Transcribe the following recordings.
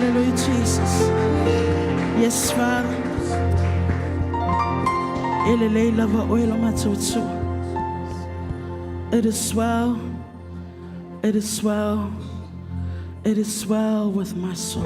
Hallelujah, Jesus. Yes, Father. It is well. It is well. It is well with my soul.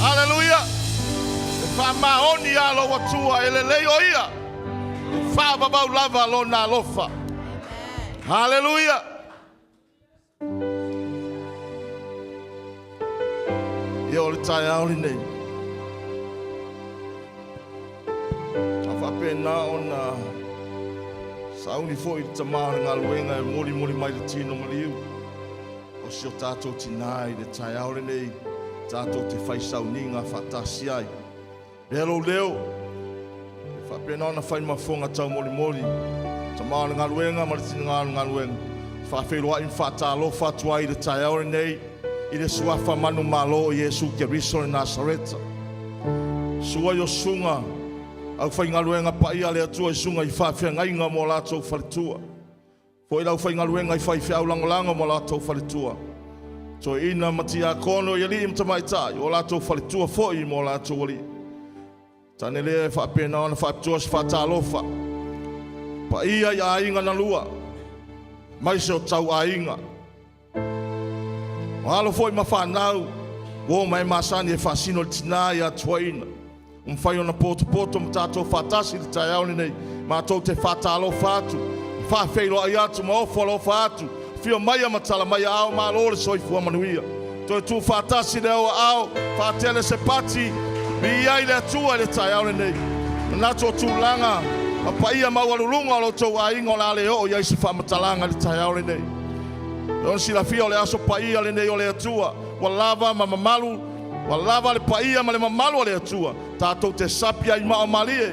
Hallelujah. Fa maoni alo watua elelei oia. Fa baba lava lo na lofa. Hallelujah. Yo le tai au nei. Afa pena ona sauni foi tamara ngaluenga e moli mai le tino maliu. O sio tato tinai le tai au nei. Tato te fai Sauniga fatasi ai. Leo leo. Fa pena ona fai mafonga tau moli. Tamara ngaluenga ma le tino ngaluenga. whawhiroa in whatalo whatua I le tai aore nei, I le suafa manu malo o Yesu Keriso le Nasareta. Sua yo sunga, au whaingaluenga pa ia le atua I sunga I whawhiangainga mo lātou whalitua. Foi lau whaingaluenga I whaiwhiau langolanga mo lātou whalitua. So ina matia kono I li imtamaitai, o lātou whalitua foi mo lātou wali. Tane lea e whapena ona whaptua si whatalofa. Pa ia I ainga na lua. Mai se o tau ainga. O halo foi ma whanau. O mai masani e whasino le tina I atuaina. Whai ona poto ma tātou whatasi le tai aone nei. Mātou te whatalofa atu. Whawheilo ai atu ma ofalofa atu. Fio mai amatala mai ao ma lore soifua manuia. Toi tu whatasi leo ao. Whatele se pati. Mi ai le atua le tai aone nei. Nato tūlanga. A paia mawalulunga o loto a ingo la leo ia isi whamatalanga le tai aore nei. Don sila fia o le aso paia le nei o le atua. Walava ma mamalu. Walava le paia ma le mamalu o le atua. Tātou te sapia I mao malie.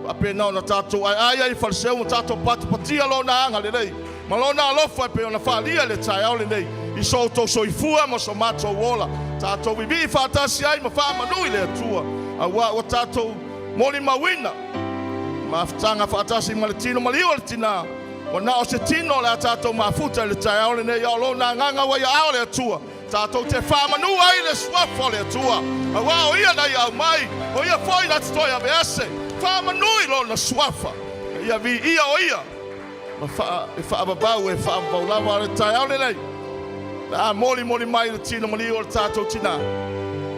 Apena ona tātou ai ai falseu ma tātou patia lo na anga le nei. Ma lo na alofa pe ona whalia le tai aore nei. I so to soifua ma so mato wola. Tātou vivi whatasi ai ma whamanui le atua. A wa tātou mori mawina. Mafutanga whatasi ma le tino ma liwa le tina. Wa na o se tino le tātou mafuta le tai aole nei o lo na nganga wa ia ao le atua. Tātou te whamanu ai le swafo le atua. A wa o ia nei au mai. O ia foi na titoia me ase. Whamanui lo na swafa. Ia vi ia o ia. Ma whaababau e whaababau lava le tai aole nei. Na moli mai le tino ma liwa le tātou tina.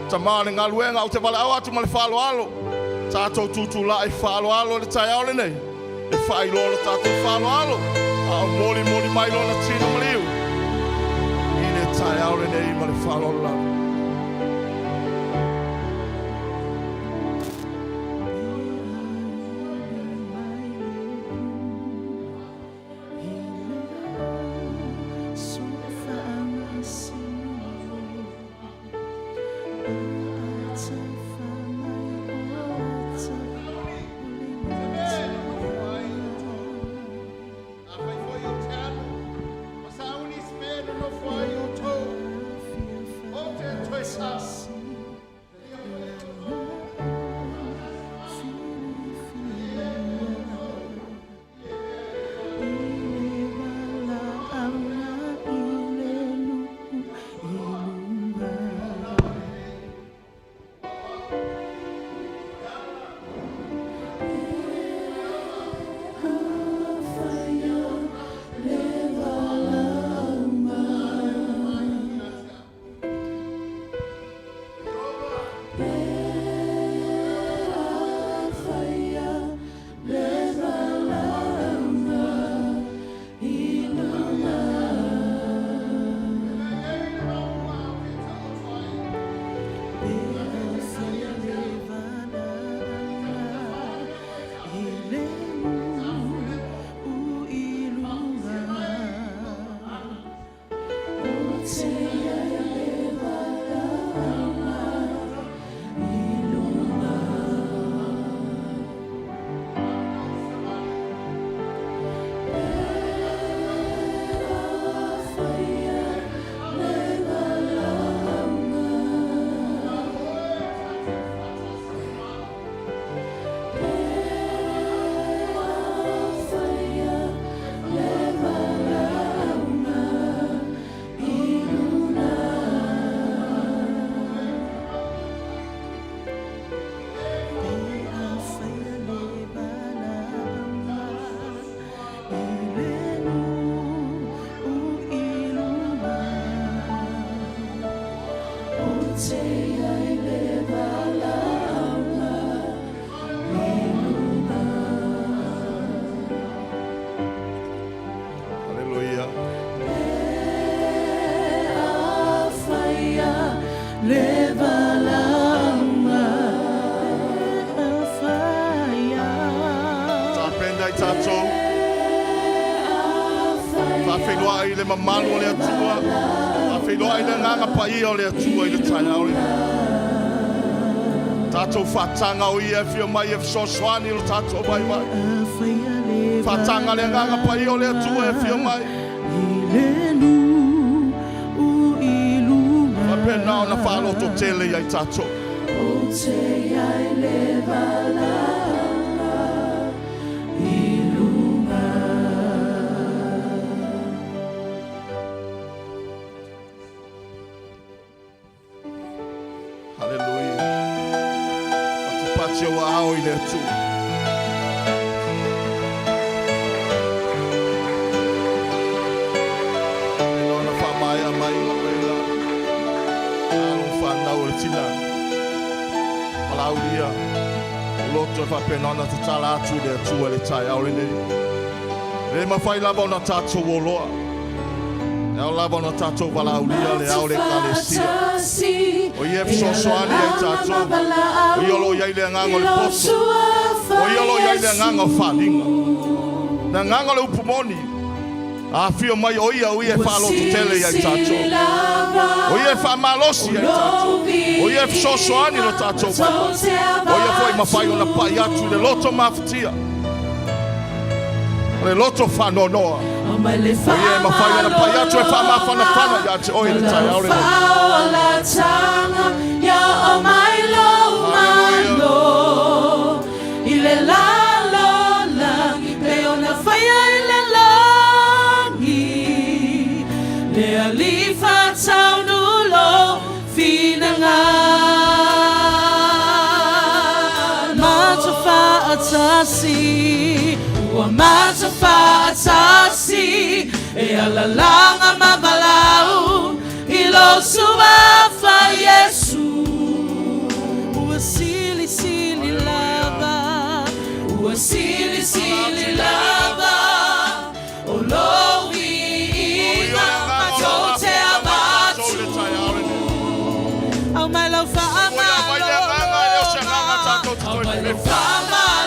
Tamane ngā luenga o te wala au atu ma le whalo alo. Tātou tutu la I whalo alo le tai aole nei. E whai lolo tātou whalo alo. A moli mai lona tino ma liu. I le tai aole nei ma le whalo alo. Tātou whawhenua I le mamalu o le atua. Whawhenua I le nganga pai o le atua I le tai aole. Tātou whatanga o ia whio mai e whasoswani o tātou mai mai. Whatanga le nganga pai o le atua e whio mai. lelu uilunga. Whapena o na whaloto tele ai tato. O te ai le valanga ilunga. Hallelujah. Ati pati o ao I le tu. Nona whamaya mai la wela. Anu whanau le tina. Palauria. Lotu whapena ona te tala atu le tu le tai au le nei. Le mawhai lava ona tātou o loa. E au lava ona tātou palauria le au le kalesia. O ief sosoani ai tātou. O iolo iai le ngango le poto. O iolo iai le ngango whalinga. Na ngango le upumoni. A fio mai o ia o ia whalotu tele ai tātou. O ia whamalosi ai tātou. O ia sosoani no tātou. O ia foi mawhai o na pai atu le loto mawhitia. Le loto whanonoa. O ia mawhai o na pai atu e whamawhana whana ia te oi le tai aure nei. Atasi e alalanga mabalau ilo suafa Yesu uasili sili lava uasili sili lava olowi ina matote abatu au malofa amalo au malofa amalo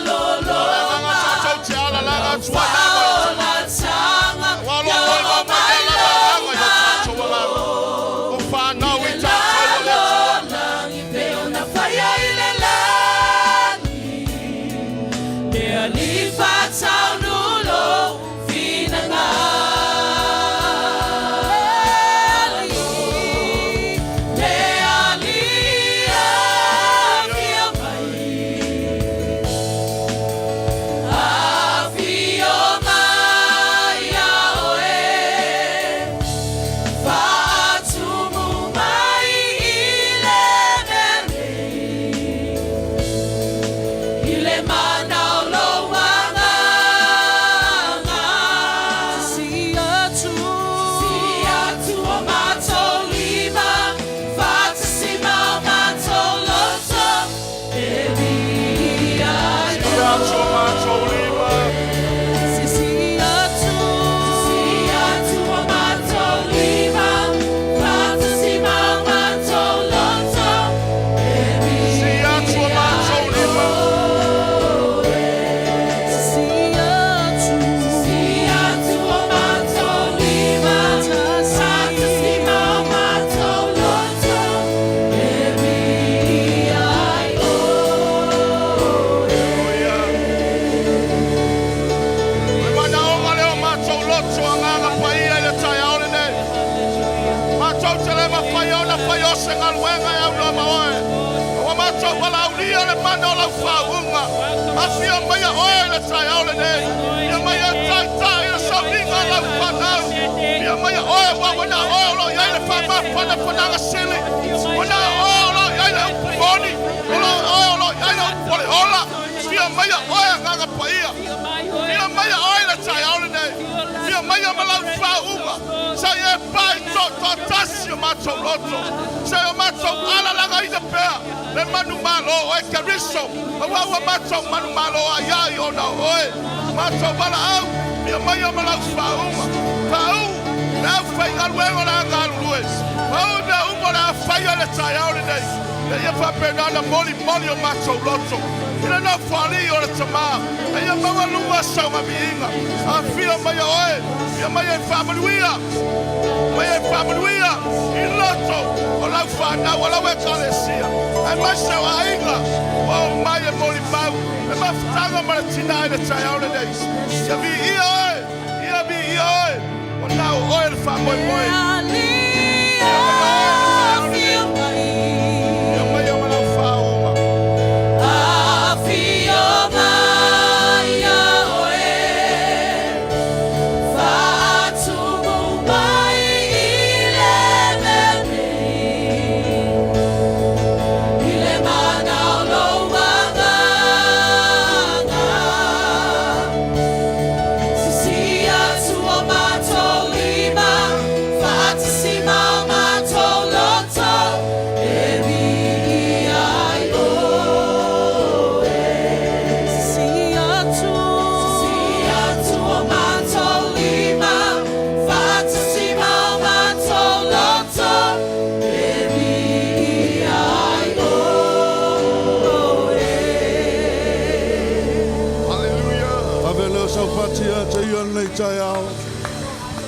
now oil fa moi moi.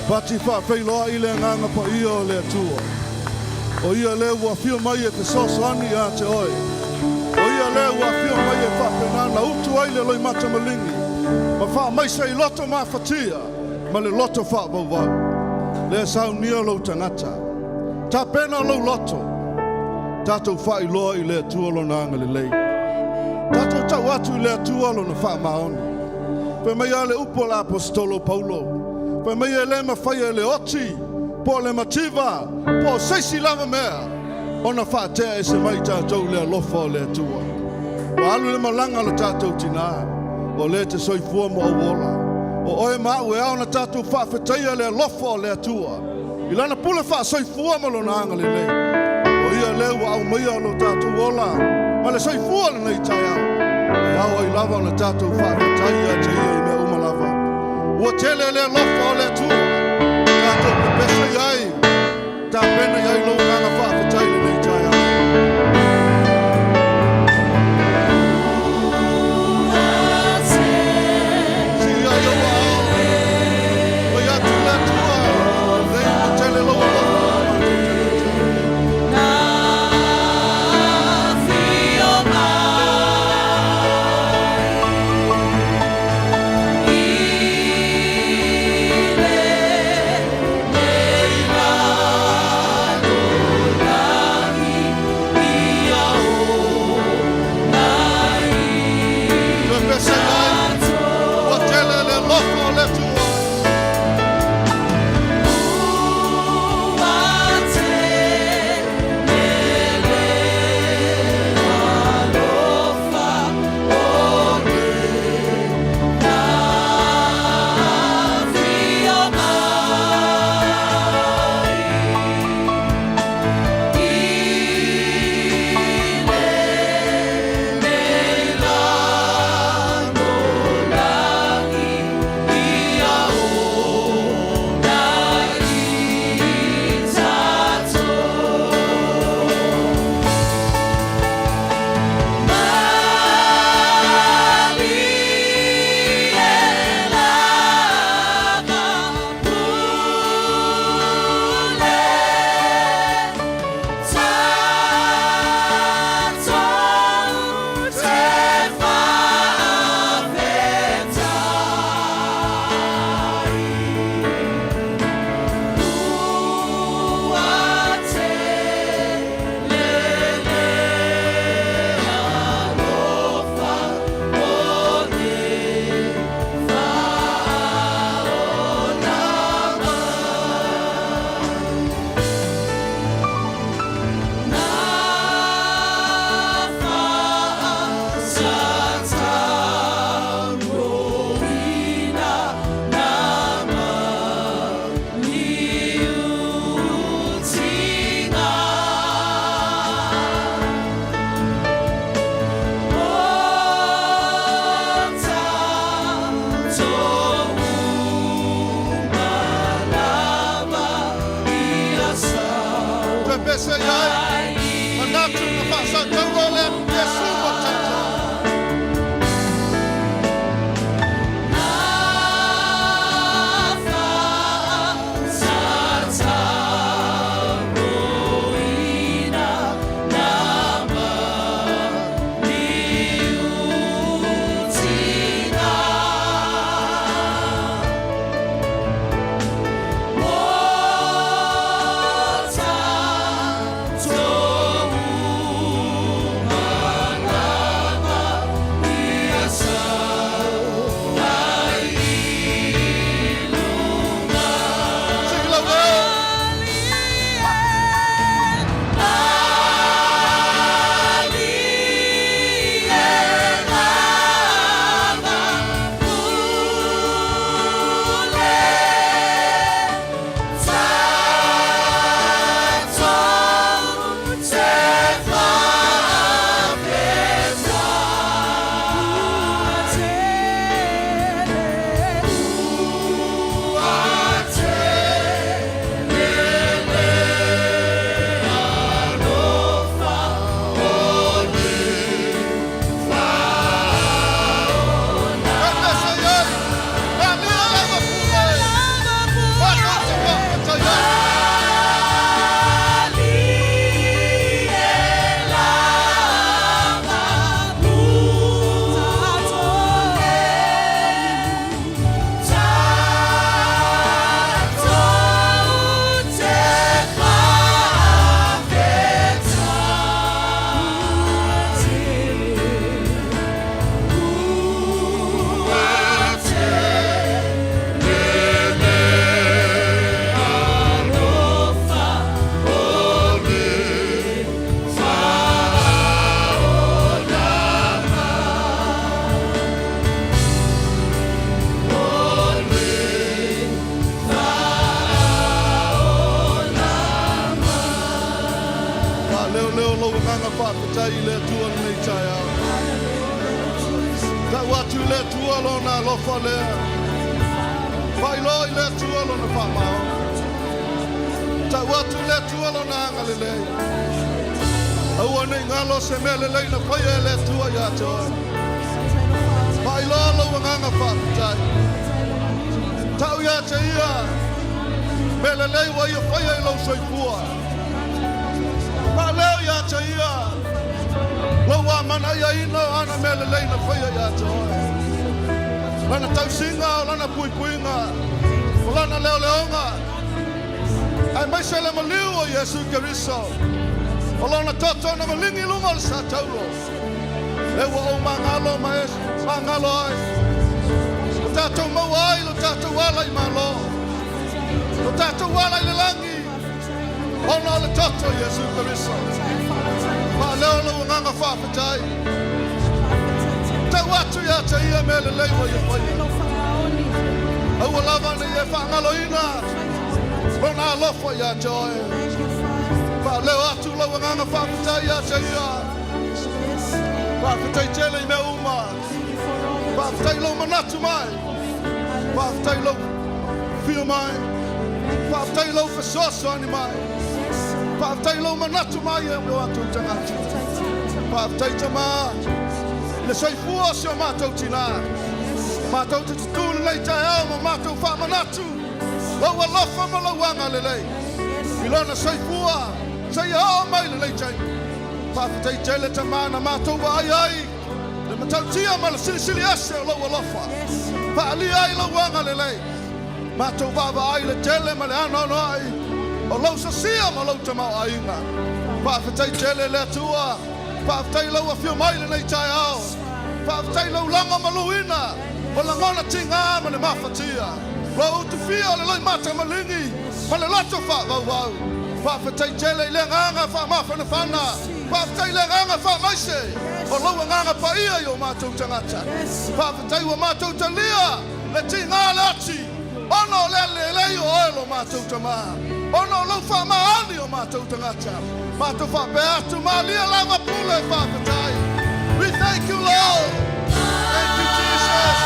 Pati fa feiloa I le nganga pa ia o le atua. O ia le ua fio mai e te sosani a te oe. O ia le ua fio mai e fa penana utu ai le loi mata malingi. Ma fa mai sei loto ma fatia, ma le loto fa vauvau. Le saunia lo tangata. Ta pena lo loto. Tatou fa iloa I le atua lo nanga le lei. Tatou tau atu I le atua lo na fa maoni. Pe mai ale upo la apostolo Paulo. Pe mai ele ma fai ele oti, po le mativa, po seisi lava mea. Ona whaatea e se mai tātou le alofa o le atua. Wa alu le malanga le tātou tina, o le te soifua mo awola. O oe mau e au na tātou whaafetaia le alofa o le atua. I lana pule wha soifua mo lo naanga le nei. O ia leu au mai au lo tātou ola, ma le soifua le nei tai au. E au ai lava o na tātou whaafetaia te ia I mea umalava. Ua tele le lofa o le atua. Tātou pepesa iai. Tā pena iai lo nganga whaafetai le nei tai au. Si iai o au. O ia tu le atua. Rei ua tele lo lofa. nganga whakatai le tua nei tai au. Ta watu le tua lona lofa lea. Pai loi le tua lona whamao. Ta watu le tua lona anga le lei. Aua nei ngalo se mele lei na whaia le tua ia toi. Pai lolo wa nganga whakatai. Tau ia te ia. Mele lei wa ia whaia i lau soifua. Pa leo ia te ia. Lawa mana ia ino ana mele lei na whaia ia toi. Lana tau singa o lana pui puinga. O lana leo leonga. Ai mai se le maliu o Yesu Keriso. O lana toto na malingi lunga o sa taulo. Ewa o mangalo maes, mangalo ai. O tatou mawai, o tatou wala i malo. O tatou wala i le langi. Ona o le toto Yesu Keriso. Ma leo lo nganga whawhatai. Tau atu ia te ia mele leiwa i whaia. Aua lava ni e whangalo ina. Rona alofa ia te oe. Pa leo atu lau nganga whawhatai ia te ia. Whawhatai tele i me uma. Whawhatai lau manatu mai. Whawhatai lau whia mai. Whawhatai lau whasoso ani mai. Whawhatai lau manatu mai e o atu tangatu. Whawhatai tamaa. Le soifua se o mātou tina. Mātou te tutūle lei tai au ma mātou whamanatu. Lau alofa ma lau anga le lei. Ilona soifua. Sei hao mai le lei tai. Whawhatai tele ta mana mātou wa ai ai. Le matau tia ma le silisili ase o lau alofa. Whaali ai lau anga le lei. Mātou wawa ai le tele ma le ano ai. O lau sasia ma lau tamau ainga. Whawhatai tele le atua. Whawhatai lau a whio mai le nei tai au. Whawhatai lau langa maluina. O langona tinga ma le mawhatia. Lau utu whia le lai mata malingi. Ma le lato whawau wau. Whawhatai tele le nganga whamawhana whana. Whawhatai le nganga whamaise. O lau nganga pa ia i o mātou tangata. Whawhatai wa mātou talia. Le tinga le ati. Ono le lei o oelo mātou tamaa. Ono lau whamaani o mātou tangata. Mātou whapeatu malia lava pule whawhatai. We thank you, Lord. Thank you, Jesus.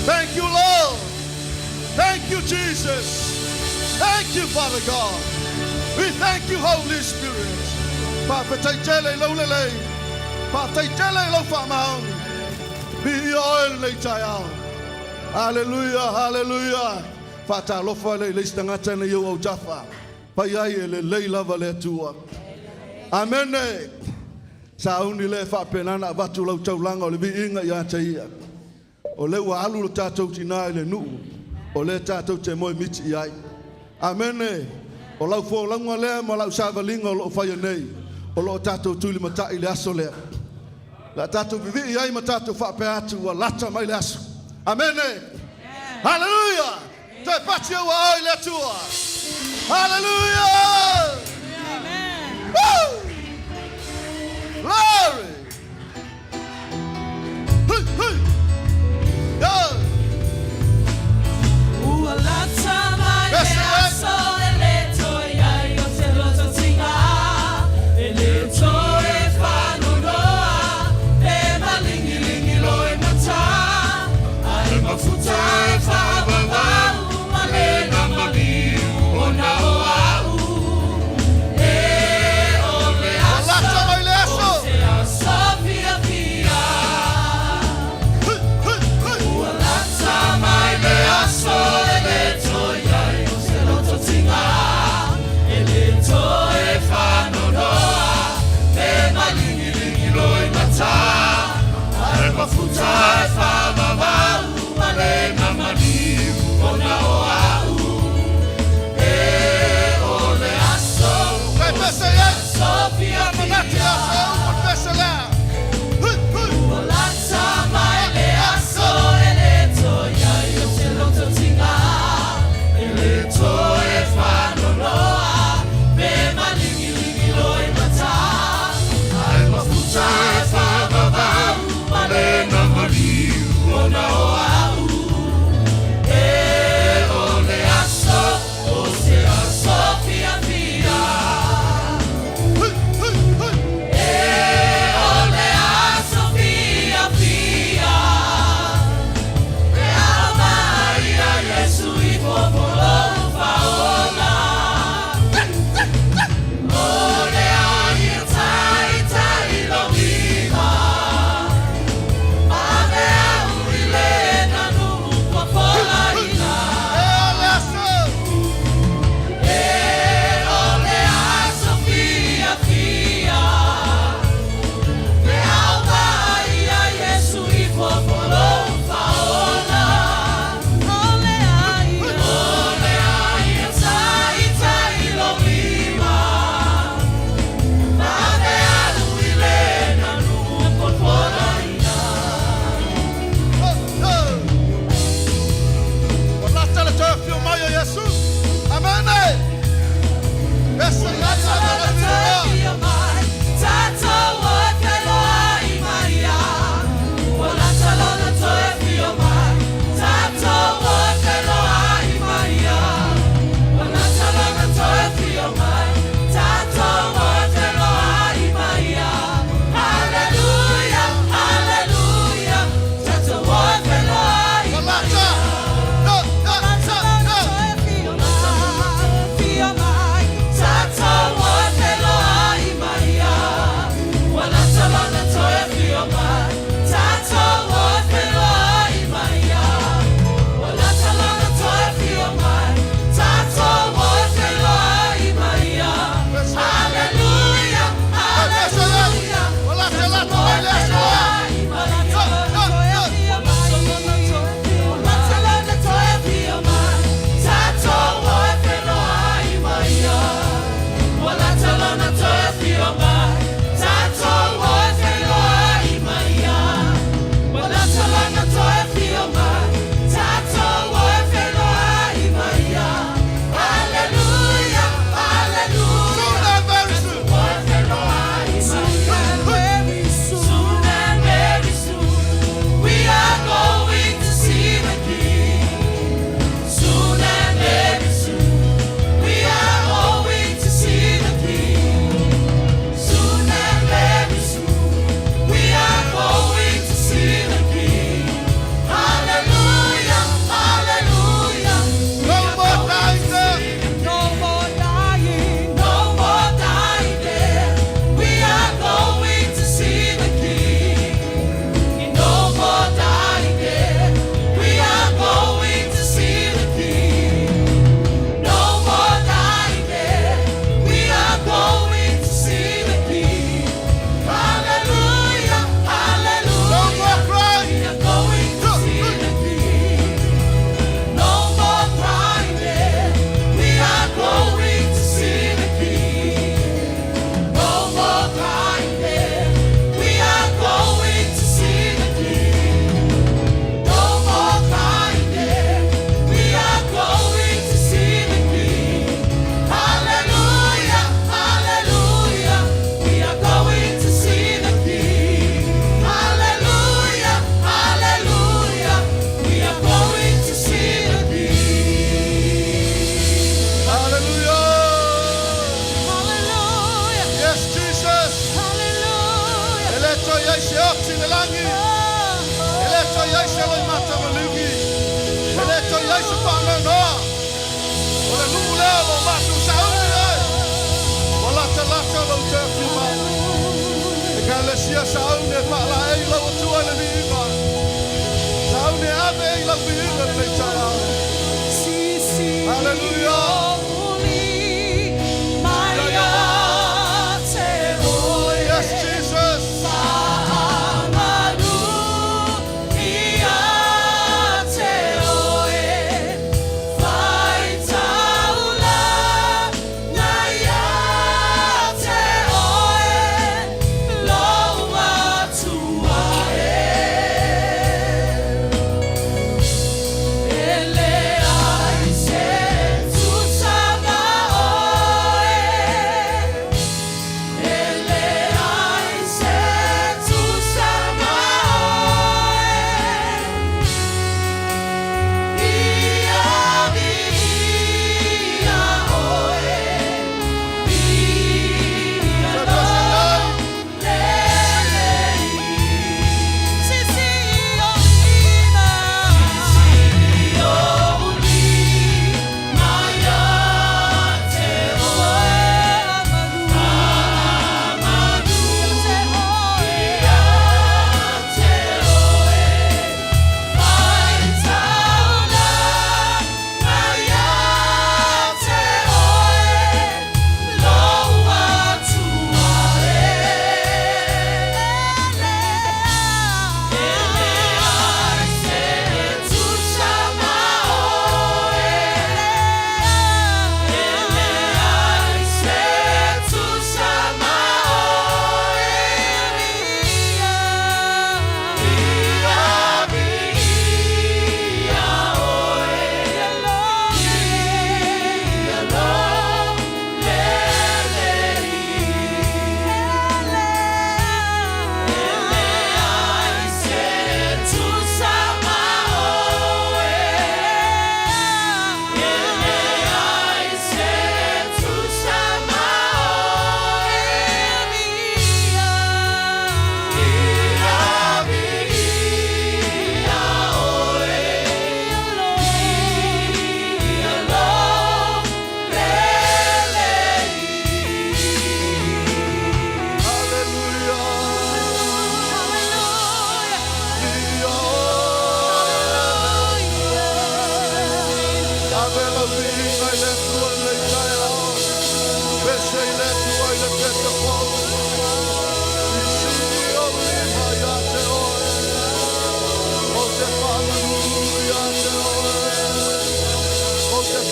Thank you, Lord. Thank you, Jesus. Thank you, Father God. We thank you, Holy Spirit. Whawhataitele lau lelei. Whawhataitele lau whamaoni. Bi oil lei tai au. Hallelujah, hallelujah. Whatalofa lei leis tangata na iau au Jaffa. Pai ai e le lei lava le atua. Amen. Sauni le whapenana watu lau taulanga o le viinga ia te ia. O le ua alu lo tātou tina i le nuu. O le tātou te moe miti i ai. Amene. O lau fōlangua lea ma lau sāvalinga o lo whaia nei. O lo tātou tuli matai le aso lea. La tātou vivi i ai ma tātou whape atu wa lata mai le aso. Amene. Hallelujah. Te pati au ai le atua. Hallelujah. Amen. Woo! Glory! Hey, hey! Yo!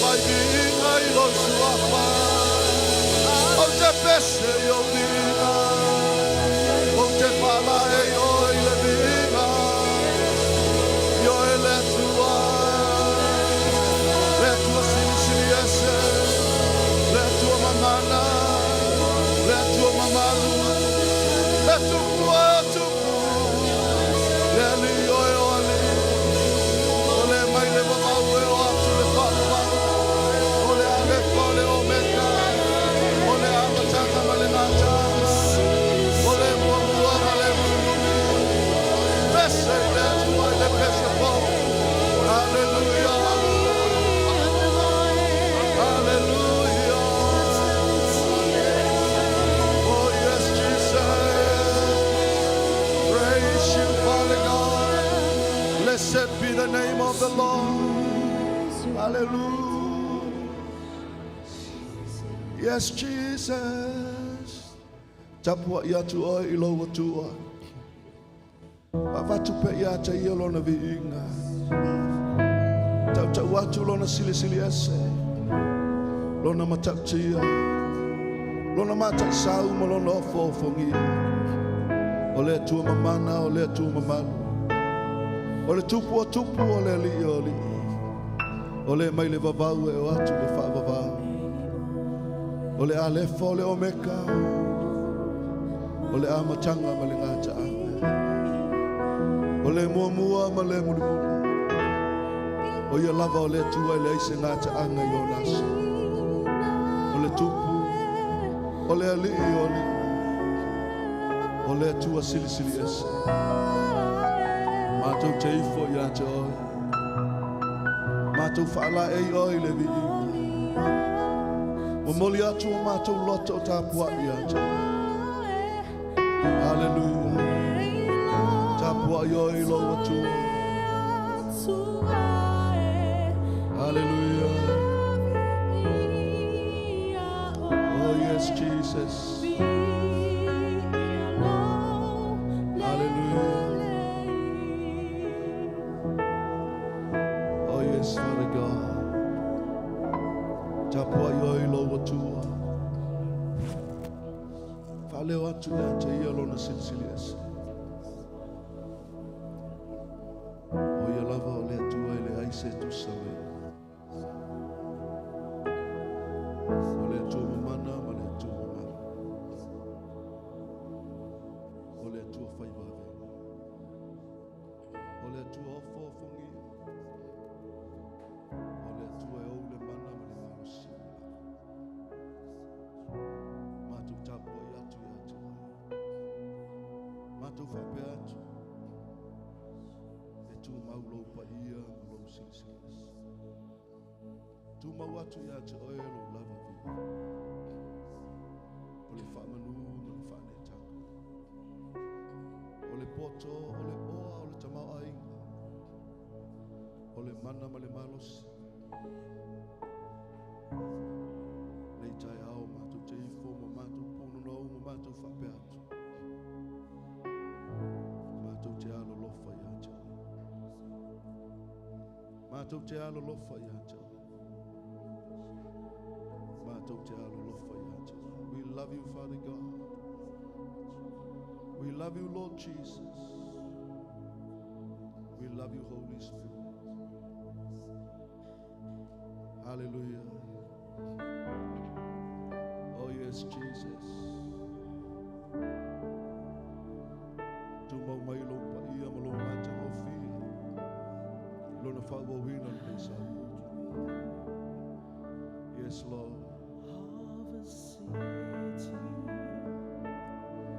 mai vinga I lo suapa. O te pese yo vinga. O te pala e yo I le vinga. Yo e le tua. Le tua sini ese. Le tua mamana. Le tua mamalu. Le tua tupu. Le li yo e oli. Ole mai le babau e o atu le papa. Ole alefa ole omeka. Ole amatanga male matanga. Ole mua male mulumi. Pese le tua le pese po. Hallelujah. Hallelujah. Oh yes, Jesus. Praise you, Father God. Blessed be the name of the Lord. Hallelujah. Yes, Jesus. Tapua ia tu oi I lo watua. Avatu pe ia te ia lona viinga. Tau tau atu lona sili ese. Lona matautia. Lona matai sau ma lona ofo fongia. Ole tua mamana, ole tua mamalu. Ole tupu o tupu, ole li oli. Ole mai le vavau e o atu le wha vavau. Ole alefa, ole omeka. Ole amatanga ma le ngata anga. Ole mua ma le mulimuli. O ia lava ole tua i le aise ngata anga I o nasa. Ole tupu, ole ali I oli. Ole tua sili ese. Mātou te ifo ia te oi. Mātou whaala e oi le vi inga. Mo moli atu o mātou loto tā pua ia te oi. Hallelujah. Tā pua I oi lo atu. Hallelujah. Oh yes, Jesus. Father God, tapua yoi lo watua. Faleo atu ya te ia lona silisili ese. O ia lava o le atua I le aise tu sawe. O le atua mamana ma le atua mamana. O le atua whaivave. O le atua ofo fongi. Mātou whape atu. E tū mau lau pa ia ma lau silisilis. Tū mau atu ia te oe lo lava vi. O le whamanu ma le whanetanga. O le poto, o le oa, o le tamau ainga. O le mana ma le malosi. Nei tai au mātou te ifo ma mātou pono nau ma mātou whape atu. Te alo lofa ia te oi. Mātou te alo lofa ia te oi. Mātou te alo lofa ia te oi. We love you, Father God. We love you, Lord Jesus. We love you, Holy Spirit. Hallelujah. Oh yes, Jesus. Tu mau mai lo pa ia ma lo mata o fi. Lo na fa wo hina le sa. Yes, Lord.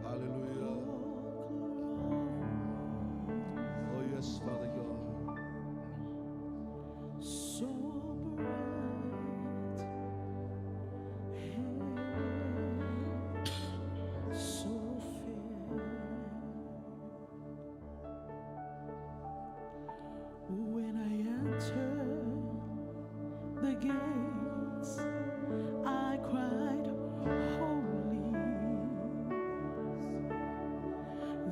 Hallelujah. Oh yes, Father God. So when I enter the gates, I cried, holy.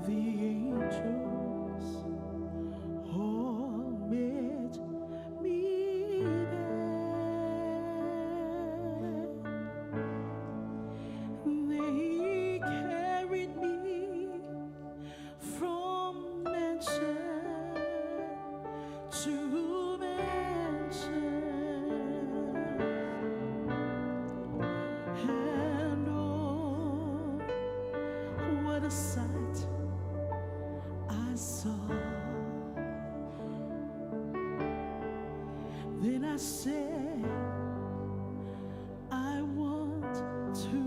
The angels all met me there. to mention. And oh, what a sight I saw. Then I said, I want to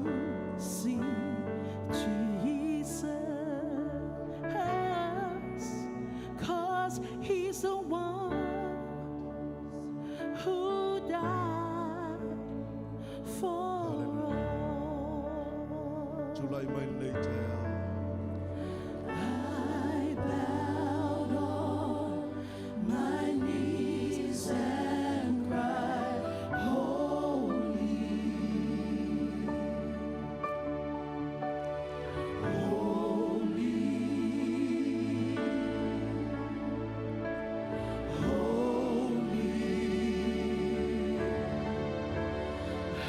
see Jesus, 'cause he's the one who died for all. Tulai mai nei te ao. I bowed on my knees and cried, holy, holy, holy.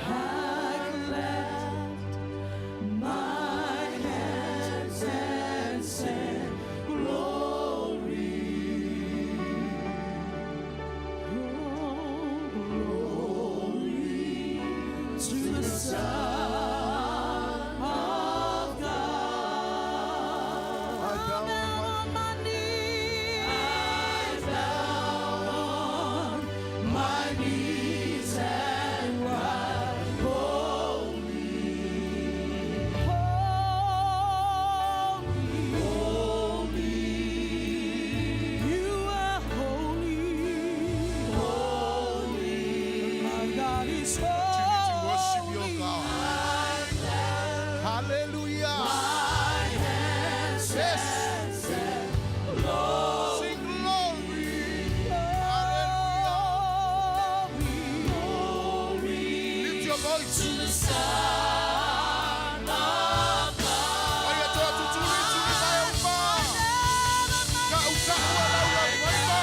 I clapped my hands and said, glory, glory to the Son of God. I bow on my knees. I bow on my knees and cried, holy, holy, holy. You are holy, holy. My God is holy. Worship your God. Hallelujah. My hands Yes. and said, glory, Sing glory. glory, Lift your voice. to the Son of God. Oya toa tuturi turi mai upa. Ka utaua laula upa.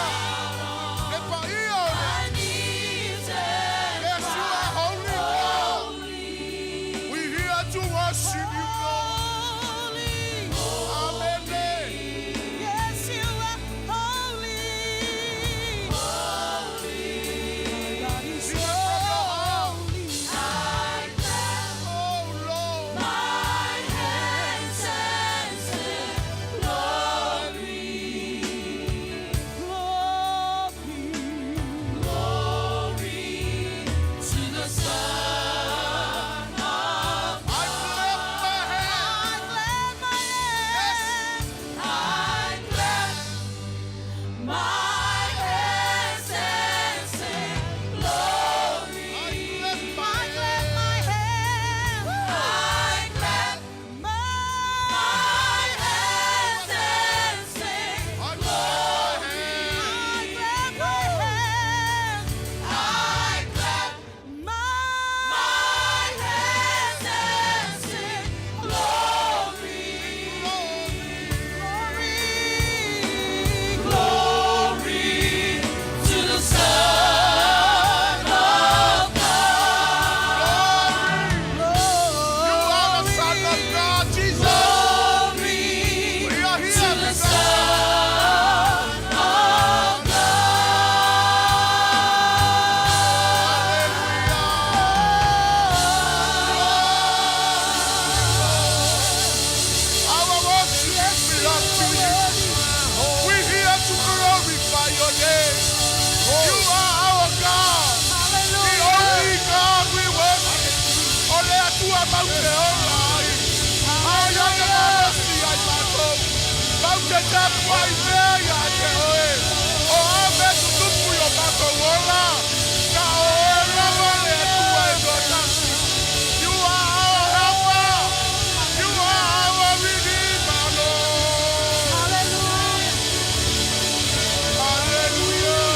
Ne pa ia ole. My knees and Yes, you are holy God. holy, We here to worship you, God. holy, Amen. yes, you are holy, holy. My God is Sing it from your heart. holy. I clap Oh Lord. my hands and say, glory, glory, glory to the Son of I clap my hands. I clap my hands and say, glory. I clap my I clap my hands. I clap my hands and say, I clap my hands. I clap my hands. I clap my hands and say, glory, glory, glory to the Son of God. You are the Son of God, Jesus. Glory We are to here the because Son of our worship belongs to you. We're here to glorify your name. You are our God, the only God we worship. Ole atua maute olai. Aya ne marasi ai mato. Maute tapu ai mea te oe. O ame tutupu yo mato ola. Ka oe lava le atua e dotasi. You are our helper. You are our redeemer, Lord. Hallelujah.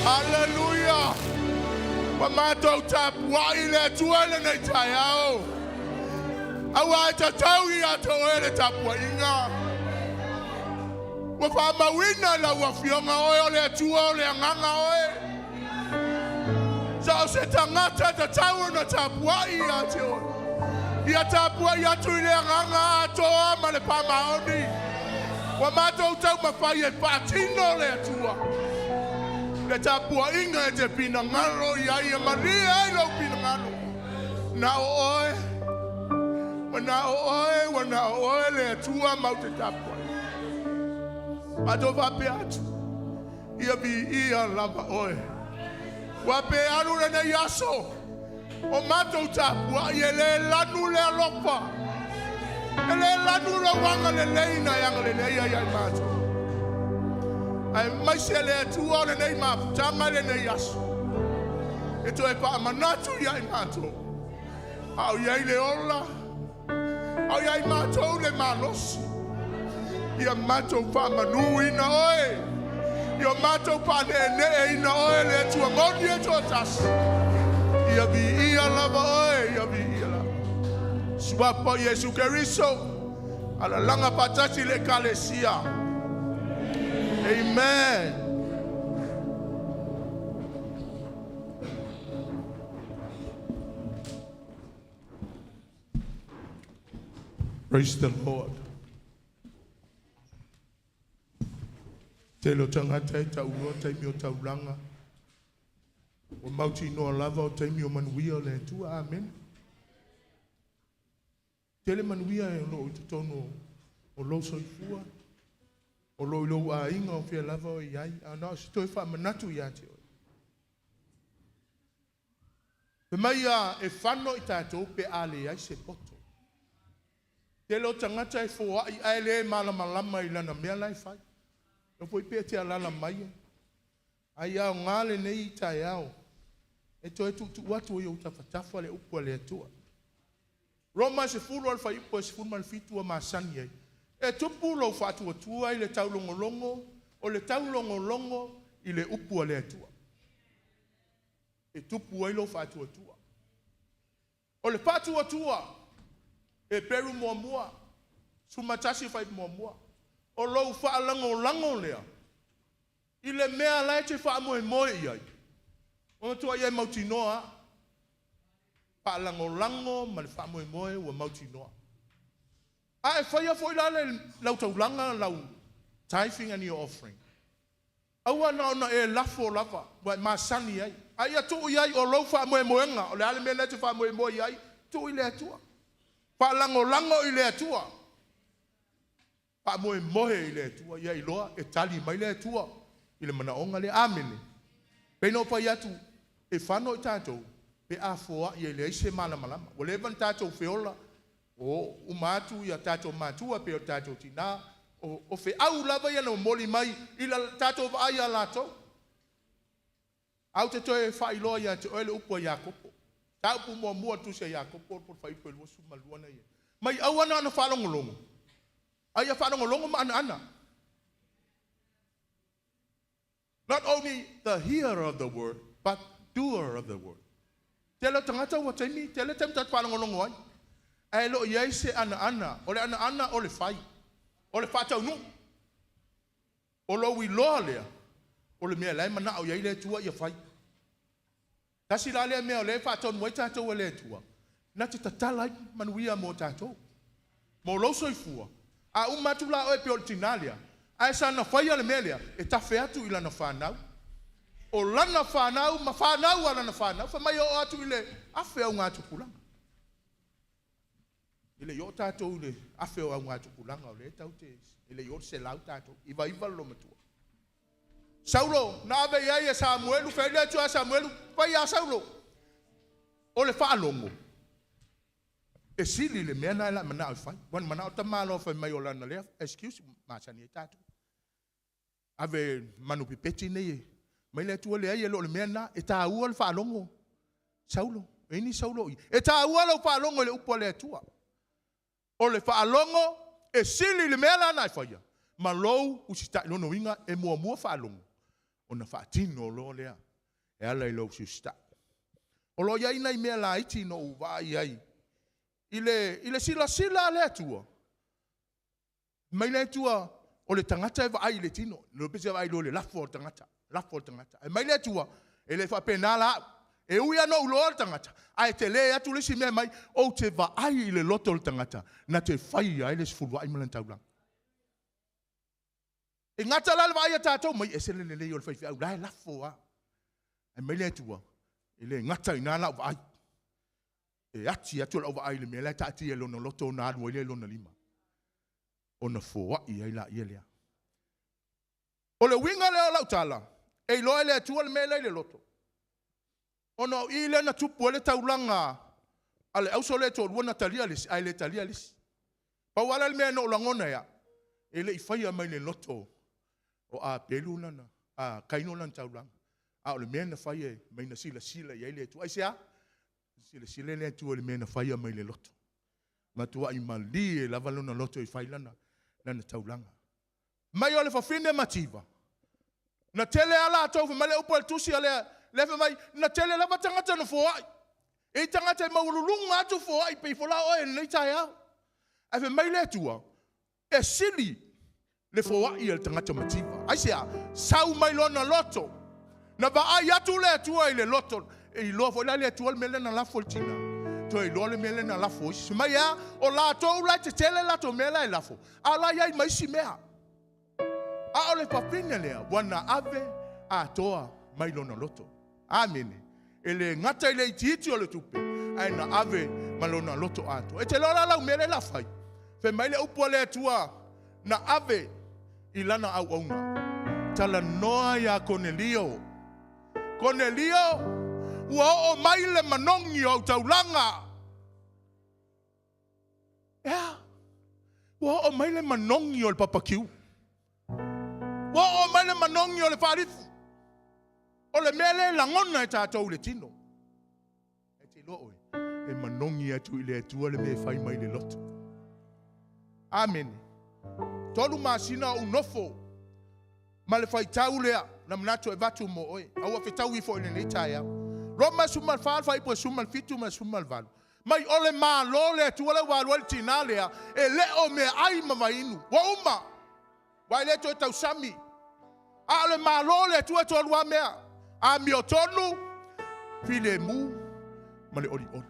Hallelujah. Pamato tap wa ile tuele ne tayao. Awa tatawi ato ele tap wa inga. Wa fama wina la wa fionga oe le tuo le nganga oe. Sa se tangata tatawu na tap wa ia teo. Ia tap wa ia tu ile nganga ato ama le pama oni. Wa mātou tau mawhai e pātino le atua. Le tāpua inga e te pina ngaro i ai e maria ai lau pina ngaro. Na o oe. Wana o oe le atua mau te tāpua. Mātou wape atu. Ia bi ia lava oe. Wape anu rene yaso. O mātou tāpua i e le lanu le alopa. E le lanu le wanga le leina yanga le leia iai mātou. Ai mai se le atua o le nei mafutanga le nei yaso. E to e pa manatu iai mātou. Au iai le ola. Au iai mātou le malosi. Ia mātou pa manu ina oe. Ia mātou pa ne ina oe le atua ngoni e to tas. Ia bi ia lava oe, ia bi ia lava. Suapa Yesu Keriso, ala langa patati le kalesia. Amen. Praise the Lord. Te lo tangata e tau roa taimi o tau langa. O mauti noa lava o taimi o manuia o le tua. Amen. Te le manuia e lo i te tono o lo soifua. O lo ilo a inga o fia lava o iai. Ana o si toi wha manatu i ate oi. Pe mai a e whano i tātou pe ale ai se poto. Te lo tangata e fōa i aile e malamalama i lana mea lai whai. No foi pe te alala mai. Ai au ngale nei tai au. E to e tu watu o ta fatafa le upo le tua. Roma se fulu al fai po se fulu mal fitu o masani ai. E tu pulo fatu o tua i le tau longo o le tau longo i le upo le tua. E tu pu lo fatu o tua. O le fatu o tua. E peru mua. Sumatasi fai mua. O lou wha lango lea. I le mea lai te wha moe iai. O tua iai mauti noa. Wha lango, ma le wha moe ua mauti noa. A e whaia fo ila le lau tau langa lau tithing and your offering. Aua na ona e lafo lava. Wa masani ai. Ai a tuu iai o lou wha moenga. O le ale mea le te wha moe iai. Tuu i le atua. Wha lango i le atua. Pa moe i le tua ia i loa e tali mai le tua i le manaonga le amene. Peno pa iatu e whano i tātou pe a foa i le eise malama. O le evan tātou feola o umatu i a tātou matua pe o tātou tina o fe au lava ia no moli mai i la tātou vai a lātou. Au te toe wha i loa ia te oele upua Iakopo. Tāupu mua tu se Iakopo por whaipo e luasu maluana ia. Mai au ana whalongolongo. Ai a whanongolongo ma ana. Not only the hearer of the word, but doer of the word. Tele tangata wa taimi, tele temta whanongolongo ai. Ai lo iai se ana. O le ana o le whai. O le whatau nu. O lo wi loa lea. O le mea lai mana au iai le tua ia whai. Tasi la lea mea o le whatau nuai tātou le tua. Na te tatalai manuia mo tātou. Mo lo soifua. A umatu la oe pe o tinalia. A esa na whaia le melea. E tawhi atu i lana whanau. O lana whanau, ma whanau a lana whanau. Whamai o atu i le awhi au ngā tukulanga. I le i o tātou i le awhi au ngā tukulanga. O le tau te i le i o se lau tātou. Iwa lo matua. Saulo, na ave iai e Samuelu. Whaile atu a Samuelu. Pai a Saulo. O le whaalongo. E sili le mea nai la mana o whai. Wan mana o tamalo whai mai o lana lea. Excuse, maasani e tātou. Ave manu pipeti nei e. Mai le tua lea i e lo le mea na. E tā ua le whaalongo. Saulo. E ni Saulo i. E tā ua le whaalongo le upo le tua. O le whaalongo e sili le mea la nai whai. Ma lou usita lono inga e mua whaalongo. O na whaatino lo lea. E ala i lou usita. O lo iai nei mea la iti no uwa iai. Ile sila le tua. Mai le tua o le tangata e vai le tino. No pese vai lo le lafo tangata. E mai le tua e le fa penala e uia no lo tangata. Ai te le atu le si me mai o te vai le loto tangata. Na te fai ai le sfulu ai malantau lang. E ngata la vai tātou mai e sele le o le whaiwhi au lai lafo a. E mai le tua. E le ngata i nāna vai. E ati atu la vai le mea lai tāti e lona loto o nā arua i le lona lima. O na fōa i ai la i lea. O le winga leo lau tala. E loa le atua le mea lai le loto. O no i le na tupu e le taulanga. Ale au so le to luana talia lisi. Ai le talia lisi. Pa wala le mea no langona ya. E le i whaia mai le loto. O a pelu nana. A kaino nana taulanga. A o le mea na whaia mai na sila sila i ai le atua. Ai sea? Sila sila le atua le mea na whaia mai le loto. Matua i mali e lava lona loto i whailana. Nana taulanga. Mai o le whawhine mativa. Na tele ala atau fa male upo tusi ale lefe mai na tele lava tangata no foai. E tangata maululunga atu foai pe fola o e nei tai au. Ai fa mai le tua. E sili le foai il tangata mativa. Ai sea sau mai lona loto. Na ba ai atu le tua i le loto. E i lo fo le tua mele na la foltina. To i lo le mele na la fo. Mai ya o la to la te tele la to mele la fo. Ala ia mai si mea. A ole papine lea, wana ave a toa mai lona loto. Amene. Ele ngata ile itiiti ole tupe. Aina ave malona loto ato. E te lola lau mele la fai. Fe maile upo le tua na ave ilana au auna. Tala noa ya Cornelio. Cornelio, ua o maile manongi au taulanga. Ya. Ua o maile manongi o le papakiu. Wa o mele manongi o le whaarifu. O le mele langona e tātou le tino. E te lo oe. E manongi atu i le atua le me whai mai le loto. Amen. Tolu masina o nofo. Ma le whai tau lea. Na manato e vatu mo oe. Aua whetau i fo i le nei tai au. Roma sumal whaalwhai po sumal fitu ma sumal valu. Mai ole maa lo le atua le waluali tina lea. E leo me ai mamainu. Wa uma. Wai le to tau sami. A le malo le tua tolua mea. A mi o tonu. File mu. Ma le oli oli.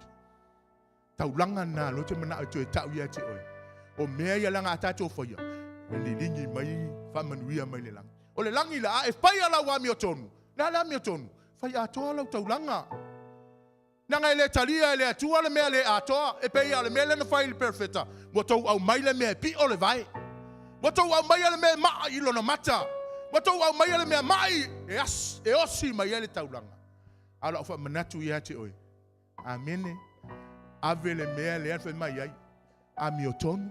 Tau langa na lo te mana o te tau ia te oi. O mea ia langa atato foia. E li lingi mai whamanuia mai le langa. O le langi la e whai ala wa mi o tonu. Na la mi o tonu. Whai atoa lau tau langa. Nanga ele talia ele atua le mea le atoa. E pei ale mea le na whai le perfeta. Mo tau au mai le mea pi o le vai. Watou au mai ale mea maa ilo na mata. Watou au mai ale mea mai e osi mai ele taulanga. Ala ofa manatu ia te oi. Amene. Ave le mea le alfa mai ai. Ami o tonu.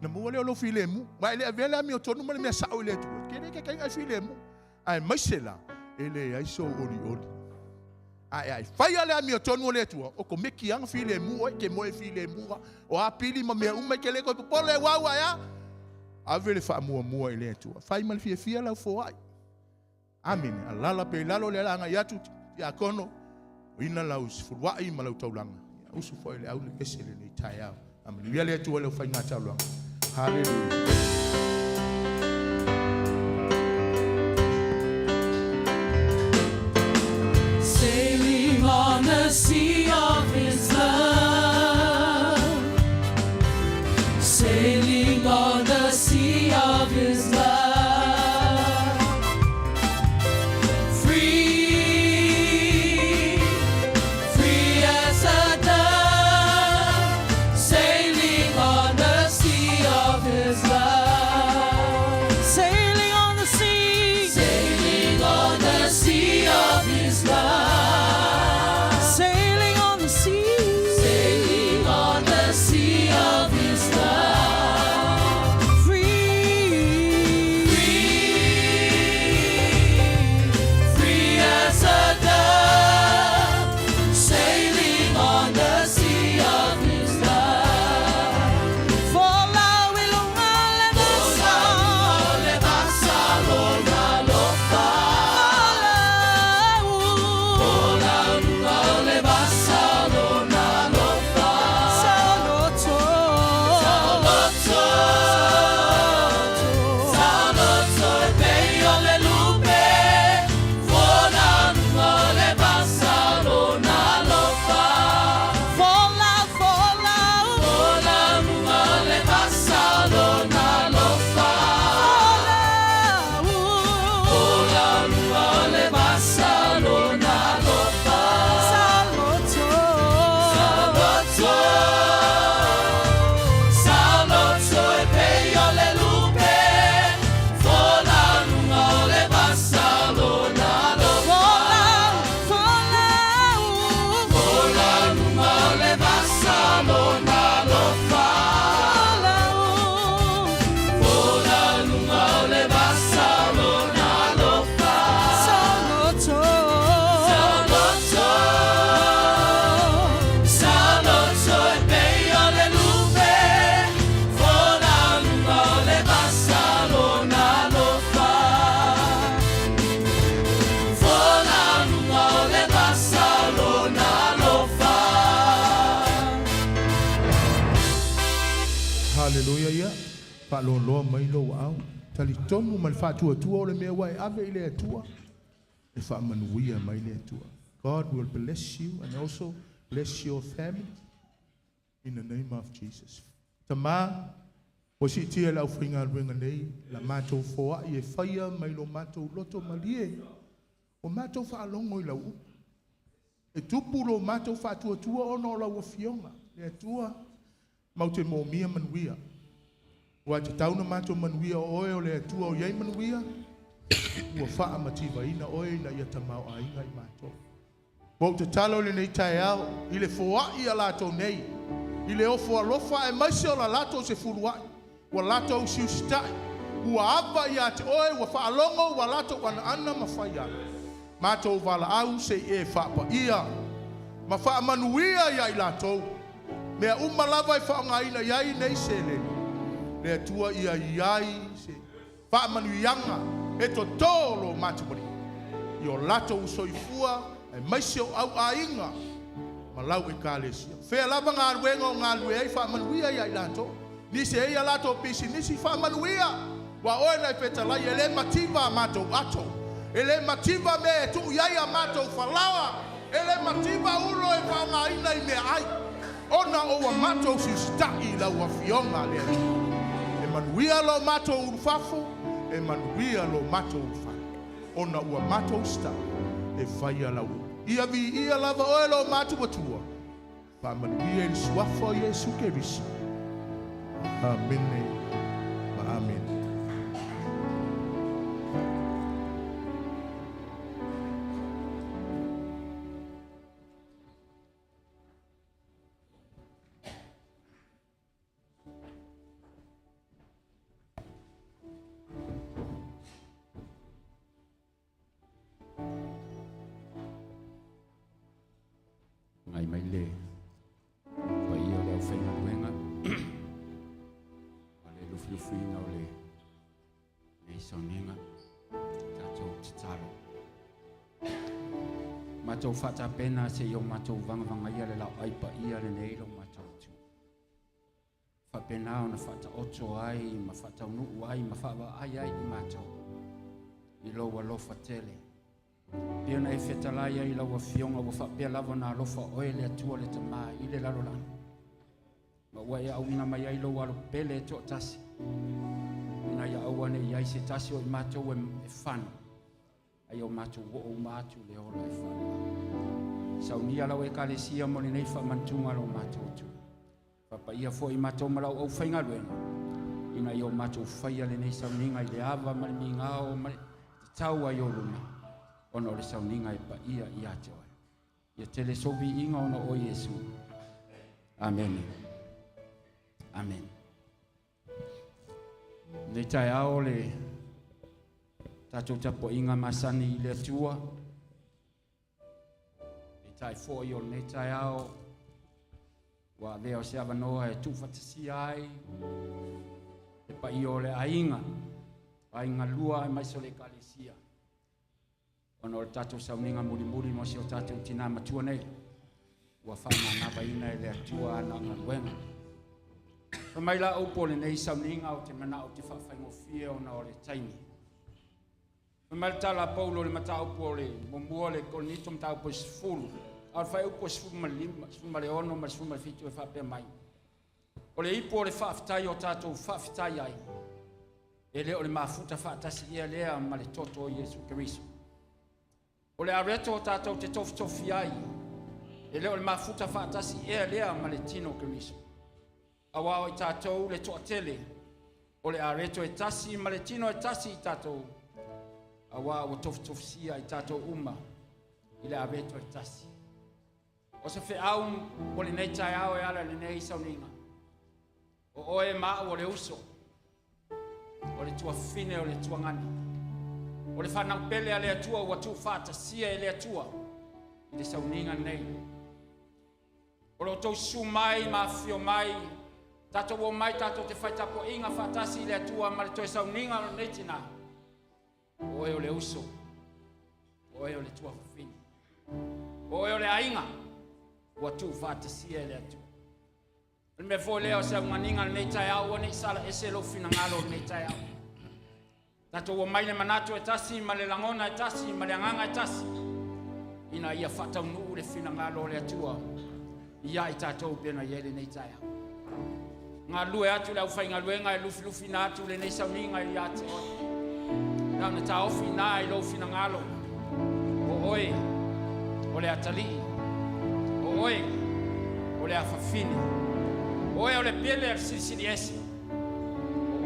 Na mua le olo file mu. Mai le avele ami o tonu ma le mea sao ile tu. Kere ke kai ai file mu. Ai maisela. Ele ai so oli oli. Ai fai ale ami o tonu le tu. O ko meki ang file mu oi ke moe file mu. O apili ma mea ume ke le ko pole wawa ya. Avele fa mua ile tu. Fai mal fia la fo ai. Amen. Alala pe lalo le langa yatu ya kono. Ina la us fuai malau taulanga. Usu fo ile au le kesele le taya. Amen. Ia le tu le fai na taulanga. Hallelujah. Sailing on the sea of His love. Sailing on the sea of His love. Free, free as a dove. Sailing on the sea of His love. Sailing on the sea. Sailing on the sea of His love. Sailing on the sea. Sailing on the sea of His love. Free, Haleluia ia. Whaaloa mai lo au. Tali tonu ma le whātua o le mea wai ave i le atua. E whaamanuia mai le atua. God will bless you and also bless your family in the name of Jesus. Tama, o si tia lau whainga ruenga nei, la mātou whoa i e whaia mai lo mātou loto malie. O mātou whaalongo i lau. E tupu lo mātou whātua ono lau a fionga. Le atua, mau te mō mia manuia. Wa te tauna mātou manuia o oe o le atua o iei manuia. Ua wha mativa ina oe na ia tamau a inga i mātou. Mo te talo le nei tae au, i le whoa i a lātou nei. I le ofo alofa e maise o la lātou se furuai. Wa lātou si ustai. Ua ava i a te oe, wa wha alongo, wa lātou wana ana ma whai ana. Mātou wala au se e whaapa ia. Ma wha manuia ia i lātou. Mea umalava i wha ngā ina iai nei se le. Le atua ia iai se wha manuianga e to tōlo mātumari. I o lātou soifua e maise o au a inga. Ma lau e kālesia. Whea lava ngā ruenga o ngā lue ei wha manuia ia i lātou. Nise ei a lātou pisi nisi wha manuia. Wa oe nei petalai e le mativa mātou atou. Ele mativa me tu iai a mātou whalawa. Ele mativa ulo e whaonga ina i mea ai. Ona o wa mātou si stai lau a fionga le atu. E manuia lo mātou urufafo, e manuia lo mātou urufafo. Ona ua mātou stai e whaia lau. Ia vi ia lava oe lo mātou atua. Pa manuia i suafo Jesu Kerisi. Amen. Amen. Ngai mai le pa ia le whainga ruenga a le lufi na o le nei Sauniga tātou te taro mātou whata pena se iau mātou vanga ia le lau aipa ia le nei lau mātou tu whapena o na whata oto ai ma whata unuu ai ma whawa ai i mātou i loa lofa tele Pia na e whetalai ai lau a fionga wa whapea lava na alofa oe le atua le tamā i le lalolana. Ma ua e au ina mai ai lau alo pele e toa tasi. Ina ia au ane i ai se tasi o i mātou e whanu. Ai au mātou wo o mātou le ola e whanu. Saunia lau e kālesia mo le nei whamantunga lau mātou tu. Papa ia fo i mātou malau au whainga luenga. Ina i au mātou whaia le nei Sauniga i le awa mali mi ngao mali te tau ai o luna. Ona o le Sauniga e pa ia i ate oe. Ia tele sobi inga ona o Yesu. Amen. Amen. Nei tai ao le tātou tapo inga masani i le atua. Nei tai fo i o nei tai ao. Wa leo se avanoa e tūwhatasi ai. E pa i o le ainga. Ainga lua e maiso le kalesia. Ono le tātou Sauniga muri mo si o tātou tina matua nei. Ua whaina nawa ina e le atua ana ngaruenga. Pa mai la upo le nei Sauniga o te mana o te whawhaingo fia o na o le taimi. Pa mai le tala paulo le mata upo le momua le konito mta upo sifuru. Al whai upo sifuru ma lima, sifuru ma le ono, ma sifuru ma fitu e whapea mai. O le ipo le whawhitai o tātou whawhitai ai. E le o le mafuta whaatasi ia lea ma le toto o Yesu Keriso. O le areto o tātou te tofi ai. E leo le mafuta whaatasi ea lea ma le tino Keriso. Awa o i tātou le toa tele. O le areto e tasi ma le tino e tasi i tātou. Awa o tofi sia i tātou uma. I le areto e tasi. O se whi au o le nei tai au e ala le nei Sauniga. O oe maa o le uso. O le tua fine o le tua ngani. O le whanau pele a le atua ua tu whata sia e le atua i le Sauniga nei. O lo tau su mai, ma fio mai, tato o mai tato te whaitapo inga whatasi i le atua ma le toi Sauniga o nei tina. O e o le uso, o e o le tua whawhini, o e o le ainga, ua tu whata sia e le atua. Me fo leo se maninga nei tai au nei sala ese lo fina ngalo nei tai au. Tato o mai le manato e tasi ma le langona e tasi ma le anganga e tasi. Ina ia fata unu le fina ngalo le atua. Ia i tato pena yele nei tai au. Ngā lue atu le au fai ngā luenga e lufi lufi na atu le nei Sauniga i ate oi. Nau na ta ofi na i lo fina ngalo. O oi, o le atali. O oi, o le afafini. Oe o le pele al sili esi.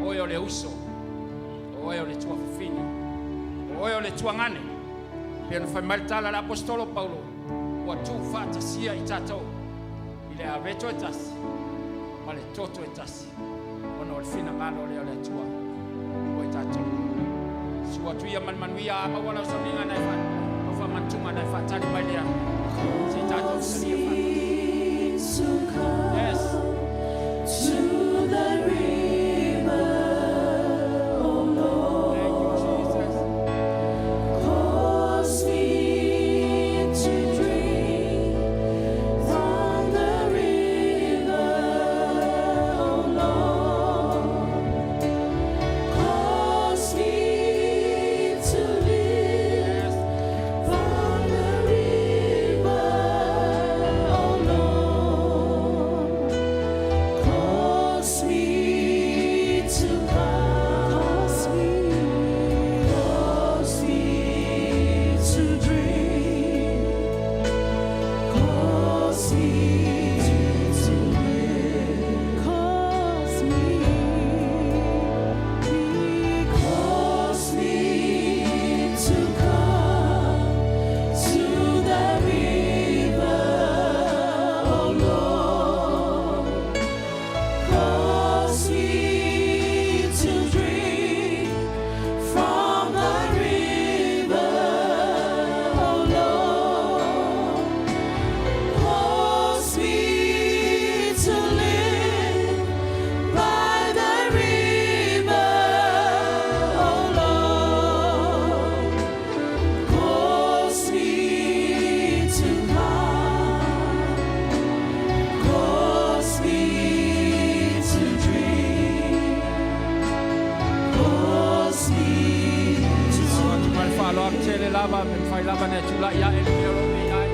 Oe o le uso. Oe o le tua fafini. Oe o le tua ngane. Pena fai maritala l'apostolo Paulo. Ua tu fata sia i tatou. I le aveto e tasi. Ma le toto e tasi. Ono o le fina ngano le o le tua. O i tatou. Sua tuia manmanuia ama wala o Sauniga na e fata. O fa mantunga na e fata tali mai lea. Si tatou sania fata. Yes. To the river, oh Lord. Thank you, Jesus. Cause me to drink from the river, oh Lord. Cause me to live from the river, oh Lord. Cause me to come, cause me to drink, cause me to live, cause me to come to the river, oh Lord. Cause me to drink from the river, oh Lord. Cause me to live by the river, oh Lord. Cause me to come, cause me to drink, cause me to Mai falo am tele lava me fai lava ne tula ia e me ro me ai.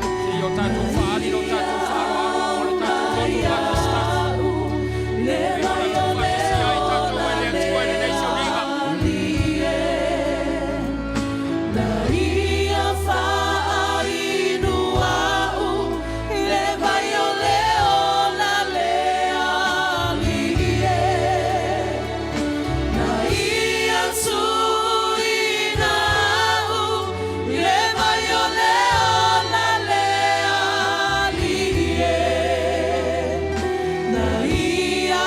Se yo tanto fali lo tanto falo aro lo tanto lo tanto sta. live. Na ia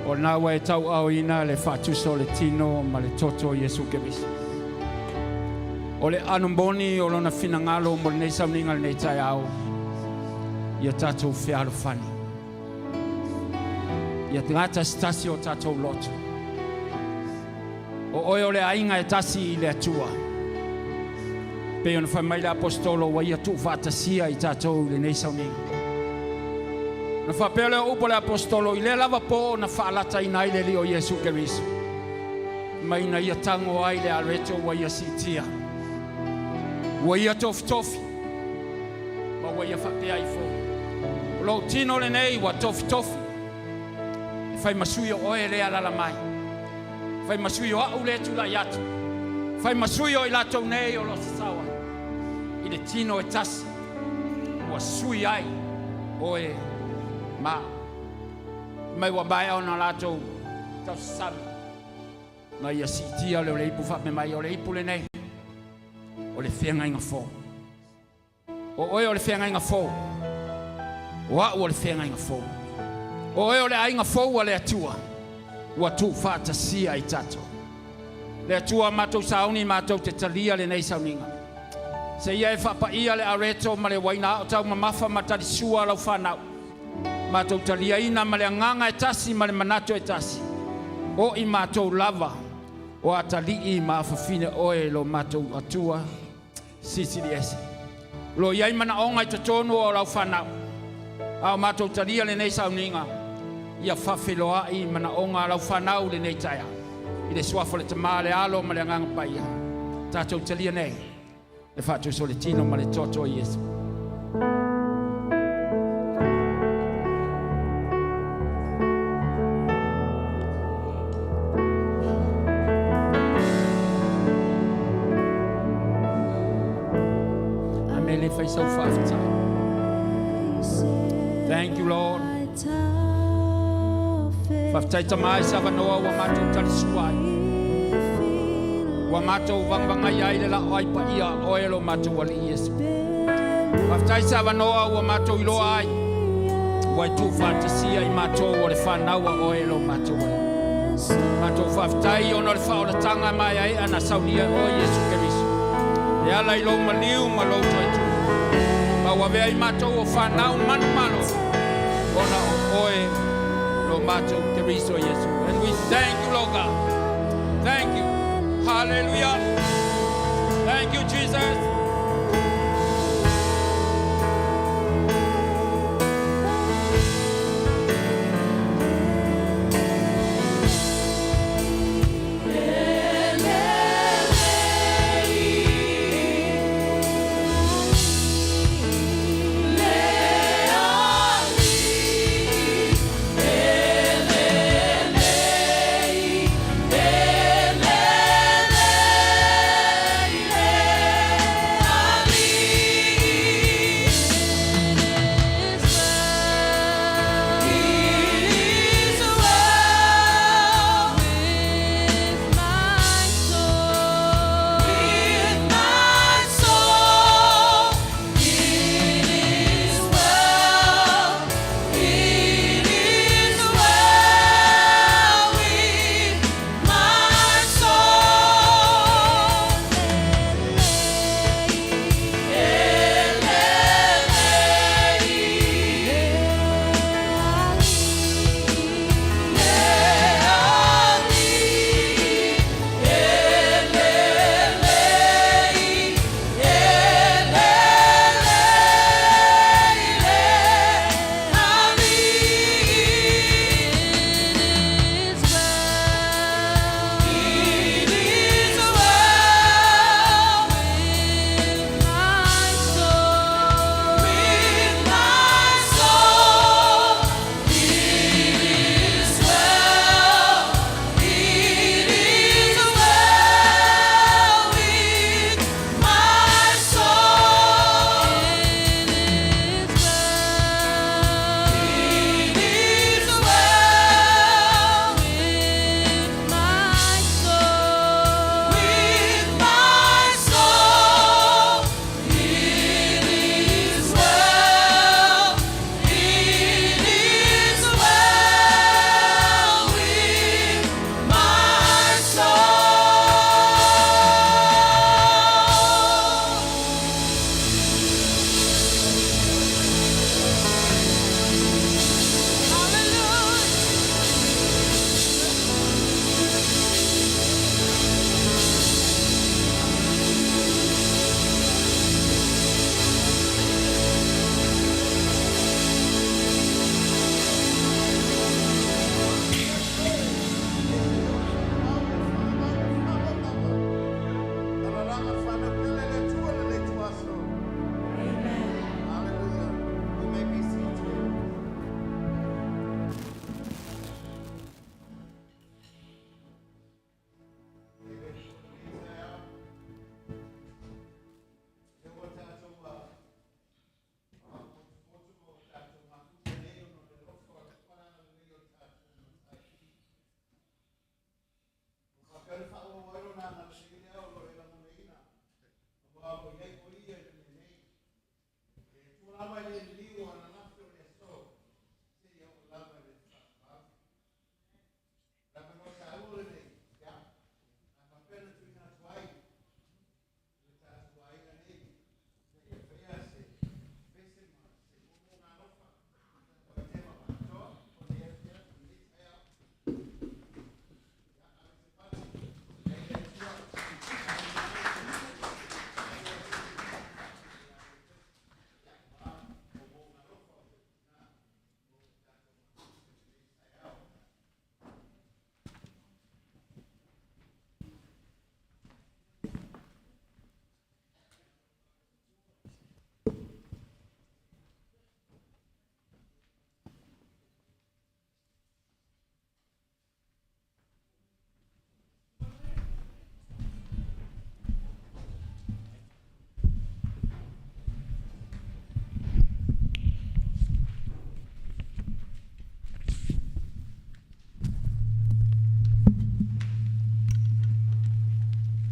O nā wa e tau au ina le whātuso le tino ma le toto Yesu Keriso. O le anumboni o lona finangalo mo le nei Sauniga le nei tai au. Ia tātou whiaro whani. Ia ngata stasi o tātou lotu. O oe o le ainga e tasi I le atua. Pe ona whai mai le apostolo wa ia tu whātasia I tātou le nei Sauniga. Na whapele o upo le apostolo I le lava po na whaalata ina I le li o Yesu Keriso. Mai na ia tango ai le areto wa ia sitia. Wa ia tofi. Ma wa ia whapea I fo. Lo tino le nei wa tofi. Fai masui o oe le alala mai. Fai masui o au le tula yatu. Fai masui o I lato nei o lo sasawa. I le tino e tasi. Wa sui ai oe ma mai wa mai ona lato tau sami. Ma ia sitia le ipu fa me mai o le ipu le nei. O le whianga inga fo. O oe o le whianga inga fo. Wa o le whianga inga fo. O oe o le ainga fo wa le atua. Wa tu whātasia I tato. Le atua mātou sauni mātou te talia le nei Sauniga. Se ia e whapa ia le areto ma le waina o tau mamafa matari sua lau whanau. Mātou talia ina ma le anganga e tasi ma le manato e tasi. O I mātou lava. O atali I ma whawhine oe lo mātou atua. Sisi di ese. Lo iai mana onga I tatonu o lau whanau. Ao mātou talia le nei Sauniga. Ia whawhiloa I mana onga lau whanau le nei taia. I le suafo le tamā le alo ma le anganga paia. Tātou talia nei. Le whātou so le tino ma le toto I Yesu. So far thank you Lord. Whaftai tamai savanoa wa mātou tali suai. Wa mātou wangwangai ai le la oi pa ia oelo mātou wali Yesu. Whaftai savanoa wa mātou iloa ai. Wai tu whātasia I mātou o le whanaua oelo mātou wali. Mātou whaftai ono le whaoratanga mai ai ana Sauniga o Yesu Keriso. E ala ilo maliu ma Lotu ai tu. Wa vea I mātou o whanau manu malo. Ona o oe lo mātou Keriso Yesu. And we thank you, Lord God. Thank you. Hallelujah. Thank you, Jesus.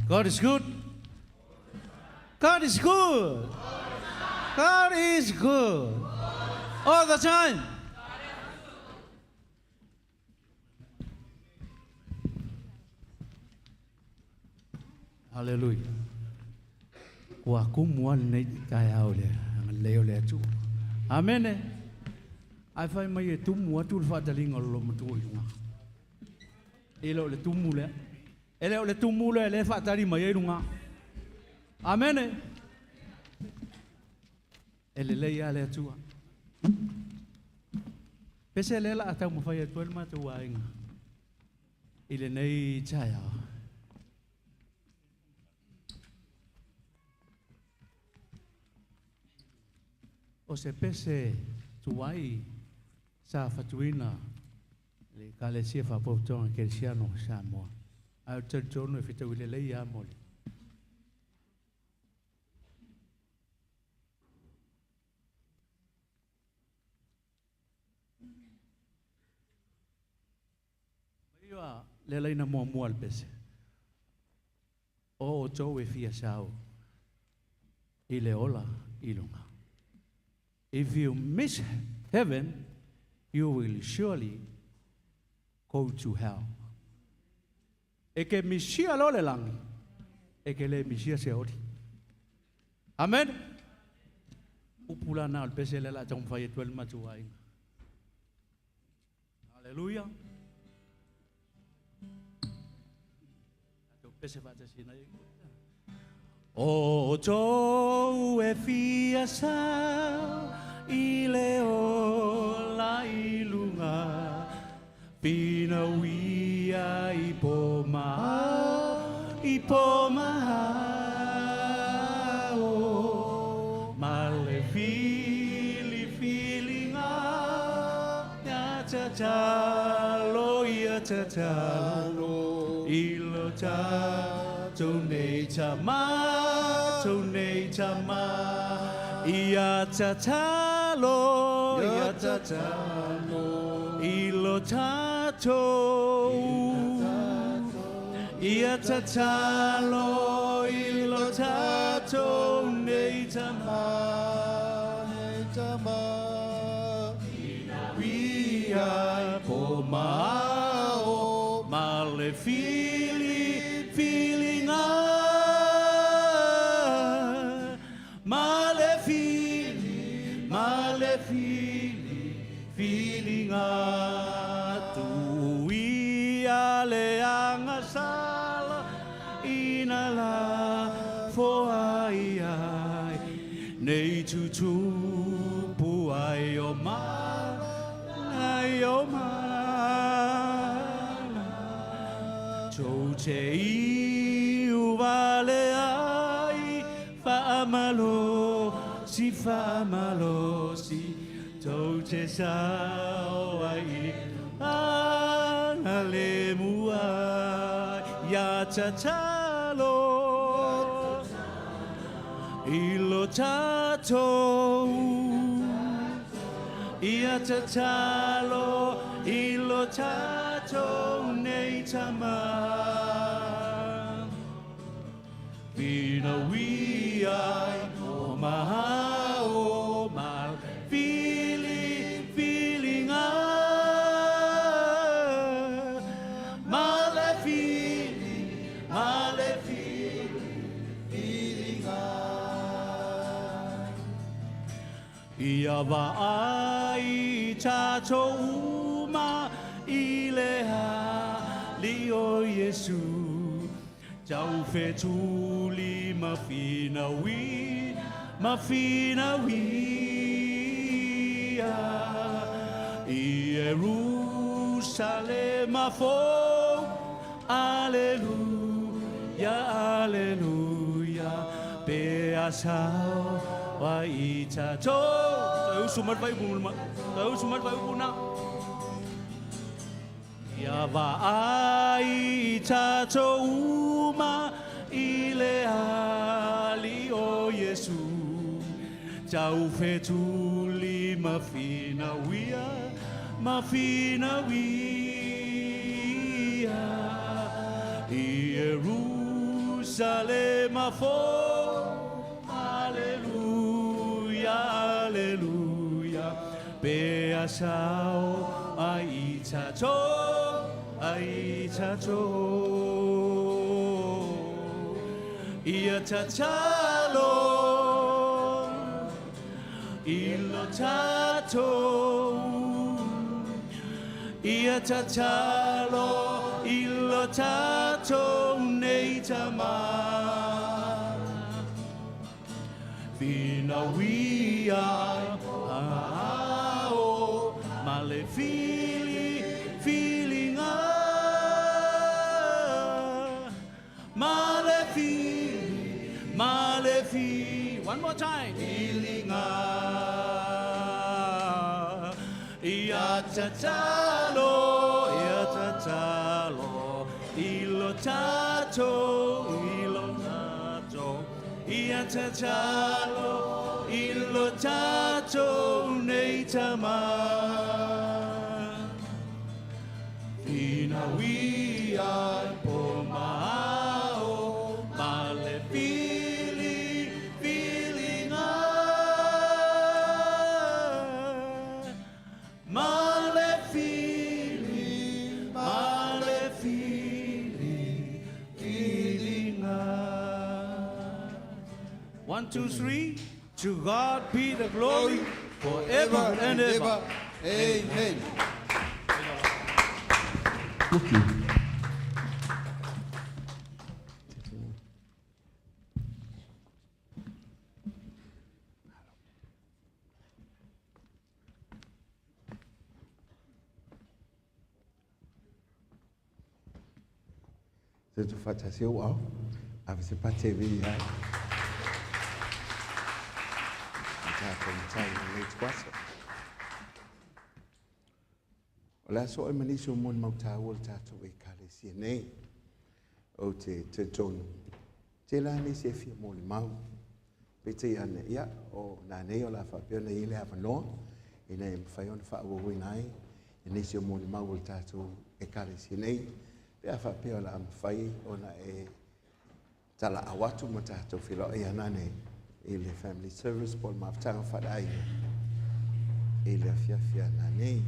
God is good. God is good. God is good. All the time. Hallelujah. Wa kumuan nei kai au le leo le tu. Amen. Ai fai mai tu mua tu fa dalinga lo matu lunga. Elo le tu mule. Ele le tu mule le fa tari mai lunga. Amen. Ele le ya le tu. Pese le la ata mo fai tu ma tu wa inga. Ile nei chaya. O se pese tuai sa fatuina le kale sia fa potonga ke sia no sa mo a te jono e fita wile le ia mo ia le leina mo mo al pese o jo e fia sao ile ola ilunga. If you miss heaven, you will surely go to hell. Eke misia lo le langi, eke le misia se ori. Amen. Upula na al pese le la jong fai tuel matu ai. Hallelujah. Ato pese fa sina. O jo e fia sa ile o la ilunga pina wia ipoma o male feelinga ya tatalo ilo ta Donate chama, ia tatalo, ilo tato, ia tatalo, ilo tato, ne chama, ia pomao, male feeling tu ia le anga sala inala fo ai nei tu pu ai o ma cho che i vale ai fa malo si Tote sao ai ale mua ya tatalo ilo tato ya tatalo ilo tato nei tama Pina wi ai o mahao mal feeling ia va ai tato uma ileha li o Yesu jau fe tu li ma fina wi i Jerusalem fo alleluia pe asao wa ita to sumat vai buna ya va ai tato uma ile ali o Yesu jau fetu li ma fina wia i Jerusalem Jerusalem fo Hallelujah Hallelujah Bea sao ai chacho Ia chachalo Ilo tato Ia chachalo Ilo tato Nei tama Vina wia Ao Male feelinga Male one more time feelinga Ia tatalo Ilo tato Ia tatalo Ilo tato Nei tama Fina wia po mao Male feelinga Male feelinga 1, 2, 3 To God be the glory forever and ever. Amen. Se tu faccia se wow, avesse parte via. Ola so e maniso mon mauta wol tato e kale si nei o te tonu te la ni se fi mo le mau pe te ane ia o na nei o la fa pe nei le ava no e nei fai on fa wo nai e nei se mo le mau wol tato e kale si nei pe fa pe o la fai ona e tala awatu mo tato filo e anane le family service pol maftanga fadai e le fia na nei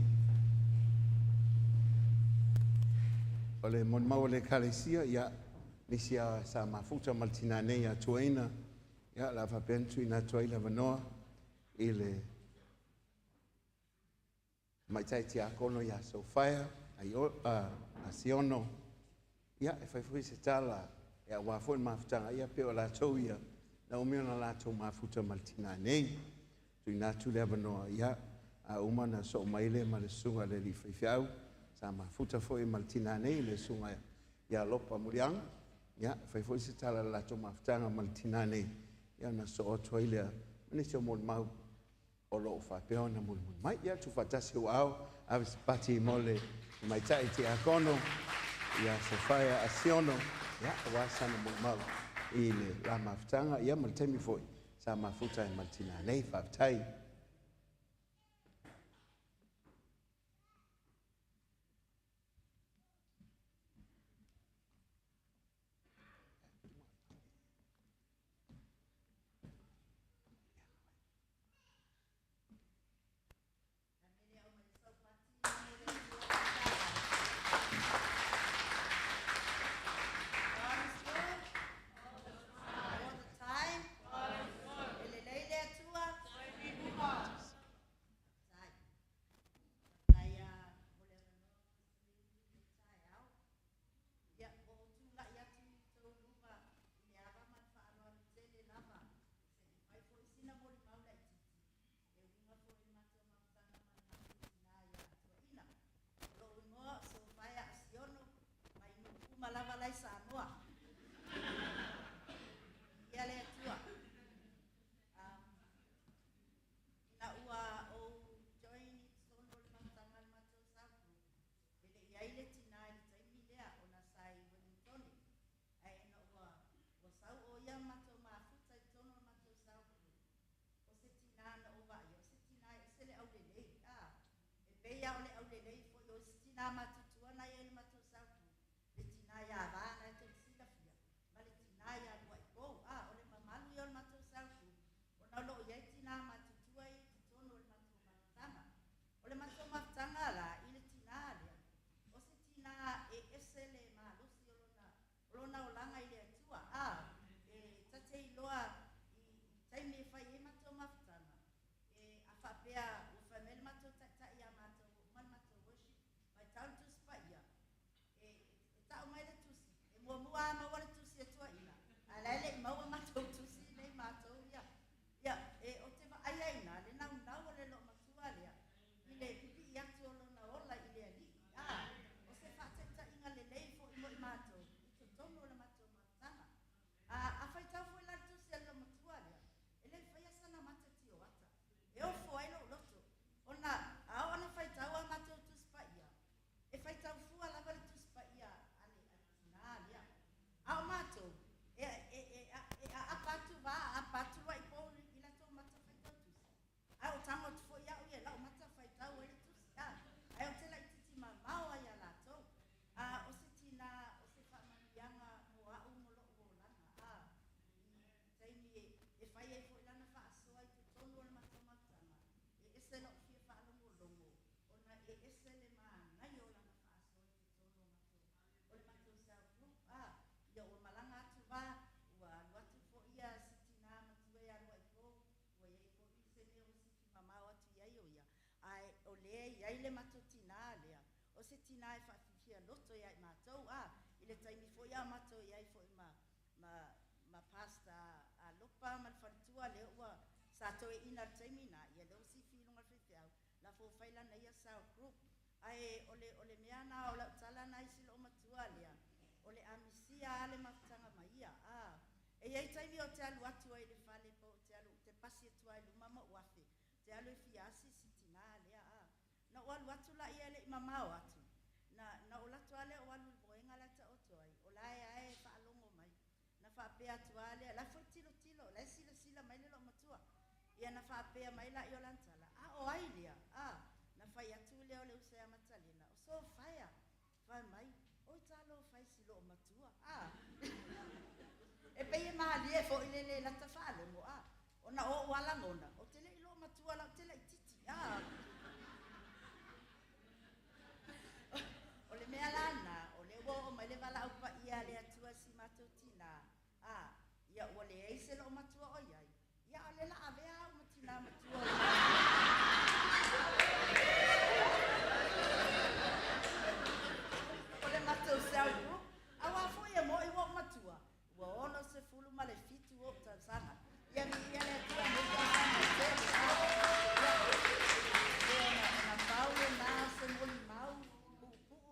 ole mon mau le kalesia ia nisia sa mafuta maltina nei a tuena ia la fa pentu ina tuila vanoa ile mai tai tia kono ia so fire ai a siono ia e fai fu se tala ia wa fo maftanga ia pe ola toia na o mea na lato mafuta maltina nei tu ina tu le vanoa ia a umana so maile ma le sunga le li fiau sa mafuta foi maltina nei le sunga ia lopa muliang ia fai foi se tala lato mafuta maltina nei ia na so toile ni se mo mau o lo fa pe ona mo mai ia tu fatasi wow avis pati mole mai tai ti akono ia se fai asiono ia wa sana mo mau ile la maftanga ia maltemi foi sa mafuta e maltina nei faftai tina e whaafikia loto ia i mātou, i le taimi fo ia mātou ia i fo i ma pasta a lopa, ma le whanitua leo ua sa toe ina le taimi na, ia leo si whilunga whiwhiau, la fo whailana ia sao group, ai ole mea na o lau tala na isi lo matua lea, ole amisia ale mafutanga mai ia, e iei taimi o te alu atu ai le whale po, te pasi atua i luma ma uafe, te alu e fiasi si tina lea, na o alu atu la ia le imamao atu, na o latu ale o alu boenga la ta oto ai, o la e whaalongo mai, na whaapea atu ale, la fo tilo, la sila mai le lo matua, ia na whaapea mai la i o lantala, o ai lea, na whai atu leo le usea matalena, o so whaia, whai mai, oi talo whai si lo matua, e pei e mahali e fo i le lata whaalongo, o na o walangona, o te le ilo matua la, o te le titi, o le mea lana, o le o mai le wala upa ia le atua si matou tina, ia o le eise lo matua o iai, ia o le la avea o matina matua o o le matou sau group, awa fo ia mo i wo matua, ua ono se fulu ma le fitu o tausanga, ia mi ia le atua mo na paule na se moli mau,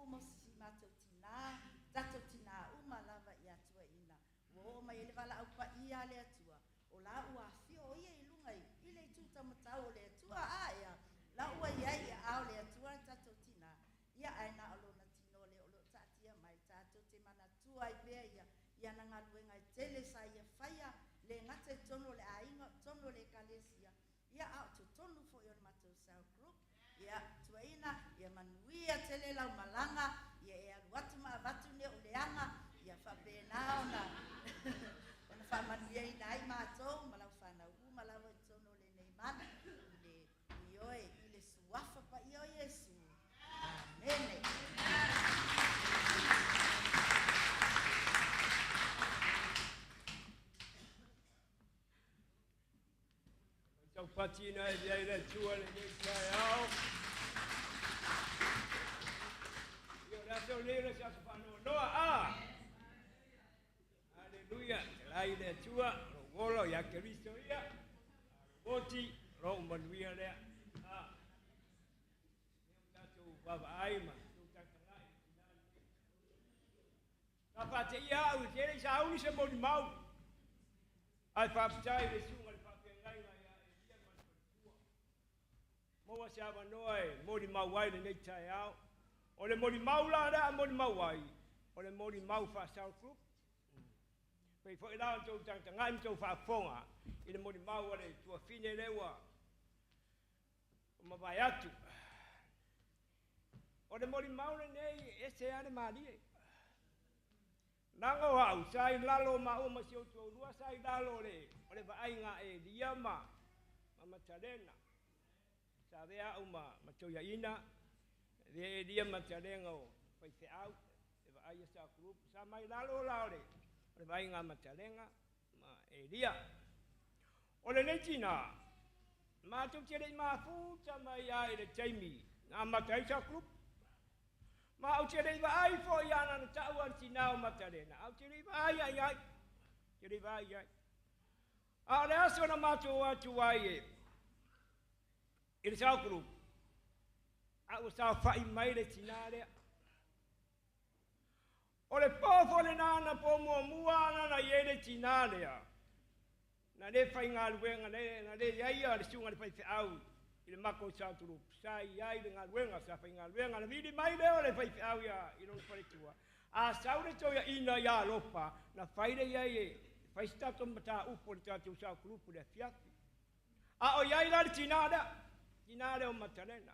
mo si matou tina, tatou tina uma lava i atua ina. O mai ele wala au pa ia le atua. O la ua fio o ia i lunga i le tuta matau o le atua ia. La ua ia au le atua tatou tina. Ia aina alo na tino le olo tatia mai tatou te mana tua i pea ia. Ia na ngaluenga i tele sa ia whaia le ngate tono le ainga, tono le kalesia. Ia au tu tonu fo i on matou sau group. Ia tuaina, ia manuia tele lau malanga, ia e aluatu maa vatu ne o leanga, ia whapenao na ona whamanuia i nai mātou, malau whanau, malau e tono le nei mana, i ioe, i le suafa pa i o Yesu. Amene. Tau patina e dei le tua le nei kai au. Io la Sauniga sa fano noa Alleluia. Lai le tua ro golo ya Cristo ia. Boti ro manuia le Tatu baba ai ma tu takai. Kapate ia u tere sa uni se mo mau. Ai fa ptai le sunga le fa pengai Moa se awa noe, mori mau wai le nei tai au. O le mori mau la rea, mori mau wai. O le mori mau wha South Group. Pei fo i lao tau tangai mi tau wha fonga. I le mori mau le tua fine lewa. O ma vai atu. O le mori mau le nei, ese ane marie. Nanga wau, sai lalo ma o ma si o tua urua, sai lalo le. O le vainga e liama. Mama tarena. Sa vea uma matoia ina, ve dia matalengo, pai fe au, e va ai sa group, sa mai lalo laore, o vai nga matalenga, ma e dia. O le netina, ma tu tere ma fu ta mai ai le taimi, na matai sa group. Ma au tere va ai fo ia na tau antina o matalena, au tere va ai, tere va ai. A le aso na mato atu ai il South Group. A o sa fai mai le tinare. O le pofo le nana po mua na ye le tinare. Na le fai ngā luenga na le iaia le sunga le fai fe au. I le mako South Group. Sa iai le ngā luenga sa fai ngā luenga. Na vidi mai leo le fai fe au ia i lona pare tua. A saure toia ina ia lopa. Na fai le iaie. Fai stato mata upo le tatu South Group le fiafi. A o iai la le tinare. Inare o matalena.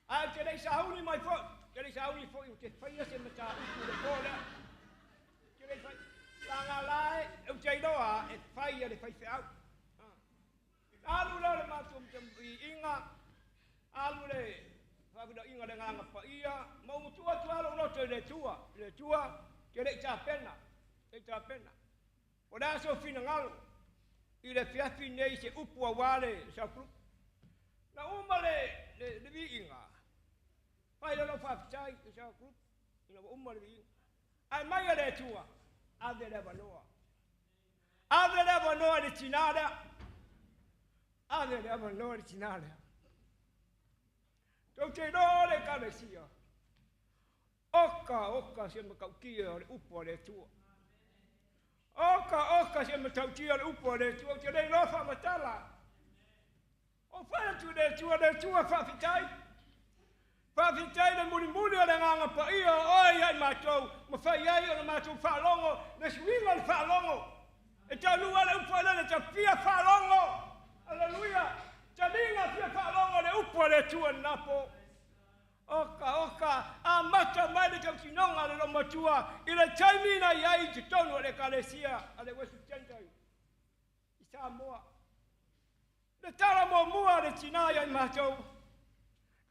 A te rei sauni mai fo, te rei sauni fo i te whaia se mata upu le kōlea. Te rei whai, langa lae, e te iroa e whaia le whai whiau. Alu le mātua i inga, alu le whawina inga le nganga pa ia, mau tua tualo roto le tua, te rei tā pena, O rea so fina ngalo, i le whiafi nei se upu a wale sa krupu. Na uma le vi inga. Pai lo whaapitai, e sa grup, ina wa umare vi. Ai mai ere tua, ave le vanoa. Ave le vanoa de tinada, ave le vanoa de tinada. Tau te rore karesia. Oka se makaukia o le upo le tua. Oka se makaukia o le upo le tua. Te rei rofa matala. O whara tu le tua whawhitai. Whawhitai le muri o le nganga pa ia. Oi ai mātou. Ma whai ai o le mātou whalongo. Le swinga le whalongo. E tau lua le upo le ta pia whalongo. Aleluia. Ta ninga pia whalongo le upo le tua napo. Oka, a mata mai le tautinonga le lomatua, i le taimina iai te tonu a le kalesia, a le wesu tentai. I Samoa. Le tala mo mua le tina iai matou.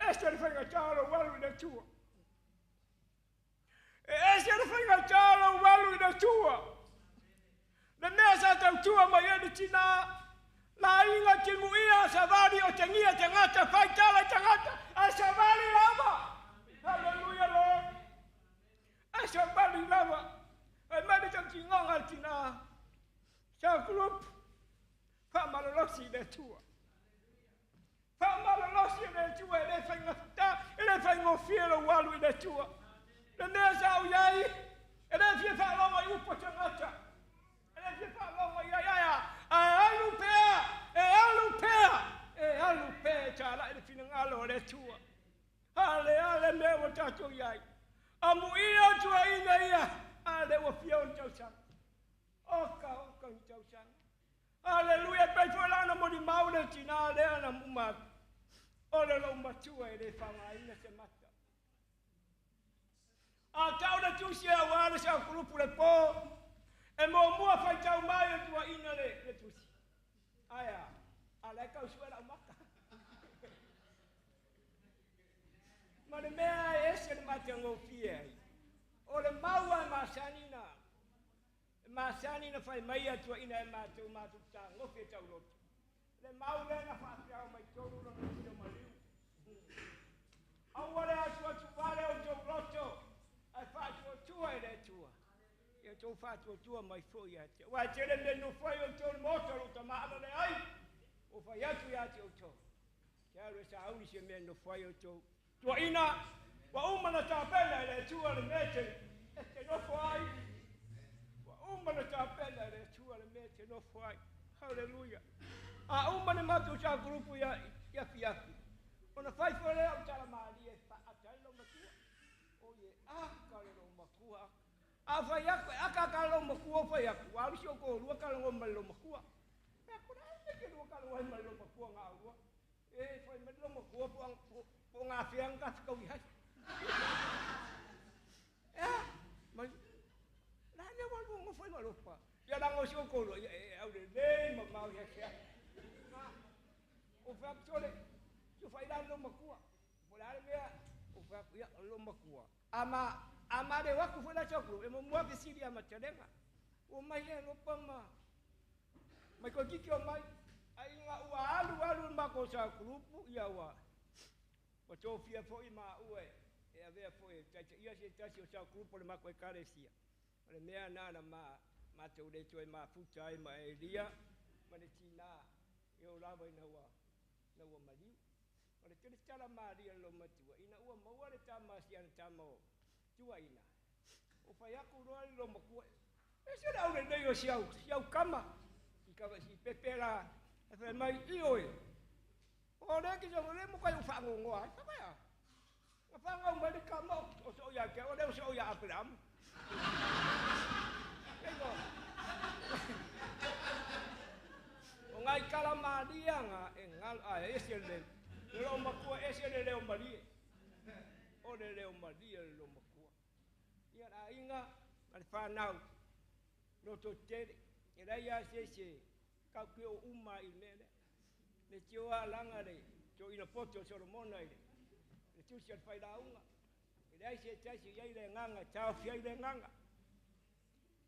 Ese le whainga talo walu i le tua. Ese le whainga talo walu i le tua. Le mea sa tautua mai e le tina. La inga te muia savari o te ngia te ngata, whai tala te ngata, a savari lava. Hallelujah, Lord. A savari lava. Ai mani te kingonga tina. Sa group. Whamalolosi le tua. Whamalolosi le tua, le whainga ta, le whainga whielo walu i le tua. Le mea sa uiai, le fie whalonga i upo te ngata. Le fie whalonga i aia. E alu pea, tala e fina ngalo le tua. Ale me wa tato iai. Amu ia tua ina ia, ale wa fia on tausang. Oka on tausang. Aleluia, pai fulana mo di maule tina le ana muma. Ole lo matua e le fanga ina se mata. A tau na tusia wa le sa grupu le po. E mo mua fai tau mai tua ina le tusi. Aya, ala kau suara maka. Ma le mea ese le mate ngofia. O le maua e masanina. E masanina fai mai atua ina e mate o matu ta ngofia tau lotu. Le maule na whaapiao mai tolu na mtino maliu. Awale atua tuwale o tau loto. Ai whaatua tua e le tua. Ia tau whaatua tua mai fo ia te. Wa tere me no fai o tau motoru ta maala le ai. O fai atu ia te o tau. Kero sa auni se me no fai o tau. Tua ina, wa umana ta pena le tua le mete. E te no fai. Wa umana ta pena le tua le mete no fai. Hallelujah. A umana matu sa grupu ia fiafi. Ona fai fore au tala maali e atai lo matua. O ye, kare lo makua. A fai aku, aka lo makua fai aku. Wa alusi o ko lua kalo ngomai lo makua. E aku na ane ke lua kalo ngomai lo makua ngā lua. E fai me lo makua po ngā whiang ka whikau ihai. Mai, nane walu ngā fai malopa. Ia rango si o ko lua, au le lei ma mau ia sea. O whak tole, tu fai lan lo makua. Polare mea, o whak ia lo makua. Ama de waku fo la chokro e mo mua visiri ama chalenga o mai le no pama mai ko kiki o mai ai nga ua alu ma ko sa grupu ia wa o tofia fo i ma ue e avea fo e tacha ia se tacha o sa grupu le ma ko e karesia le mea nana ma te ule to e ma futa e ma elia ma le tina e o lava ina wa maliu ma le tele tala maria lo matua ina ua maua le tama si ana tamo tua ina. O fai aku roa lo makua. E se rau le nei o siau kama. I kawa si pepera. E fai mai i oe. O reki sa le mo kai u whango ngoa. Sa mai a. Nga whango mai le kama o so ia ke. O leo so ia Abraham. Kego. O ngai kalamaria nga e ngal a ese le. Le lo makua ese le leo marie. O le leo marie le lo makua. Ia la inga al whanau no to tere e rai a se kau ki o uma i mele le tio a langa re tio ina poto soromona ile le tio si al whai launga e rai se taisi iai le nganga tau fiai le nganga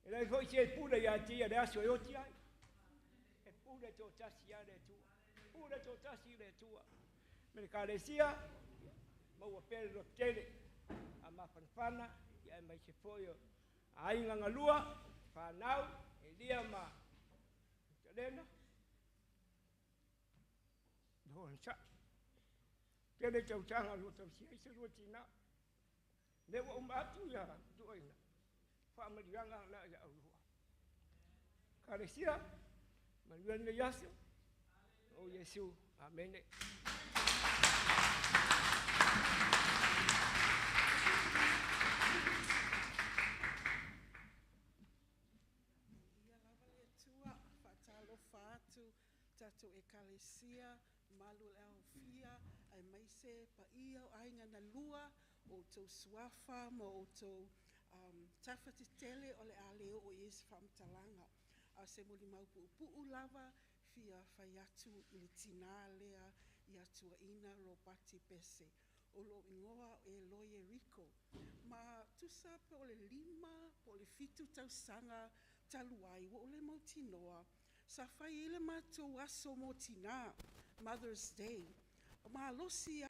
e rai hoi se pura ia tia le aso e oti ai e pura to tasi a le tua pura to tasi le tua me le karesia maua pele lo tele, a mafanfana, ia e mai se foio, a inga ngalua, whanau, e lia ma, talena, doan sa, tele tau tanga lo tau sia, isa rua tina, lewa umatu ya, doina, whamarianga la ya aurua. Karesia, manuel yasu, o Yesu, amen. Ia lava le tua, whaatalo whaatu, tato e kalesia, malu le awhia, ai maise pa ia o ainga na lua, o tau suafa, mo o tau tawhati tele o le aleo o Yesu whamtalanga. A se muli maupu upu lava, fia whaiatu i le tina lea, i atua ina ro pati pese. O lo ingoa e loye riko. Ma tusa pe o le 5, po le 7 tau sanga taluai, wo o le mautinoa, sa whai ele mātou aso mo tina, Mother's Day. Ma losi a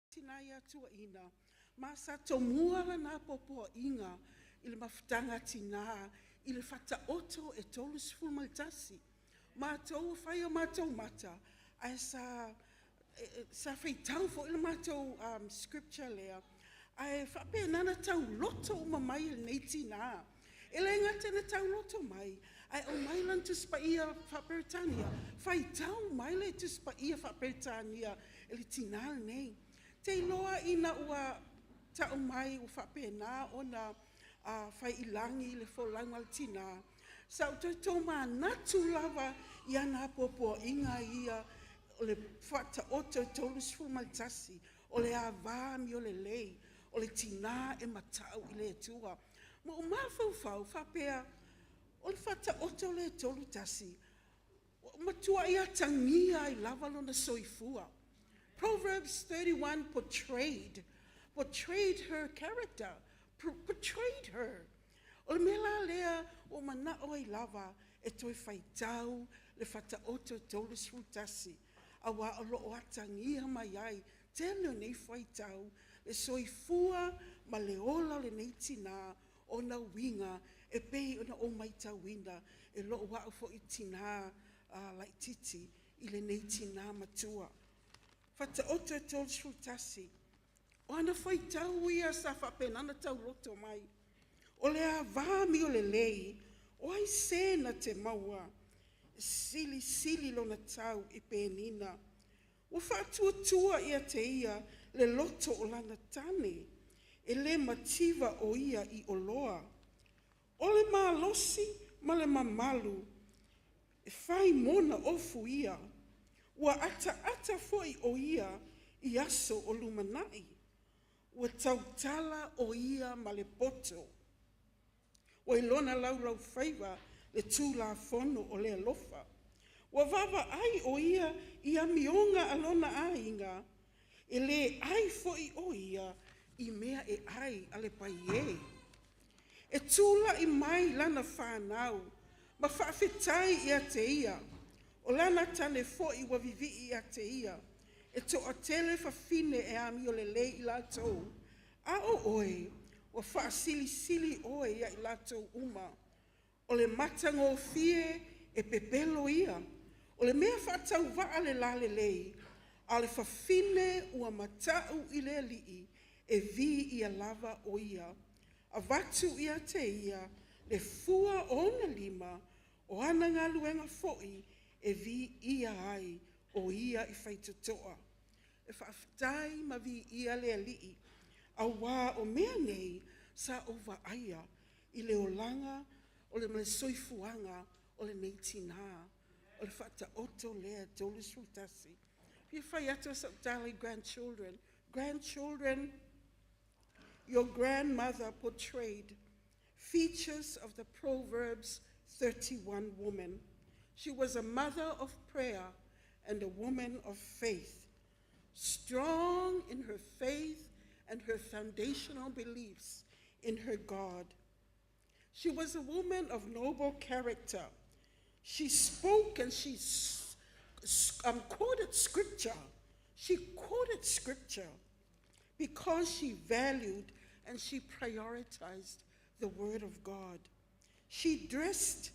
tina i atua ina, ma sa tomua na popo inga, ili mafutanga tina, ili fata oto e tolus fulmaltasi. Mātou whai o mātou mata, ai sa whaitau fo ili mātou scripture lea, ai whape nana tau loto mamai ili nei tina. Ele ngate na tau loto mai, ai o mailan tus pa ia whaperitania, whaitau maile tus pa ia whaperitania ili tina nei. Te loa ina ua tau mai u whape na o na whai ilangi le wholangu al tina. Sau tō mā natu lava i ana popo inga ia o le whata oto tolus fumaltasi, o le avami o le lei, o le tina e matau i le tua. Mo o mawhau whapea, o le whata oto le tolu tasi, o matua ia tangia i lava lona soifua. Proverbs 31 portrayed her character, portrayed her. O le mela lea o mana o i lava e toi whaitau le whata oto tolus futasi. Awa o loo atangia mai ai, tēneo nei whaitau, le soifua ma le ola le nei tina o na winga, e pei o na o mai tawina, e loo wao fo i tina lai titi, i le nei tina matua. Whata oto tolus futasi. O ana whaitau ia sa whapenana tau roto mai. O le a vāmi o le lei, o ai sēna te maua, sili lona tau i pēnina. O whātua ia te ia le loto o lana tane, e le mativa o ia i oloa. O le mālosi ma le mamalu, e whai mona ofu ia, ua ata foi o ia i aso o lumanai, ua tautala o ia ma le poto. O ilona lau whaiva le tūla fono o le alofa. Wa vava ai o ia mionga alona ainga, e le ai foi o ia i mea e ai ale pai e. E tūla i mai lana whanau, ma whaafetai i a te ia, o lana tane foi wa vivi i a te ia, e to a tele whawhine e ami o le lei i lātou. A o oe, wa wha sili oe ia i lātou uma. O le matango fie e pepelo ia. O le mea whatau waa le lale lei. A le whawhine ua matau i le lii e vi ia lava o ia. A vatu ia te ia le fua o na 5 o ana ngā luenga foi e vi ia ai o ia i whaitutoa. E whaafitai ma vi ia le lii. A wā o mea nei sa o aia i le olanga o le mele soifuanga o le neitina o le whata oto lea tolus futasi. Pia whai ato sa utali grandchildren, your grandmother portrayed features of the Proverbs 31 woman. She was a mother of prayer and a woman of faith, strong in her faith and her foundational beliefs in her God. She was a woman of noble character. She spoke and she quoted scripture She quoted scripture because she valued and she prioritized the word of God. She dressed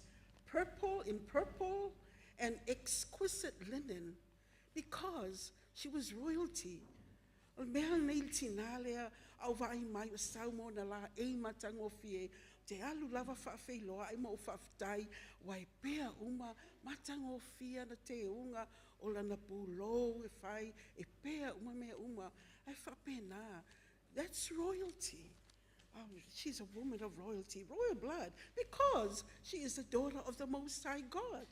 in purple and exquisite linen because she was royalty. O mea nei tina lea au vai mai o sau mo na la e matangofie te alu lava whaafeiloa ai mo whaafetai wai pea uma matangofia na te unga o lana pūlou e whai e pea uma mea uma ai whapena. That's royalty. She's a woman of royalty, royal blood, because she is the daughter of the Most High God.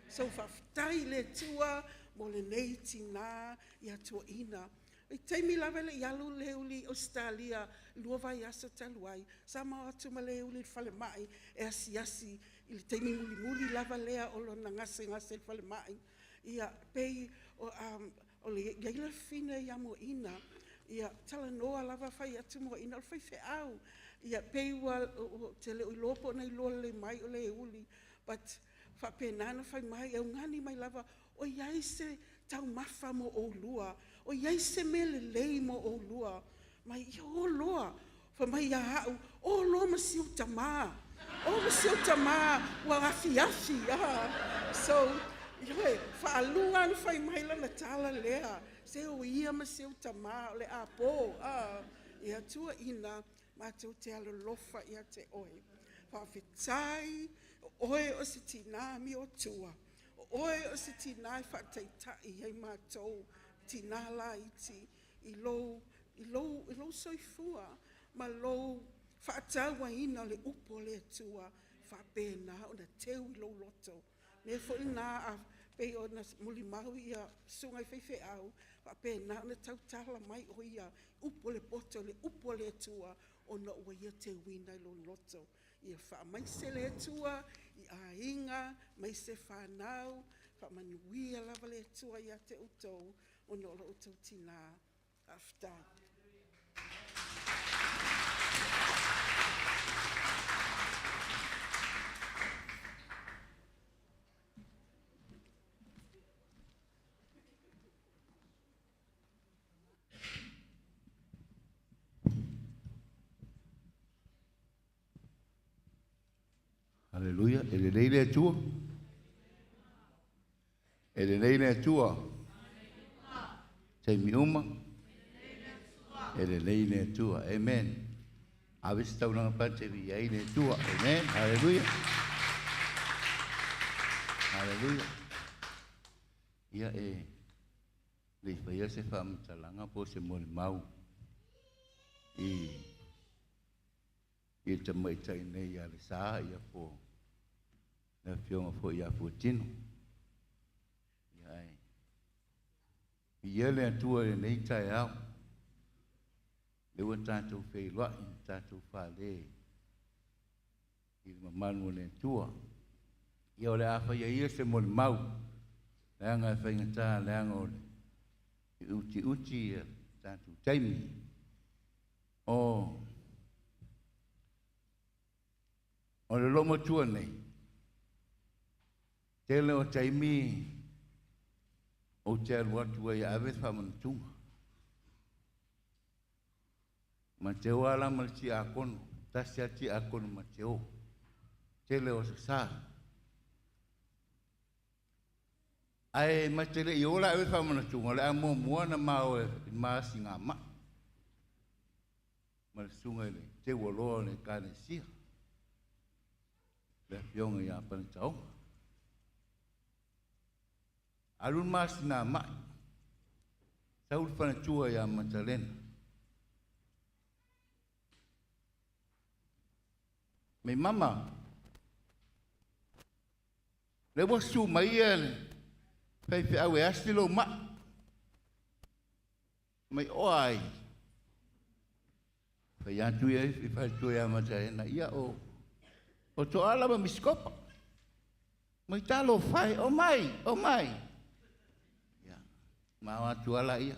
So whaafetai le tua mo le nei tina ia tua ina. I teimi lawe le ialu leuli Australia, lua vai asa taluai, sa mau atu ma leuli whale mai, e asi, i le teimi muli lava lea o lo na ngase le whale mai. Ia pei o le iaila fina ia mo ina, ia tala noa lava whai atu mo ina, o whai whe au. Ia pei wa te le uilopo nei loa le mai o le uli, but whapenana whai mai, e ngani mai lava, o iai se tau mafa mo o lua, o iai se mele lei mo o lua, mai ia o loa, wha mai ia hau, o loa ma siu tamā, wa afi, So, ioi, whaaluan whai mai lana tala lea, se o ia ma siu tamā, o le apo, ia tua ina, mātou te alolofa ia te oe, whaafetai, oe o se tina mi o tua, oe o se tina I whaateitai hei mātou, tina la iti, I lo soifua, ma lo whaataua ina le upo le tua, whaapena o na teu I lo loto. Me fo ina a pei o na muli mau ia sungai whaiwhe au, whaapena o na tautala mai o ia, upo le poto, le upo le tua, o na ua ia te wina I lo loto. Ia wha mai se le tua, I a inga, mai se whanau, wha manuia lava le tua ia te utou, o na ola utou tina afta. Haleluia, ele nei le tua. Ele nei le tua. Te mi uma. Ele nei le tua. Amen. Avis tau nanga pate vi ai le tua. Amen. Haleluia. Haleluia. Ia le faia se fa mtalanga po se mo mau. I te mai tai nei ia le sa ia po. Na fionga fo ia po tino. Ia ai. Ia le atua le nei tai au. Le ua tātou whei loa, tātou whale. I le mamanu le atua. Ia o le awha ia se mo le mau. Le anga e whaingatā, le anga o le. I uti ia tātou taimi. O le lomo tua nei. Tele o taimi o te alua tua ia awe whamanatunga. Ma te o ala ma ti a kono, tasi ati a kono ma te o. Tele o sa. Ai ma tele I ola awe whamanatunga, le a mua mua na mao e maasi ngā ma. Ma le sunga le te waloa le kāne sia. Le fionga ia panatau. Alun maasi ngā ma. Saul whanatua ia matalena. Me mama, le wasu mai ele, whaiwhi awe astilo ma, mai oai, whai atu ia I whaitua ia mataena, ia o to alama miskopa, mai talo whai, o mai, ia, mau atu ala ia,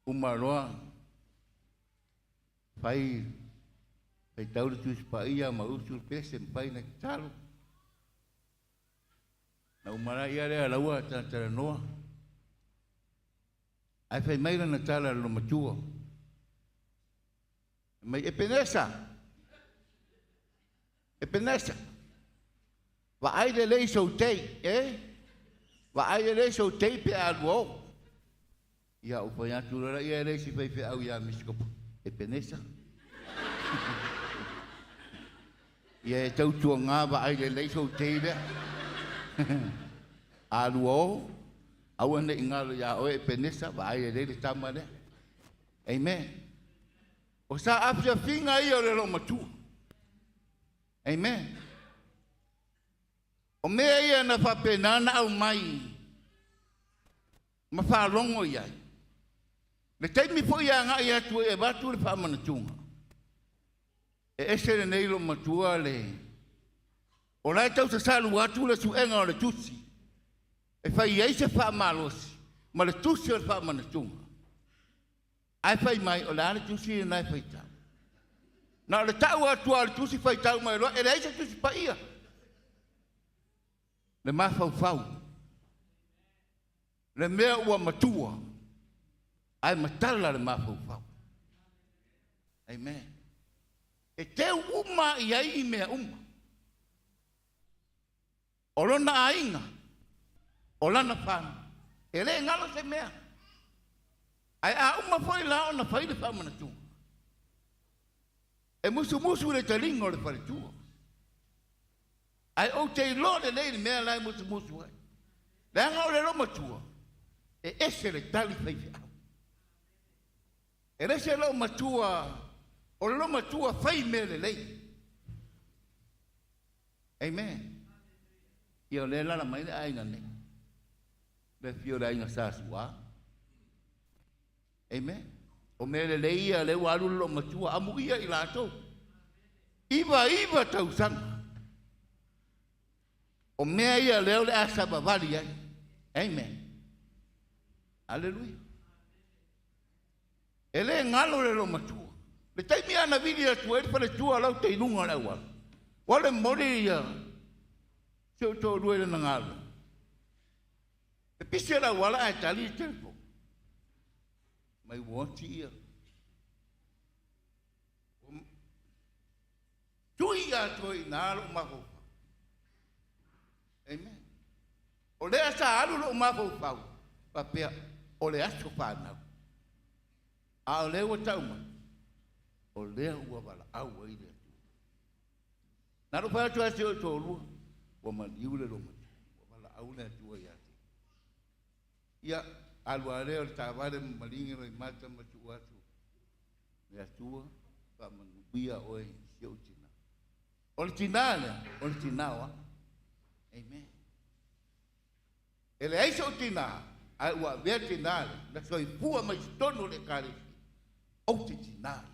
umaroa, whai, Pai tauru tu ia ma usul pese pai na talo. Na umara ia rea laua tantara noa. Ai fai mai na tala lo matua. Mai e penesa. E penesa. Wa ai le lei so tei, Wa ai le lei so tei pe alwo. Ia o pa tu la ia le si fai au ia miskopo. E penesa. Ia e tau tua ngā wa ai le lei so tei le. Alwo. Awan na ingalo ya o e penesa wa ai le tama le. Amen. O sa afia finga ia le lo matu. Amen. O mea ia na whapenana au mai. Ma wharongo iai. Le teimi po ia ngā ia tu e watu le whamanatunga. E esere nei lo matua le. O lai tau sa salu watu le suenga o le tusi. E whai iei se whamalosi. Ma le tusi o le whamanatunga. Ai whai mai o le ale tusi e nai whai tau. Na le tau atua le tusi whai tau mai roa. E le eise tusi pa ia. Le mafau. Le mea ua matua. Ai matala le mafau. Amen. E te uma i ai mea uma. O lona ainga. O lana whana. E le ngala se mea. Ai a uma foi lao na whai le whamana tu. E musu le taringo le whare tua. Ai o te lo le nei mea lai musu ai. Le anga o le roma tua. E ese le tali whai au. E rese lo matua. O le roma tua whai me le lei. Amen. Ia le lala mai le aina nei. Le fio le aina sasua. Amen. O me le leia le walu lo matua amu ia i lato. Iva tau sanga. O mea ia leo le asa bavali ai. Amen. Aleluia. Ele ngalo le lo matua. Le taimi ana vili atu e pale tua lau te inunga le wala. Wale mori ia. Seo tō rue le na ngalo. E pisi la wala e tali e telefo. Mai wati ia. Tui atu i ngalo maho. Amen. O le asa alu lo maho pau. Papea o le aso whanau. A o le ua tauma. O le ua wala au ai le atu. Naro wha atu ase o tō rua. Wa man iule lo matu. Wa wala au le atu ai ate. Ia alu a leo le tāware malingi roi mata matu atu. Le atua. Wa manubia oe si o tina. O le tina le. O le tinawa. Amen. Ele aisa o tina. Ai ua vea tina le. Na soi pua mai stono le kare. O te tina le.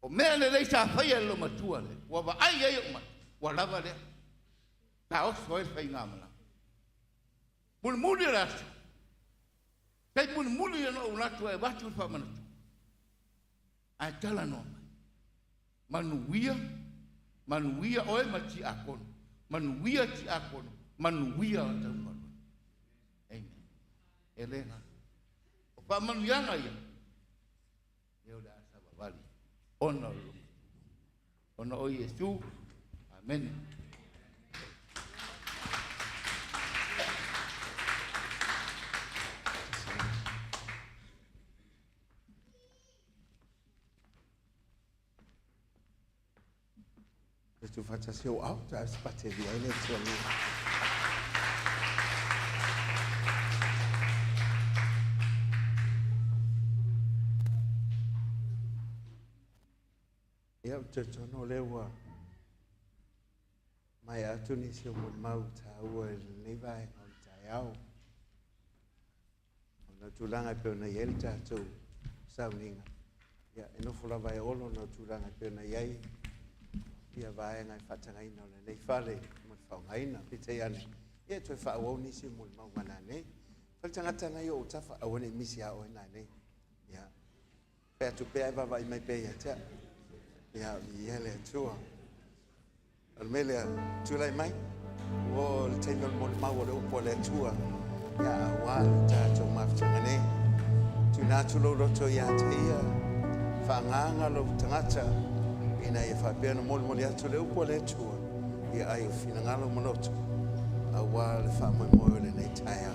O mea le leisa whaia lo matua le. Wa wa ai ai o matu. Wa lava le. Ta o soe whai ngamana. Muli rasu. Kai muli no unatu e watu fa manatu. Ai tala no. Manuia oe mati akono. Manuia ti akono. Manuia o tau manu. Amen. Elena. O pa manuianga ia. Leo le asa babali. Ona lo. Ona o Yesu. Amen. Tu faccia seu alto, a spateria elezione. Ia te tono lewa. Mai atu ni se mo mau tau e nei vai on tai au. Ona tulanga pe ona yel tatu Sauniga. Ia eno fula vai olo na tulanga pe ona yai. Ia vai ngai fatangai no le nei fale mo faungai na pite ane. Ia tu fa o ni se mo mau mana nei. Faltanga tanga yo tafa o ne misi a o na nei. Ia. Pe tu pe vai vai mai pe ia te. Ia le tua. Almelia tu lai mai. O le tino mo mau o le tua. ia awa le tātou mawhtangane. Tuna tulo roto ia te ia, whaanganga lo tangata, ina ia whapea na moli moli atu le upo le tua, ia ai o whina ngalo manoto, awa le whaamoi moe le nei taia.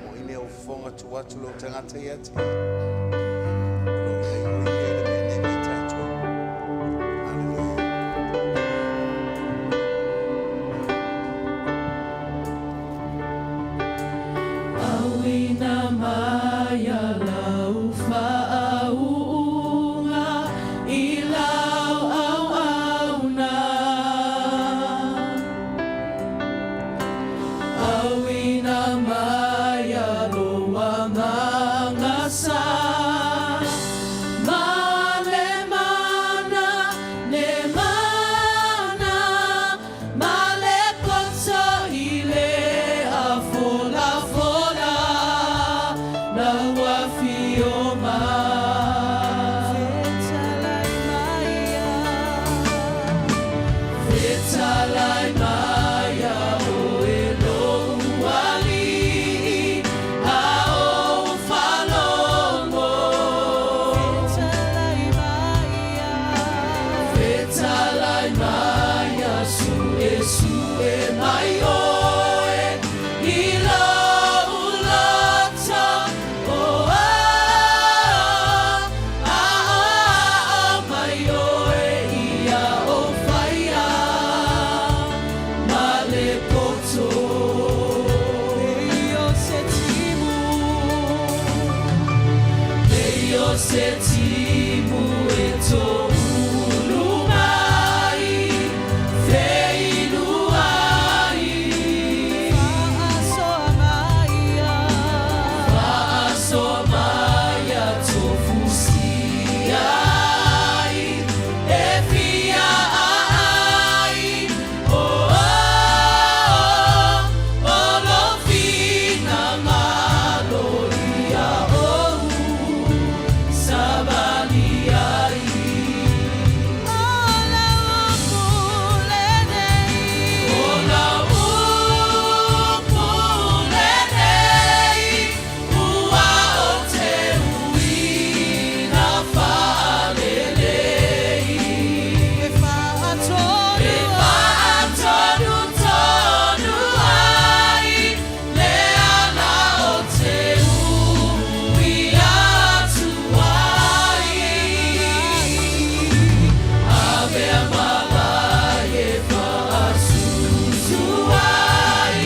Mo ine au fonga tu atu lo tangata ia te ia. Lo ia i oi ia le mene mai tātou. Hallelujah. Awina maya lau fa'aunga ilau au-auna. Awina maya loa mangasa. Male mana, ne mana, male kotso ile afola-fola. Na wafioma Fetalai maya o elohuali Hao falongo Fetalai maya sue mai oe Ilo ulota mai oe ia o whaia Male poto Leio se timu e tō ulu mai Feinu ai Whaasoa maia tō fusia ai E fia ai O lo fina malo ia o Sabali ai Ola upule nei Ua o te uina whaalelei E whaatonu tonu ai Lea na o te ui atu ai Avea malai e whaasusu ai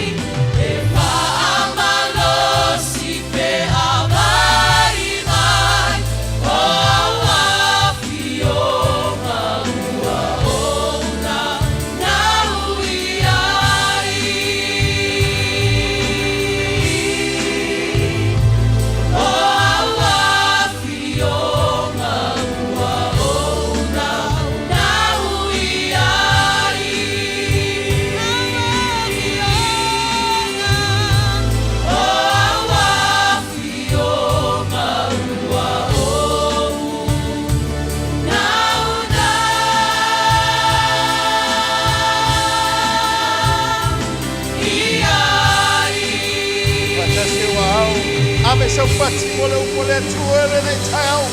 E whaamalosi pe awai mai O awafionga ua ona na ui ai O awafionga ua ona na ui ai O awafionga ua ona Patasi wao, ame sa upati mole upole tuere nei tau.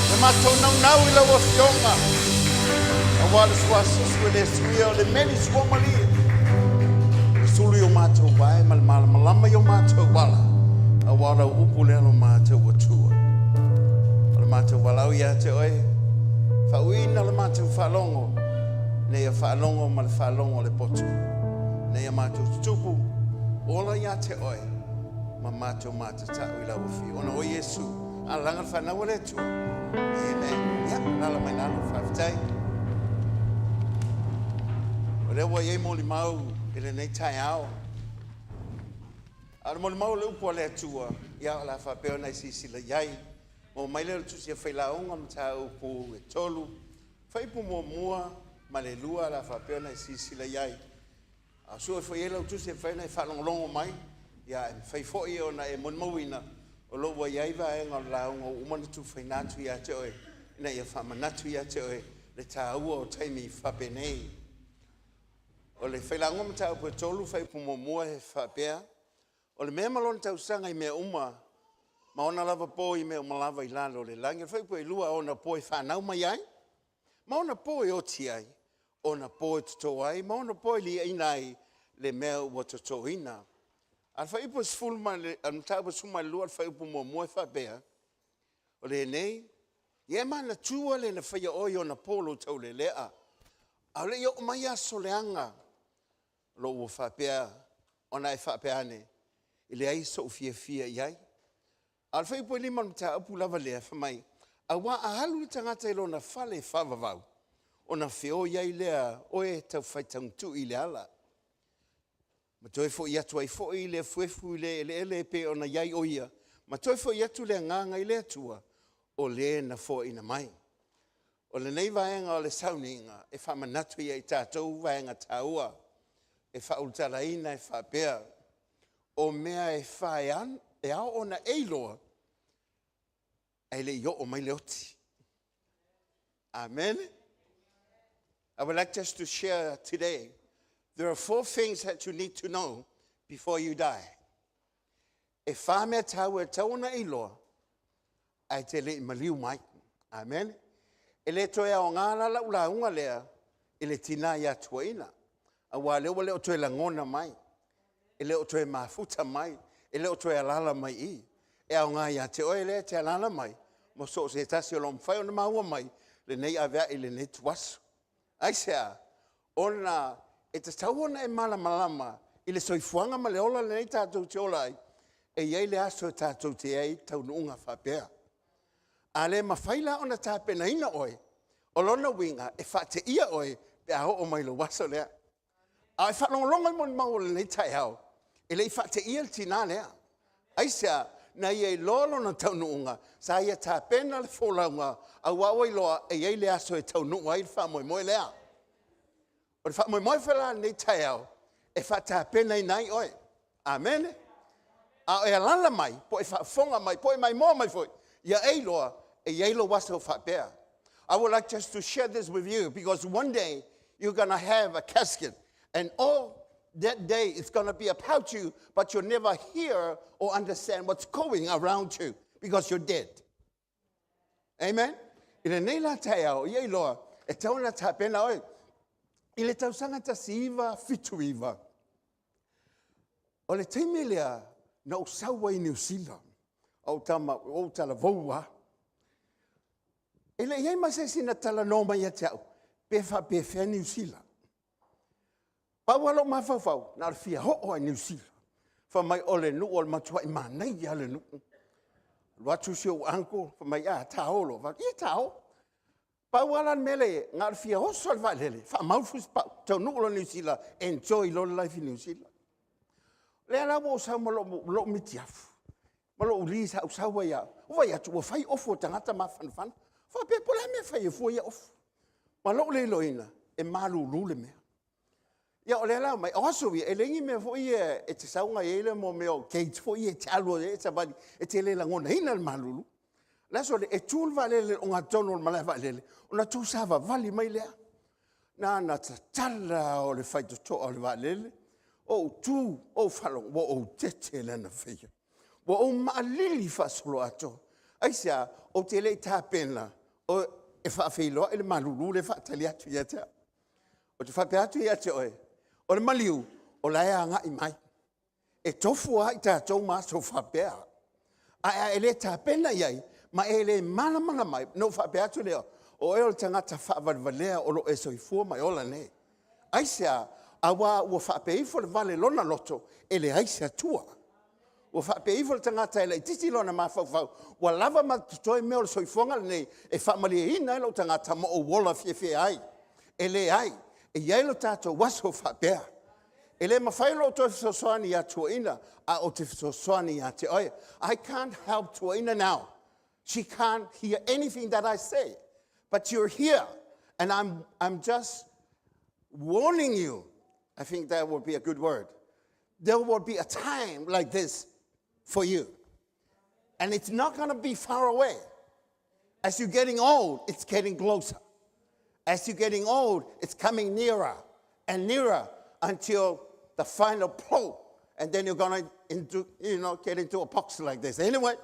Le matou nau I la wafionga. A wale suasu le suia o le meni suamali. Sulu yo matou vai malama yo matou wala. A wala upule no matou watua. Le matou walau ia te oe. Fauina le matou falongo. Ne ia falongo mal falongo le potu. Ne ia matou tupu. Ola ia te oe. Ma matou matatau I la wafi. Ona o Yesu. Alanga whanau le tu. Amen. Ia, nala mai nalo whawhitai. O rewa iei moli mau ele nei tai ao. Ara moli mau le upo le atua. Ia o la whapeo nei sisila iai. O mai le tusi a whailaonga mta upo e tolu. Whaipu mua ma le lua la whapeo nei sisila iai. A sua e whaiela utusi e whaina e whalongolongo mai. Ia e whaifoi o na e monmauina. O loa iai vaenga o launga o umanitu whainatu ia te oe. Ina ia whamanatu ia te oe. Le tāua o taimi whapenei. O le whailango mta upo e tolu whaipu mua e whapea. O le mea malona tausanga I mea uma, ma ona lava po I mea malava I lalo le langi. Whai po I lua ona po I whanau mai ai. Ma ona po I oti ai. Ona po I tuto ai. Ma ona po I li inai le mea ua tuto ina. Al whai po sfulma, an tau suma lua, al whai po mua mua whapea. O le nei, Ie mana tua le na whaia oi o na polo tau le lea. Au le o mai aso leanga. Lo ua whapea, ona e whapeane. I le ai so fia fia iai. Al whai po lima mta apu lava lea whamai. A wā a halu le tangata ilo na whale whavavau. O na whio iai lea oe tau whaitang tu I le ala. Ma toi fo I atu ai fo I le fuefu I le ele pe o na iai oia. Ma toi fo I atu le nganga I le atua. O le na fo ina mai. O le nei vaenga o le Sauniga, e whamanatu I tātou vaenga taua, e whaultara ina e whapea, o mea e whaean, e ao ona eiloa, e le io o mai leoti. Amen. I would like just to share today, there are 4 things that you need to know before you die. E whamea tau e tauna eiloa, ai te le maliu mai. Amen. E le toe ao ngāla la ula unga lea, e le tina ia tuaina. A wā leo leo toe la ngona mai. E leo toe mafuta mai. E leo toe alala mai I. E ao ngā ia te oe lea te alala mai. Mo so se tasi o lom whai o na maua mai. Le nei avea I le nei tuasu. Ai sea, ona, e te tau ona e malama. I le soifuanga ma le ola le nei tātou te ola ai. E iei le aso e tātou te ei tau nuunga whapea. A le mawhaila o na tāpena ina oi, o lona winga e whate ia oi, pe aho o mai lo waso lea. A e whalongalonga mo ni mau le nei tai hao, e le I whate ia le tina lea. Aisea, na ia I lolo na taunuunga, sa ia tāpena le wholaunga, a wawai loa e iei le aso e taunuunga I le whamoe lea. O le whamoe whala nei tai hao, e whatāpena I nai oi. Amen. A e alala mai, po e whafonga mai, po e mai moa mai foi. Ia eiloa, e yeilo waso whapea. I would like just to share this with you because one day you're going to have a casket and all that day it's going to be about you, but you'll never hear or understand what's going around you because you're dead. Amen? Ina nei la taiao, yeiloa, e tauna tapena oi. Ile tausanga ta siiva fitu iva. O le teimelea na usawa I New Zealand. O tala voua. Ele iei masesi na tala noma ia te au. Pefa pefa New Zealand. Pawalo mafau na fia ho o New Zealand. Fa mai ole nu ol matua I manai ia le nu. Watu sio anko fa mai a taolo va I tao. Pawalan mele ngar fia ho sol va lele. Fa maufus pa to nu ol New Zealand enjoy lo life in New Zealand. Le ala mo sa mo lo mitiaf. Malo ulisa usawa ya. Uwa ya tu wafai ofo tangata mafan. Fa pe pola me fai fo ya of. Malo le loina e malu lule me. Ya ole la mai oso wi elengi me fo ye e te saunga ele mo me o gate fo ye talo e sabali e te le ngona hina malulu. La so le e tul vale le onga tono mala vale. Ona tu sava vali mai le. Na tala o le fai to o le vale. O tu o falong o tete le na fai. Wa o maalili fasolo ato. Aisia, o te le tāpena, o e whaafeiloa, e le malulu le whaatali atu ia te. O te whape atu ia te oe. O le maliu, o laia anga I mai. E tofua I tātou maso whapea. A e le tāpena iai, ma e le mana mai, no whape atu leo. O e o le tangata whaavalvalea o lo e soifua mai ola ne. Aisia, a wā ua whape ifo le vale lona loto, e le aisia tua. O whape ifo le tangata e le titi lona mawhauwhau. Wa lava ma tutoe meo le soifonga le nei, e whamali e ina e lo tangata mo o wola fie ai. E le ai, e iei lo tātou waso whapea. E le mawhailo o toi fisosoani a tua ina, a o te fisosoani a te oe. I can't help tua ina now. She can't hear anything that I say. But you're here, and I'm just warning you. I think that would be a good word. There will be a time like this for you. And it's not going to be far away. As you're getting old, it's getting closer. As you're getting old, it's coming nearer and nearer until the final blow and then you're going to, get into a box like this. Anyway,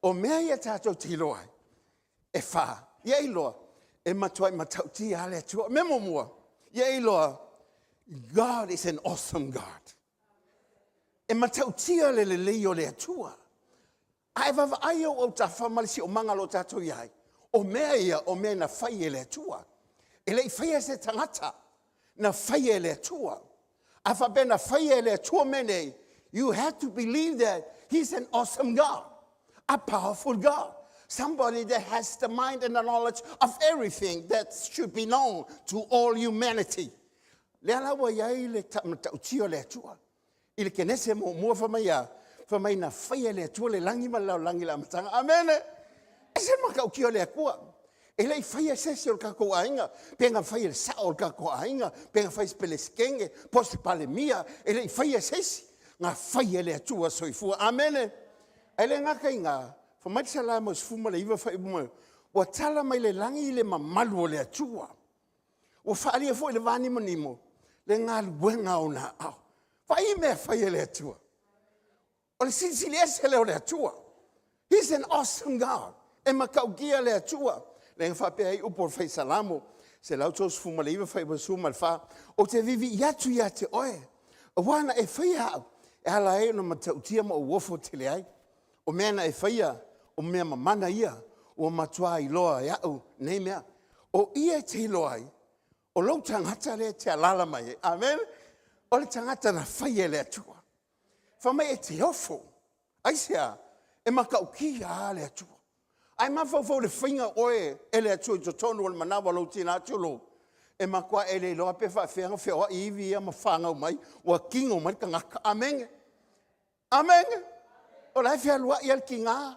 o mea ia tātou tilo ai, e whā, ia iloa, e matuai matauti ale atua, memo mua, ia iloa, God is an awesome God. E matauti ale le leo le atua. Ai vava ai o ta whamalisi o mangalo tātou iai, o mea ia, o mea na whai e le atua. E lei whai e se tangata, na whai e le atua. A whape na whai e le atua mene, you have to believe that He's an awesome God. A powerful God. Somebody that has the mind and the knowledge of everything that should be known to all humanity. Le ala wa iai le tautio le atua. I le kenese mo mua whamai na whaia le atua le langi ma lau langi la matanga. Amen. E se maka ukio le akua. E lei whaia sesi o kako ainga. Penga whaia le sao o kako ainga. Penga whaia spele skenge. Poste pale mia. E lei whaia sesi. Nga whaia le atua soifua. Amen. Ele ngaka inga, whamai sala mo sfuma le iwa whai mo, wa tala mai le langi i le mamalu o le atua. Wa whaalia fo i le vani manimo, le ngā luenga o nā au. Whai mea whai le atua. O le sinsili ese le o le atua. He's an awesome God. E makaukia le atua. Le ngā whapea i upo whai salamo, se lau tō sfuma le iwa whai mo suma le wha, o te vivi iatu ia te oe. O wana e whai hau, e hala e no matautia mo o wofo te le ai. O mea na e whaia, o mea mamana ia, o matua i loa e au, nei mea. O ia te loa ai, o lau tangata le te alala mai, amen? O le tangata na whaia le atua. Whamai e te ofo, aisea, e makauki a le atua. Ai mawhau le whainga oe, e le atua i to tonu o le manawa lau tina atulo. E makua e le loa pe whawhenga whiawa i iwi ia mawhanga mai, wa kingo mai ka ngaka, amen? Amen? O lai fia lua i al ki ngā,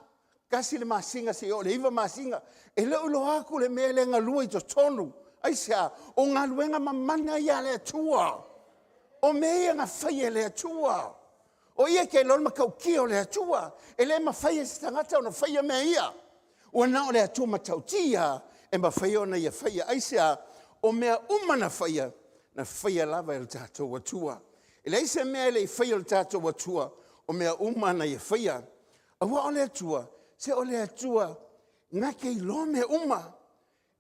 kasi le masinga se o le iwa masinga, e le ulo aku le mea le ngā lua i to tonu, aisea, o ngā luenga mamana ia le atua, o mea ngā whaia le atua, o ia ke lona makaukia o le atua, e le ma whaia se tangata o na whaia mea ia, o na o le atua matautia, e ma whaia o na ia whaia, aisea, o mea umana whaia, na whaia lava e le tātou atua, e le isa mea le whaia le tātou atua, o mea umana ia whaia. Awa o le atua, se o le atua, ngā kei lo mea uma.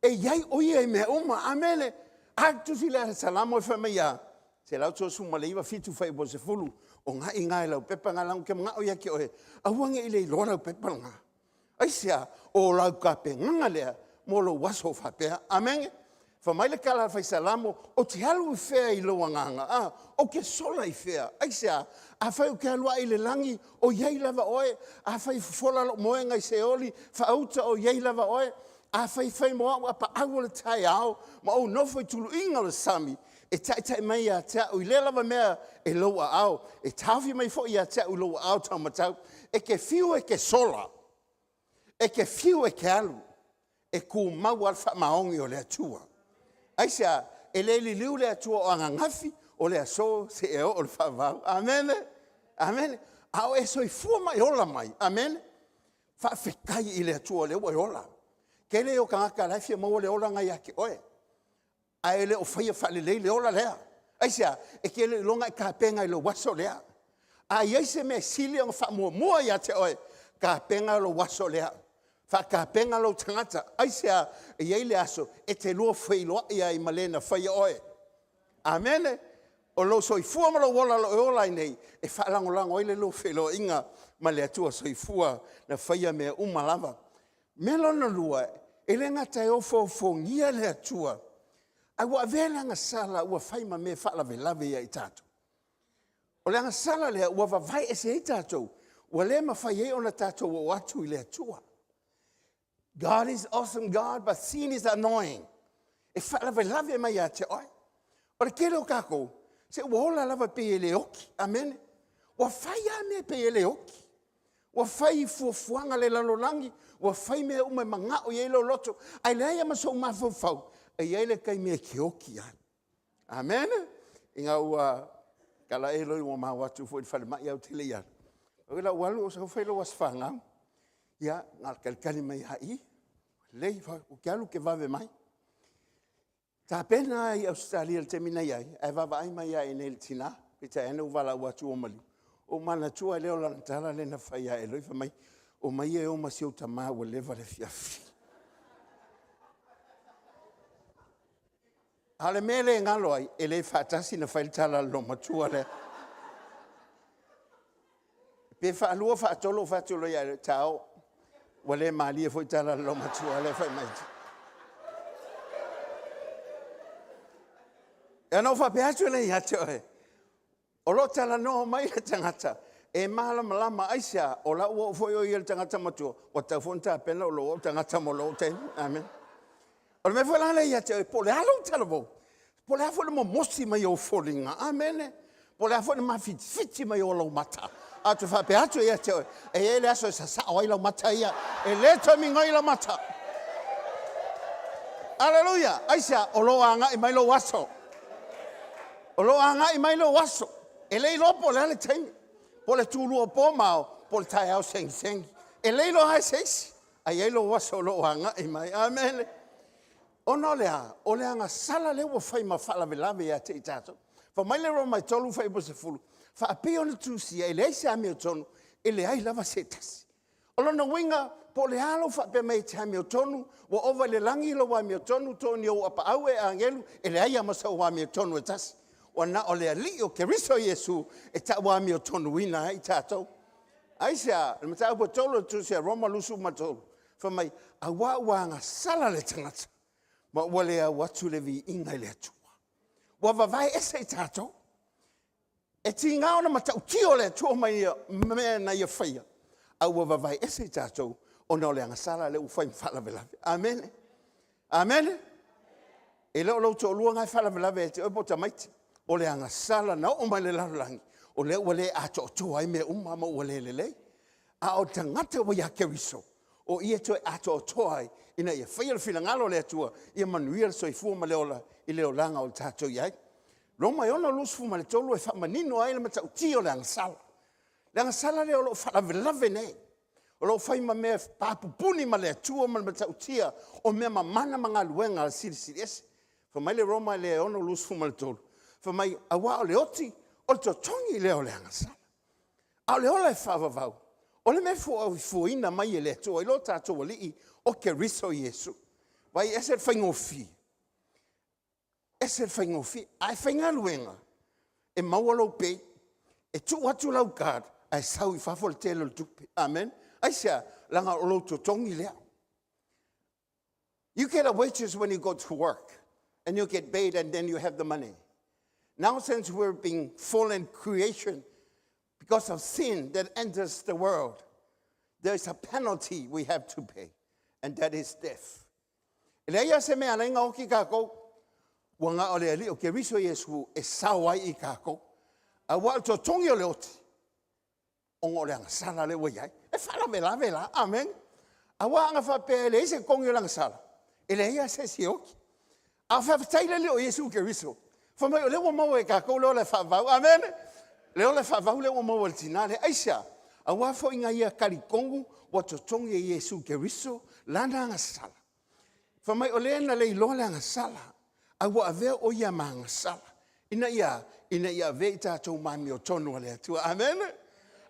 E iai o ia e mea uma, amene. Aktusi le salamo e whamea. Se lau tō suma le iwa fitu whai bo se fulu. O ngā i ngā e lau pepa ngā langu ke mga o ia ki oe. Awange i le i lora o pepa ngā. Aisea, o lau ka pe nganga lea, mo lo waso whapea. Amene. Whamai le kala whai salamo, o te halu i whea i loa nganga. O ke sola i whea. Aisea, a whai o ke alua i le langi, o iei lava oe. A whai whola lo moe ngai se oli, whauta o iei lava oe. A whai moa ua pa au le tai au, ma o nofo i tulu inga le sami. E tai mai a tea ui le lava mea e loa au. E tawhi mai fo i a tea ui loa au tau matau. E ke fiu e ke sola. E ke fiu e ke alu. E ku mau alfa maongi o le atua. Aisea, e le li liu le atua o anga ngafi, o le aso se e o le whavau. Amen. Amen. Ao e soi fua mai ola mai. Amen. Whawhekai i le atua le ua e ola. Ke le o kangaka laifia maua le ola ngai ake oe. A e le o whaia whalelei le ola lea. Aisea, e ke le longa i ka penga i lo waso lea. A iaise me sili o wha mua i ate oe, ka penga lo waso lea. Whaka penga lo tangata, aisea e iei le aso, e te lua whailoa ia i malena whaia oe. Amene, o lo soifua ma lo wala lo e ola nei, e whaalangolango i le lo whailoa inga ma le atua soifua na whaia mea umalava. Melona lua, e le ngata e ofo ngia le atua, ai wa vela nga sala ua whaima me whaalave lave ia i tātou. O le nga sala lea ua vavai e se i tātou, ua le ma whai e ona tātou o atu i le atua. God is awesome God, but sin is annoying. E whaalave lave mai a te oi. O le kere o kako, se ua ola lava pe e le oki, amen. Ua whai a me pe e le oki. Ua whai fuafuanga le lalolangi, ua whai mea ume manga o iei lo loto. Ai le aia maso umafau, e iei le kai mea ki oki a. Amen. Inga ua kala e loi ua mahu atu fo i whale mai au tele iar. O la walu o sa whailo was whangau. Ia, ngal kalikani mai hai, lei o ke alu ke vave mai. Tā pena i Australia le temina iai, e vava ai mai ai nei le tina, pe ta ene uwala ua tu o mali. O mana tua leo la tala le na faya e loi fa mai. O mai e o masio tama o leva le fiafi. Ale mele ngalo ai e le fatasi na fai tala lo matua le. Pe fa lua fa tolo ya tao. Wale mali e foi tala lo matua le fai mai. E no fa pe atu le ya te. O lo tala no mai e tangata. E mahala malama aisia o la ua foi o i el tangata matua. O ta fonta pena o lo tangata mo lo te. Amen. O me foi la le ya te po le alo tala vo. Po le afo le mo mosi mai o folinga. Amen. Po le afo le ma fiti mai o lo mata. Atu fa pe atu ya te. E ele aso sa o i lo mata ia. E le to mi ngai lo mata. Aleluia. Aisia o lo anga i mai lo waso. O lo anga i mai lo waso. E lei lopo le ale taimi. Po le tulu o po mao. Po le tai au seng seng. E lei lo hai seisi. Ai e lo waso lo anga i mai. Amen. Ono lea. O le anga sala le ua fai ma fala velave ya te i tato. Fa mai le ro mai tolu fai po se fulu. Fa api ona tusia. E le aise ame o tonu. E le ai lava setasi. O lona winga. Po le alo fa pe mai te ame o tonu. Wa ova le langi lo wa ame o tonu. Toni o apa au e angelu. E le ai amasa wa ame o tonu e tasi. O na o le ali o keriso Yesu e ta wa mi o tonu ina i tatou. Aisia, le mata po tolo tu se Roma lusu matolo. Fa mai a wa nga sala le tangata. Ma wale a watu le vi inga le atua. Wa vai ese i tatou. E ti nga ona mata utio le atua mai me na ia faya. A wa vai ese i tatou. O na le nga sala le ufai mfala velave. Amen. Amen. E leo lo to lua ngai fala velave te opo tamaiti. O le anga sala na o mai le lalangi. O le wale a to ai me umama o le lele. A o tangata wa ya keriso. O ia to a to ai ina ia fail filangalo le atua. Ia manuel so i fu ma leola i leolanga o tato iai. Lo mai ona lus fu ma le tolu e fa manino ai le mata uti o le anga sala. Le anga sala le o lo fa lave nei. O lo fai ma me papupuni ma le atua ma le mata utia o me ma mana manga luenga al siri ese. Fa mai le Roma le ona lus fu ma le tolu. Fa mai awa o le oti, o le totongi leo le angasala. A le ola e whawawau. O le me fuina mai e le atua, i lo tātou alii o ke riso Yesu. Wai ese whaingofi. Ese whaingofi. Ai whaingaluenga. E maualo pe. E tu atu lau kād. Ai sau I whawole telo le tupe. Amen. Ai sea, langa o lo totongi lea. You get a wages when you go to work. And you get paid and then you have the money. Now, since we're being fallen creation because of sin that enters the world, there's a penalty we have to pay, and that is death. Leia se me alenga o ki kako, wanga o le ali o ke riso Yesu e sawai I kako, a wa to tongi o le oti, o le anga sala le waiai, e fala vela, amen. A wa anga fa pe le se kongi o le anga sala, e leia se si oki, a fa taile le o Yesu ke riso, fa mai o le mo e ka ko le fa va amen le le fa va le mo le tinale aisha a wa fo inga ia kali kongu wa to tongi Yesu ke riso lana nga sala fa mai o le na le lo le nga sala a wa ave o ia manga sala ina ia ve ta to mami o tonu le tu amen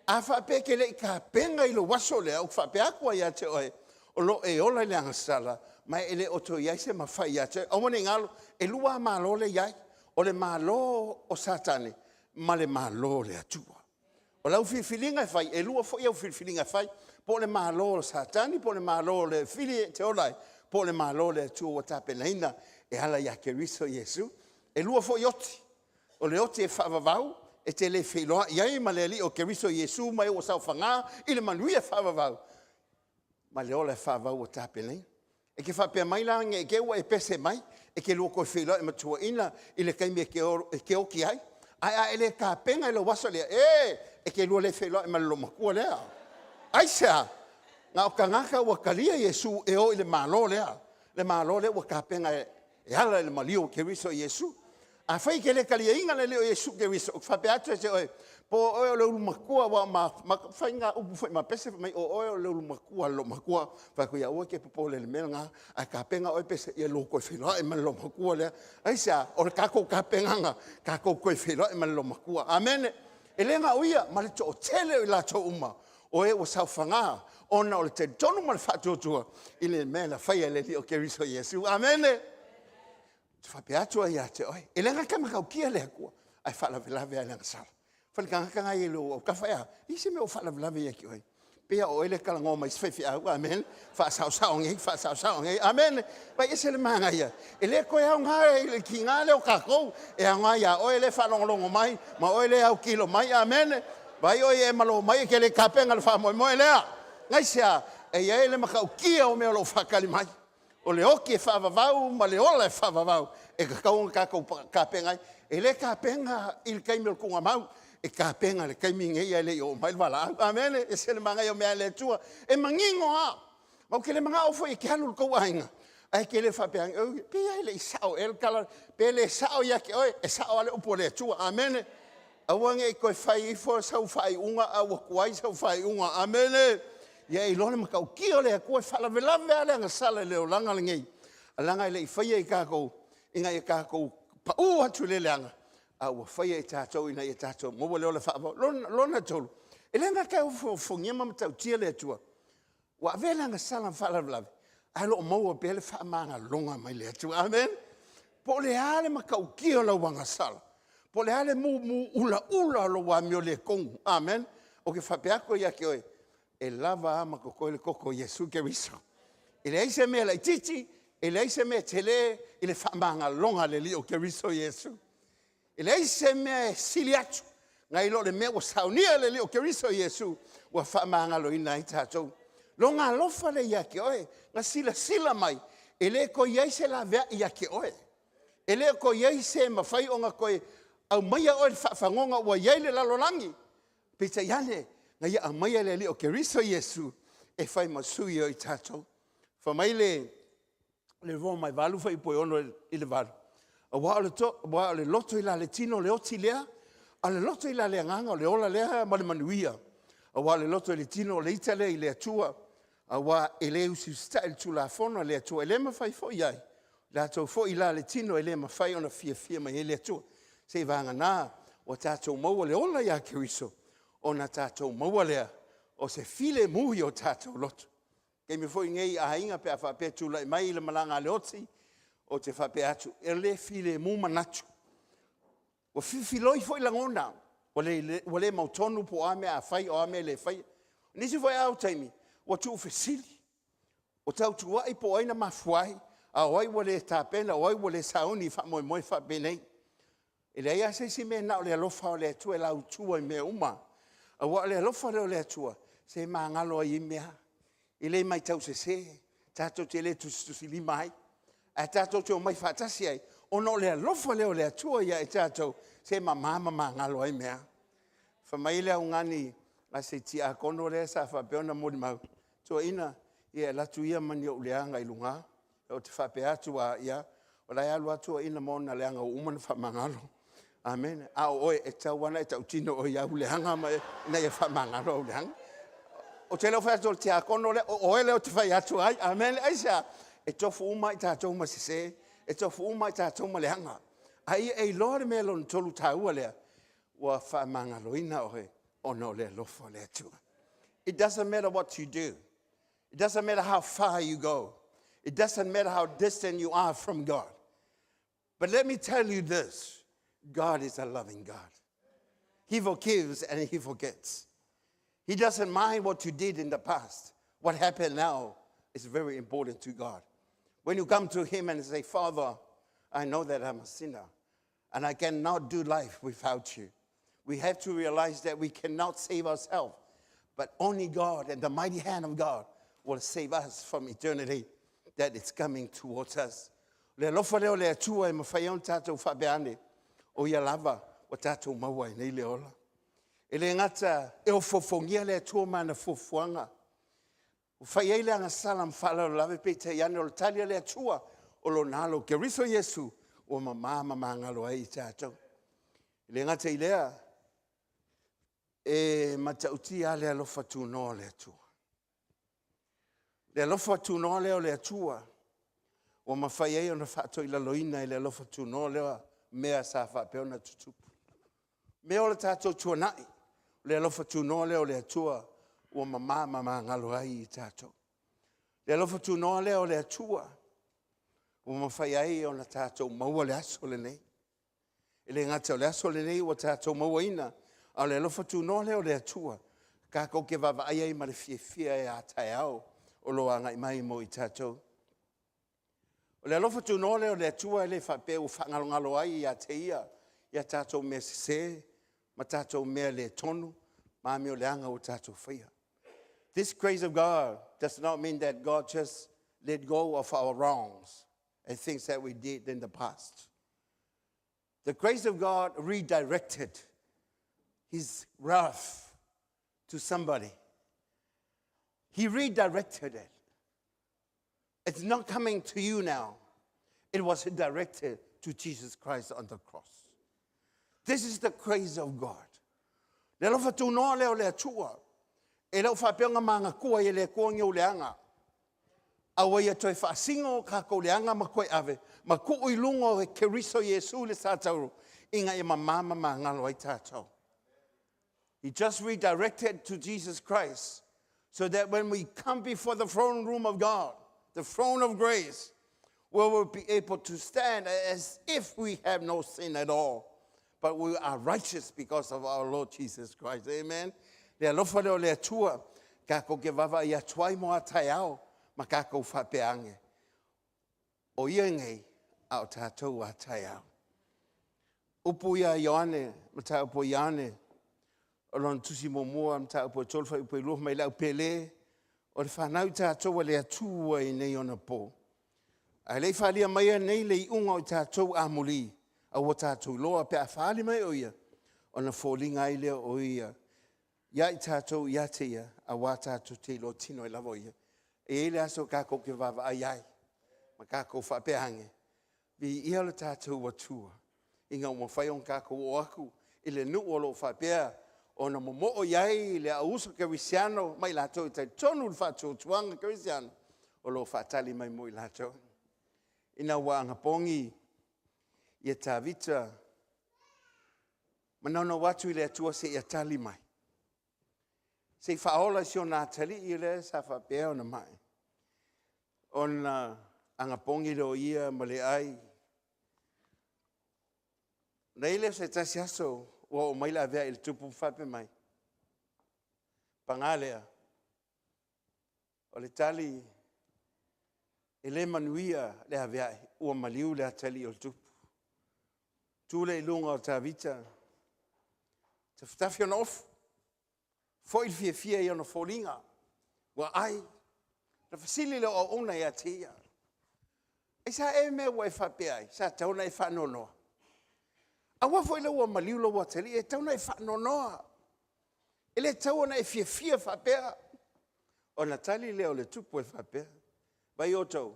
a fa pe ke le ka penga I lo waso le o fa pe akwa ia te o lo e o le nga sala mai ele o to ia se ma fa ia te o mo ngalo e lua ma lo le ia o le malo o satane, ma le malo le atua. O lau filinga e fai, e lua fo iau filinga e fai, po le malo o satane, po le malo le fili te olai, po le malo le atua o tape naina, e ala ia ke riso Yesu, e lua fo ioti. O le oti e whavavau, e te le whiloa, iai ma le li o ke riso Yesu, mai o sau whanga, I le manui e whavavau. Ma le ola e whavavau o tape naina. E ke whapea mai lange e ke ua e pese mai, e ke lua koe whiloa e matua ina, I le kaimi e ke oki ai. Ai ele ka penga I lo waso lea, e ke lua le whiloa e malo makua lea. Ai sea, ngā o ka ngaka ua kalia Yesu e o I le malo lea. Le malo lea ua ka penga e ala le malio ke riso Yesu. A whai ke le kalia inga le leo Yesu ke riso. Whapea atu e se oe, po oe le ulu makua wa ma whai ngā upu whai ma pese mai o oe le ulu makua lo makua. Whai ko ia oe ke popo le mea ngā, a ka penga oe pese ia lo koe whiloa e man lo makua lea. Ai sea, o le kako ka penga ngā, kako koe whiloa e man lo makua. Amen. E lenga uia, ma le to o tele i la to uma. O e o sau whanga, ona o le te tonu ma le whatuatua, i le mea la whaia le li o Keriso Yesu. Amene. Te whape atua ia te oi. E lenga ka makau kia lea kua, ai whalavelave ai lenga sala. Whalikanga i lo o kawhaia, isi me o whalavelave ia ki oi. Pea o ele kala ngoma is fefi au, amen. Fa sao ngi, amen. Ba ese le manga ia. Ele ko ia nga ele ki nga le o kako, e nga ia o ele fa longo mai, ma o ele au kilo mai, amen. Ba o e malo mai ke le kapenga le fa mo ele. Ngai sia, e ia ele makau kia o me lo fakali mai. O le oki e fa vavau, ma le ola e fa vavau. E ka kapenga, ele kapenga il kaimel kunga mau. E ka penga le kaiming e le o mai wala. Amen. E se le manga o mea le tua. E mangingo a. Mau ke le manga o fo e ke halu ko ainga. Ai ke le fa peang. Pe ai le sao el kala pe le sao ya ke oi e sao ale o le tua. Amen. Awange ko fai fo sau fai unga a wa kwai sau fai unga. Amen. Ya i lona maka o ki o le ko fala vela vela nga sala le o langa ngai. Alanga le fai e ka ko inga e ka ko pa u atu le langa. Au whaia e tātou ina e tātou. Mōwa leo le whaapa. Lona tolu. E lenga kai o whongia mamata utia le atua. Wa avelanga salam whalavlavi. Ai lo maua pele whaamanga longa mai le atua. Amen. Po le ale makau kia lau wanga sala. Po le ale mu ula lo wa mio le kongu. Amen. O ke whapeako ia ke oe. E lava ama koko le koko Yesu Keriso. E le eise mea lai titi. E le eise mea tele. E le whaamanga longa le li o Keriso Yesu. E le ise mea sili atu. Ngai lo le mea o Sauniga le o Keriso Yesu. Wa whaamanga lo ina i tātou. Lo ngā lofa le ia ke oe. Ngā sila mai. E le ko iaise la vea ia ke oe. E le ko iaise mawhai o ngā koe. Au maia oe whaangonga ua iai le lalolangi. Pita iane. Ngai ia au maia le o Keriso Yesu. E whai masui o i tātou. Whamai le ro mai valu whai poe ono i le valu. Wa le loto ila le tino le oti lea, a le loto ila le nganga o le ola lea ma le manuia. Wa le loto le tino le itale i le atua, wa ele usi sta il tula fono le atua, ele ma fai fo iai. Le atua fo ila le tino ele ma fai ona fia ma ele atua. Se vanga na, o tatou maua le ola ia Keriso, ona tatou maua lea, o se file muhi o tatou loto. Kei me fo ngei a inga pe a whapea tula i mai le malanga le oti, o te whape atu, e le file mu manatu. O whiwhiloi foi langona, o le mautonu po ame a whai o ame le whai. Nisi foi au taimi, o tu whesili. O tau tuai po aina mafuai, a oi wale tāpena, oi wale sauni wha moi whape nei. E le ia se si me na o le alofa o le atua e lau tua i mea uma. A wa le alofa o le atua, se maa ngalo i mea. I le mai tau se, tato te le tusi lima ai. A tātou te o mai whātasi ai, o no lea lofa leo lea tua ia e tātou, se mama ngalo ai mea. Whamai lea ungani, a se ti a kono lea sa whapeona mori mau. Tua ina, ia latu ia mani o leanga i lunga, o te whape atua ia, o lai alu atua ina mona leanga o umana whamangalo. Amen. A o oe e tau wana e tau tino o ia uleanga, ma ina ia whamangalo o leanga. O te leo whaatol te a kono lea, o oe leo te whai atua ai, amen. Aisa, e tofu uma i tātou ma sese, e tofu uma i tātou ma leanga. Ai e lore me lon tolu tāua lea, wa whaamanga loina ohe, ono lea lofa lea tua. It doesn't matter what you do. It doesn't matter how far you go. It doesn't matter how distant you are from God. But let me tell you this, God is a loving God. He forgives and he forgets. He doesn't mind what you did in the past. What happened now is very important to God. When you come to him and say, Father, I know that I'm a sinner and I cannot do life without you. We have to realize that we cannot save ourselves, but only God and the mighty hand of God will save us from eternity that is coming towards us. Le lofa leo le atua e mawhaion tātou whabeane o ia lava o tātou maua i nei le ola. E le ngata e o fofongia le atua mana fofuanga. Whai eile anga salam whala o lawe pe te iane o talia le atua o lo nalo Keriso Yesu o mamama mangalo ai tātou. Le ngata i lea e matauti a le alofa tūnoa le atua. Le alofa tūnoa leo le atua o mawhai ei o na whaato i la loina i le alofa tūnoa leo mea sa whapeona tutupu. Me o le tātou tuanai. Le alofa tunoa leo le atua ua mama ngalo ai I tātou. Le alofa tunoa leo le atua ua mawhai ai o na tātou maua le aso le nei. E le ngata o le aso le nei ua tātou maua ina. A le alofa tunoa leo le atua. Ka kau ke wawa ai ma le fia e a tai au. O loa ngai mai mo I tātou. O le alofa tunoa leo le atua le whape u whangalo ai I a te ia. Ia tātou me se. Ma tātou mea le tonu, ma mea le anga o tātou whaia. This grace of God does not mean that God just let go of our wrongs and things that we did in the past. The grace of God redirected His wrath to somebody. He redirected it. It's not coming to you now. It was directed to Jesus Christ on the cross. This is the grace of God. Le lofa tu noa leo le atua. E leo whapeonga manga kua I le kuangi o leanga. Awa ia toi whaasingo ka ko leanga ma koe ave. Ma ku ui lungo e keriso Yesu le sātauru. Inga e ma mama ma ngalo ai tātou. He just redirected to Jesus Christ. So that when we come before the throne room of God, the throne of grace, we will be able to stand as if we have no sin at all. But we are righteous because of our Lord Jesus Christ. Amen. Le alofa leo le atua, kako ke wawa ia tuai moa tai au, ma kako whapeange. O ia ngei, au tātou a tai au. Upu ia Ioane, ma tā upo Ioane, o lon tusi momua, ma tā upo tolfa upo iluha mai lau pele, o le whanau tātou le atua I nei ona po. A le whalia mai nei le I unga o tātou a muli. A wa tātou loa pe a whaali mai o ia. O na fōlinga I leo o ia. Ia I tātou ia te ia. A wā tātou te lo tino I lavo ia. E ele aso kako ke wawa ai ai. Ma kako whapehange. Vi ia le tātou watua. Inga o mawhai on kako o aku. I le nu o lo whapea. O na momo o iai le auso kerisiano. Mai lātou I tai tonu le whatou tuanga kerisiano. O lo whatali mai mo I lātou. Ina wa angapongi. Ia tā vita, manauna watu I le atua se ia tali mai. Se I whaola si o nā tali I le sa whapea o na mai. O na angapongi lo ia ma le ai. Na ile se tasi aso, o maila avea il tupu whape mai. Pangalea. O le tali, ele manuia le avea, ua maliu le atali o tupu. Tule I lunga o tā vita. Te whatafi on off. Fo il fia I ona fōlinga. Wa ai. Na whasili leo o ona ia te ia. E sa e mea wa e whapea ai. Sa tauna e whanonoa. A wafo I leo wa maliu lo wa tali. E tauna e whanonoa. E le tauna e fia whapea. O na tali leo le tupu e whapea. Vai o tau.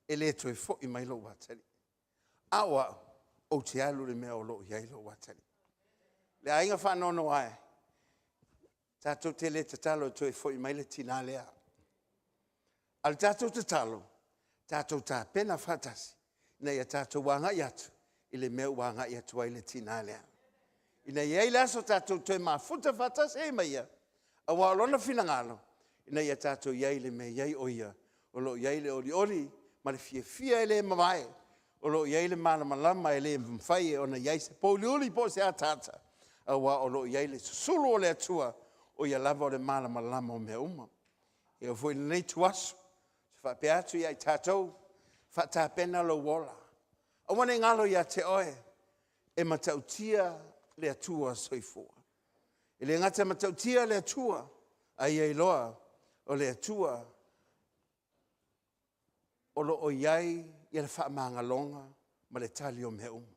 E le toi fo I mai lo wa tali. Awa. O te alu le mea o lo iai lo watani. Le ainga whanono ai. Tātou te le te talo toi fo I mai le tina lea. Al tātou te talo. Tātou tā pena whatasi. Nei a tātou wanga iatu. I le mea wanga iatu ai le tina lea. I nei ei laso tātou toi mafuta whatasi e mai ia. A waalona whinangalo. I nei a tātou iai le mea iai o ia. O lo iai le oli. Ma le fia e le mawai. O lo iai le malama e le mwhai e ona iai se pouliuli po se atata. A wa o lo iai le susulu o le atua o ia lava o le malama o mea uma. E o fwoi nei tuasu. Se whape atu iai tātou. Whatapena lo wola. A wane ngalo ia te oe. E matautia le atua soifua. E le ngata matautia le atua. A iai loa o le atua. O lo o iai ia le whaamanga longa, ma le tali o mea umu.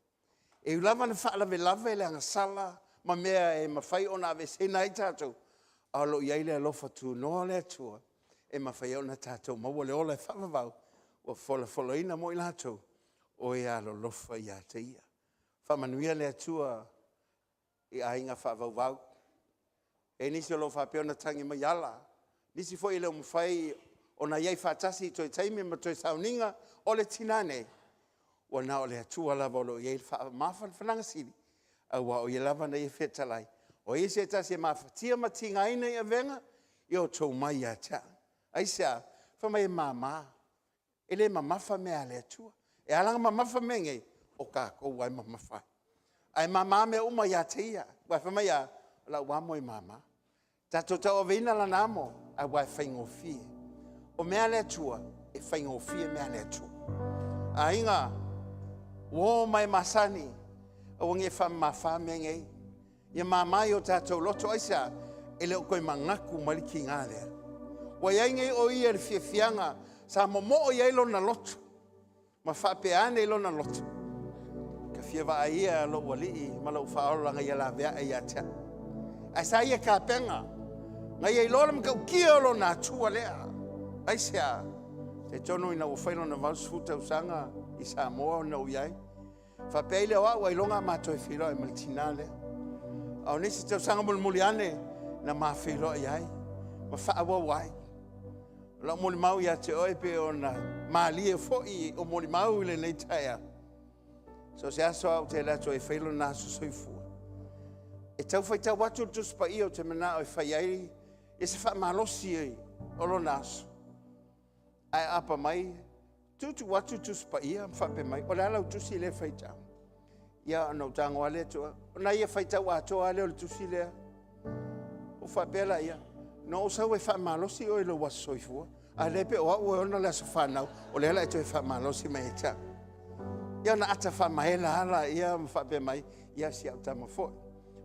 E ulama na whaalawe lawe le anga sala, ma mea e mawhai o na ave sena I tātou. A lo iai le alofa tu noa le atua, e mawhai o na tātou. Maua le ola e whaamavau, o fola ina mo I lātou, o e alo lofa I a te ia. Whamanuia le atua, I a inga whaavau. E nisi o lo whapeo na tangi mai ala. Nisi fo I le mawhai o na iai whatasi toi taimi ma toi Sauniga o le tinane. O na o le atua lava o lo iai mawhan whananga siri. Aua o ia lava na ia whetalai. O ia se ta se mawhatia matinga ina ia venga, i o tau mai a tia. Aisa, whamai mama. Ele mamafa mea le atua. E alanga mamafa menge, o ka kou ai mamafa. Ai mama me uma ia te ia. Wai whamai a, la wamo i mama. Tato tau veina la namo, a wai whaingo fie. O mea le atua, e whaingo fie mea le atua. A inga, wo mai masani, o nge whamafa menge. Ia mamai o tato loto aisa, ele o koe mangaku maliki ngā lea. Wa yainge o ia le fiafianga, sa momo o yailo na loto. Ma whapeane ilo na loto. Ka fiawa a ia lo wali, ma lo whaolanga ia la vea ia tia. A sa ia ka penga, nga ia ilo lam ka ukia lo na tua lea. Aisa, te tono ina wafailo na valsuta usanga, i Samoa na uyai. Whapeile wa ilonga mato e whiro e malitina lea. Au nisi te usanga muliane, na ma whiro e ai. Ma whaawa wai. La moli mau ia te oe pe o na maalie fo'i o moli mau ile nei taia. So se aso au te lato e whailo na aso soifua. E tau whai tau watu tuspa i o te mana o e whai ai, e se wha malosi ai o lo na aso. Ai apa mai, tutu watu tuspa i a mwhape mai, o le alau tusi le whai tau. Ia anau tango ale toa, o na ia whai tau ato ale o le tusi lea. O whapela ia. No o sau e whamalosi o ilo waso soifua. A lepe o au e ona le aso whanau. O le ala e to e whamalosi mai e ta. Ia na ata whamahela ala ia mwhape mai. Ia si au tama foi.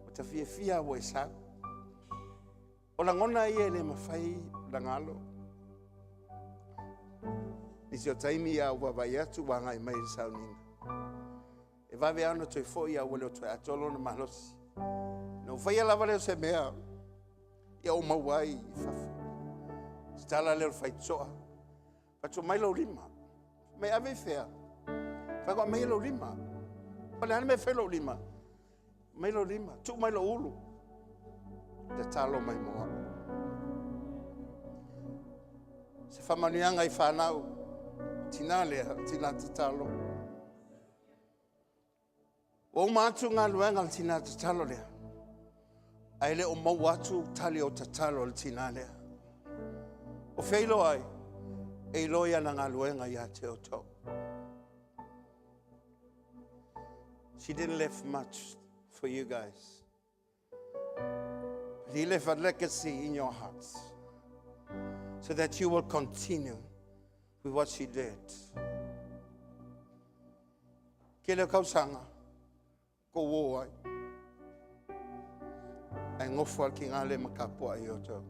O ta fia fia o e sa. O la ngona ia le mawhai la ngalo. Nisi o taimi ia ua vai atu wanga i mai i Sauniga. E vave ana toi foi ia wale o toi atolo na malosi. Na ufai ala vale o se mea. Ia o mauai i whafu. Stala leo whaitsoa. Pato mai lau lima. Mai ave whea. Whakua mai lau lima. Pale hana mai whai lau lima. Mai lau lima. Tu mai lau ulu. Te talo mai moa. Se whamanuanga i whanau. Tina lea. Tina te talo. O mātu ngā luenga tina te talo lea. Aile o mau atu tali o tatalo le tina lea. O feilo ai, e loia na ngā luenga ia te o tau. She didn't leave much for you guys. But he left a legacy in your hearts. So that you will continue with what she did. Kele kausanga, ko wo ai. Ai ngofu al ki ngale makapua i o tau.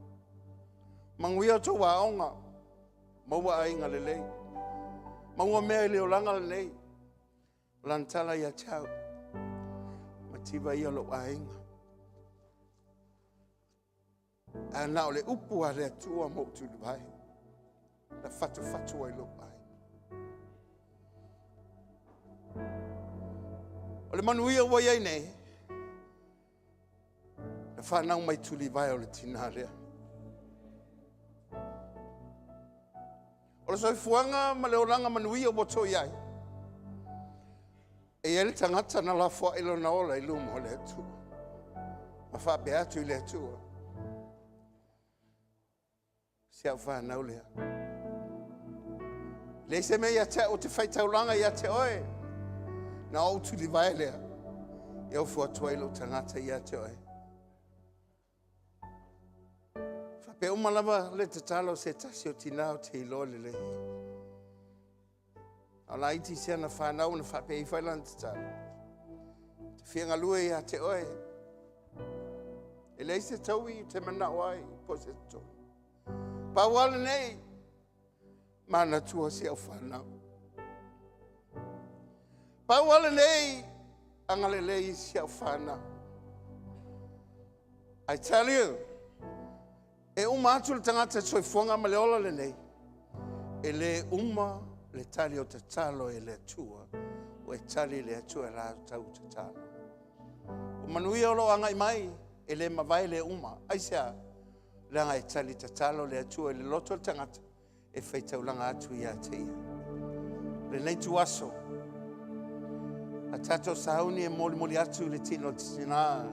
Mangui o tau waonga, maua ai ngale lei. Maua mea i leo langa lei. Lantala ia tau. Matiba ia lo ainga. A nao le upu a le atua mo tu vai. La fatu ai lo ai. O le manuia wa iai nei. Whanau mai tuli vai o le tina rea. O le soifuanga ma le oranga manuia boto iai. E ele tangata na la fua ilo na ola ilumo o le atua. Ma wha be atu i le atua. Se au whanau lea. Le se me ia te o te whaitaulanga ia te oe. Na o tuli vai lea. E au fua tuailo tangata ia te oe. Pe umalawa le te talo se tasi o tinao te ilo le lehi. Au la iti sea na whanau na whape i whailan te talo. Te whianga lue ia te oe. E lei se taui te mana oai po se tau. Pa wale nei, mana tua se au whanau. Pa wale nei, angale lei se au whanau. I tell you, e uma atu le tangata soifuanga ma le ola le nei. E le uma le tali o te talo e le atua. O e tali le atua la tau te talo. O manuia o lo anga i mai. E le mawai le uma. Aisea, le anga e tali te talo le atua e le loto le tangata. E whaitaulanga atu ia te ia. Le nei tu aso. A Tato sauni e moli atu le tino tina.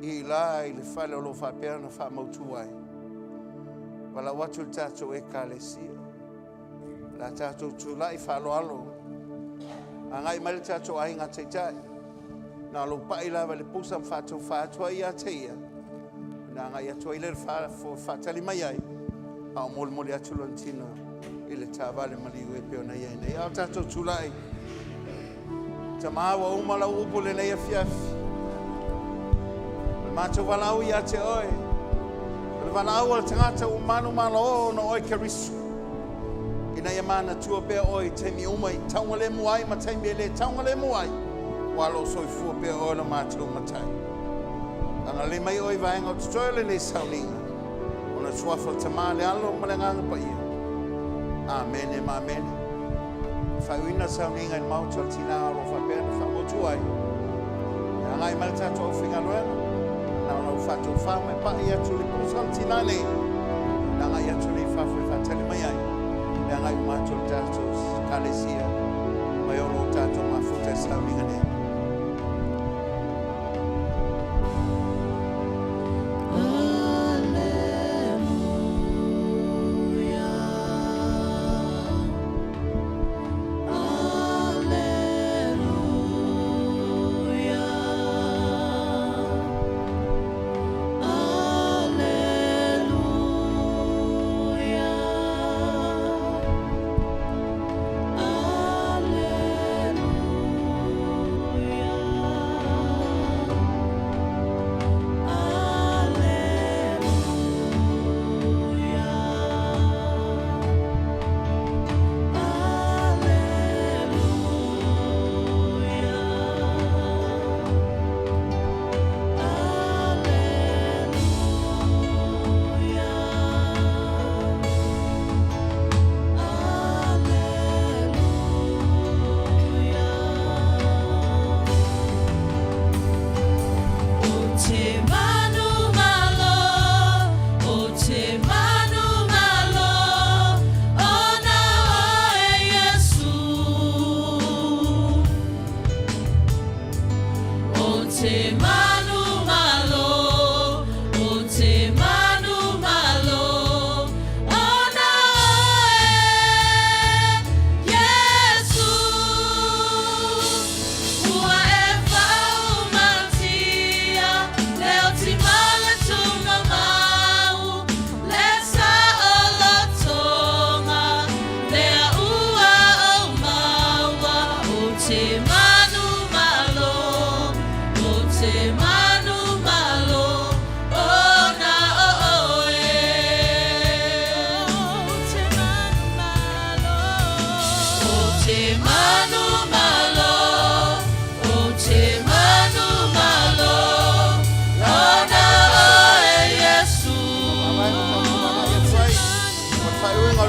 I la i le fale o lo fa perna fa mautuai. Wala watu le tato e kalesia. La tato tu la i falo alo. Angai mai le tato ai ngā teitai. Na lo pa i lava le pusa mfato fatua i a teia. Na ngai atua i le fatali mai ai. Au moli atu le tino. I le tāwale maliu e peo na iei nei. Au tato tu lai. Tamawa umala upu le nei a fiafi. Mato walau ia te oe. Le walau al tangata umanu malo no oi karisu. Ina ia mana tua pea oi te mi umai. Taunga le muai ma taimi le taunga le muai. Walo soi fua pea oi na mato matai. Anga le mai oi vaenga o tutoele le Sauniga. Ona tuafa tamale alo malenganga pa ia. Amen e ma amen. Fauina Sauniga in mauto al tina alo fa pena fa motuai. Ngai mal tato finga loena. Na no fatu fa me pa ia tu li posal tina le. Na ia tu li fa fa tali mai ai. Na ngai mato tato kalesia. Mai o tato ma futa Sauniga ne.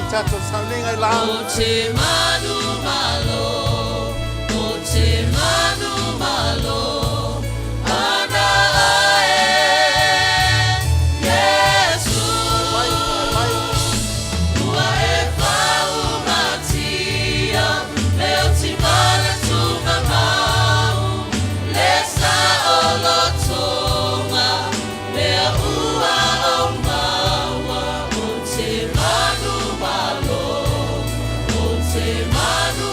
Tato Sauniga i lau. O te manu malo, o te manu malo, ana ae, Yesu. Ua e whau matia, leo ti mana tunga mau, le sa o lotonga, lea ua o maua, o te manu malo, o te manu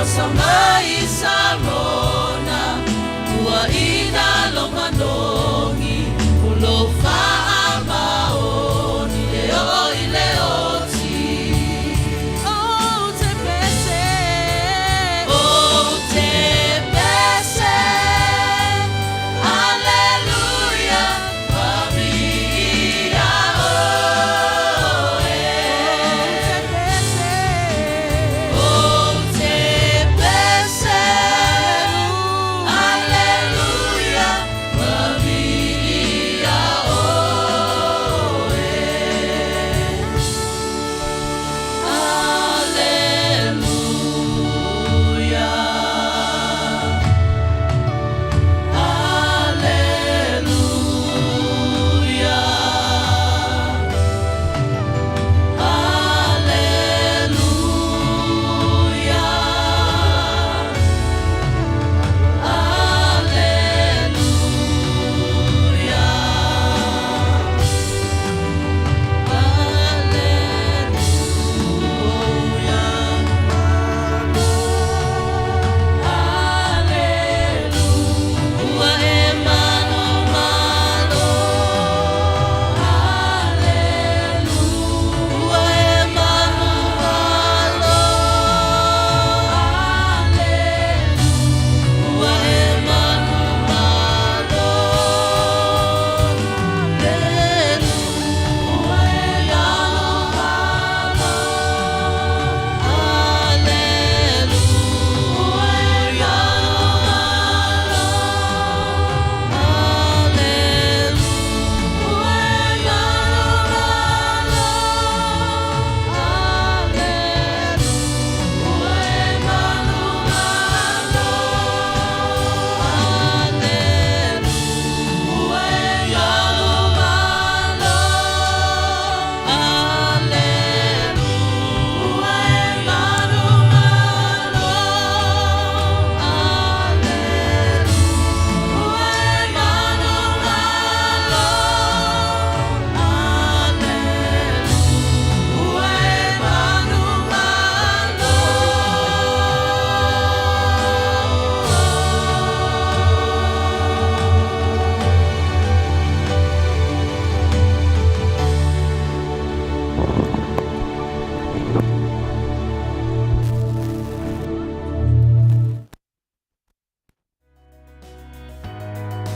Samai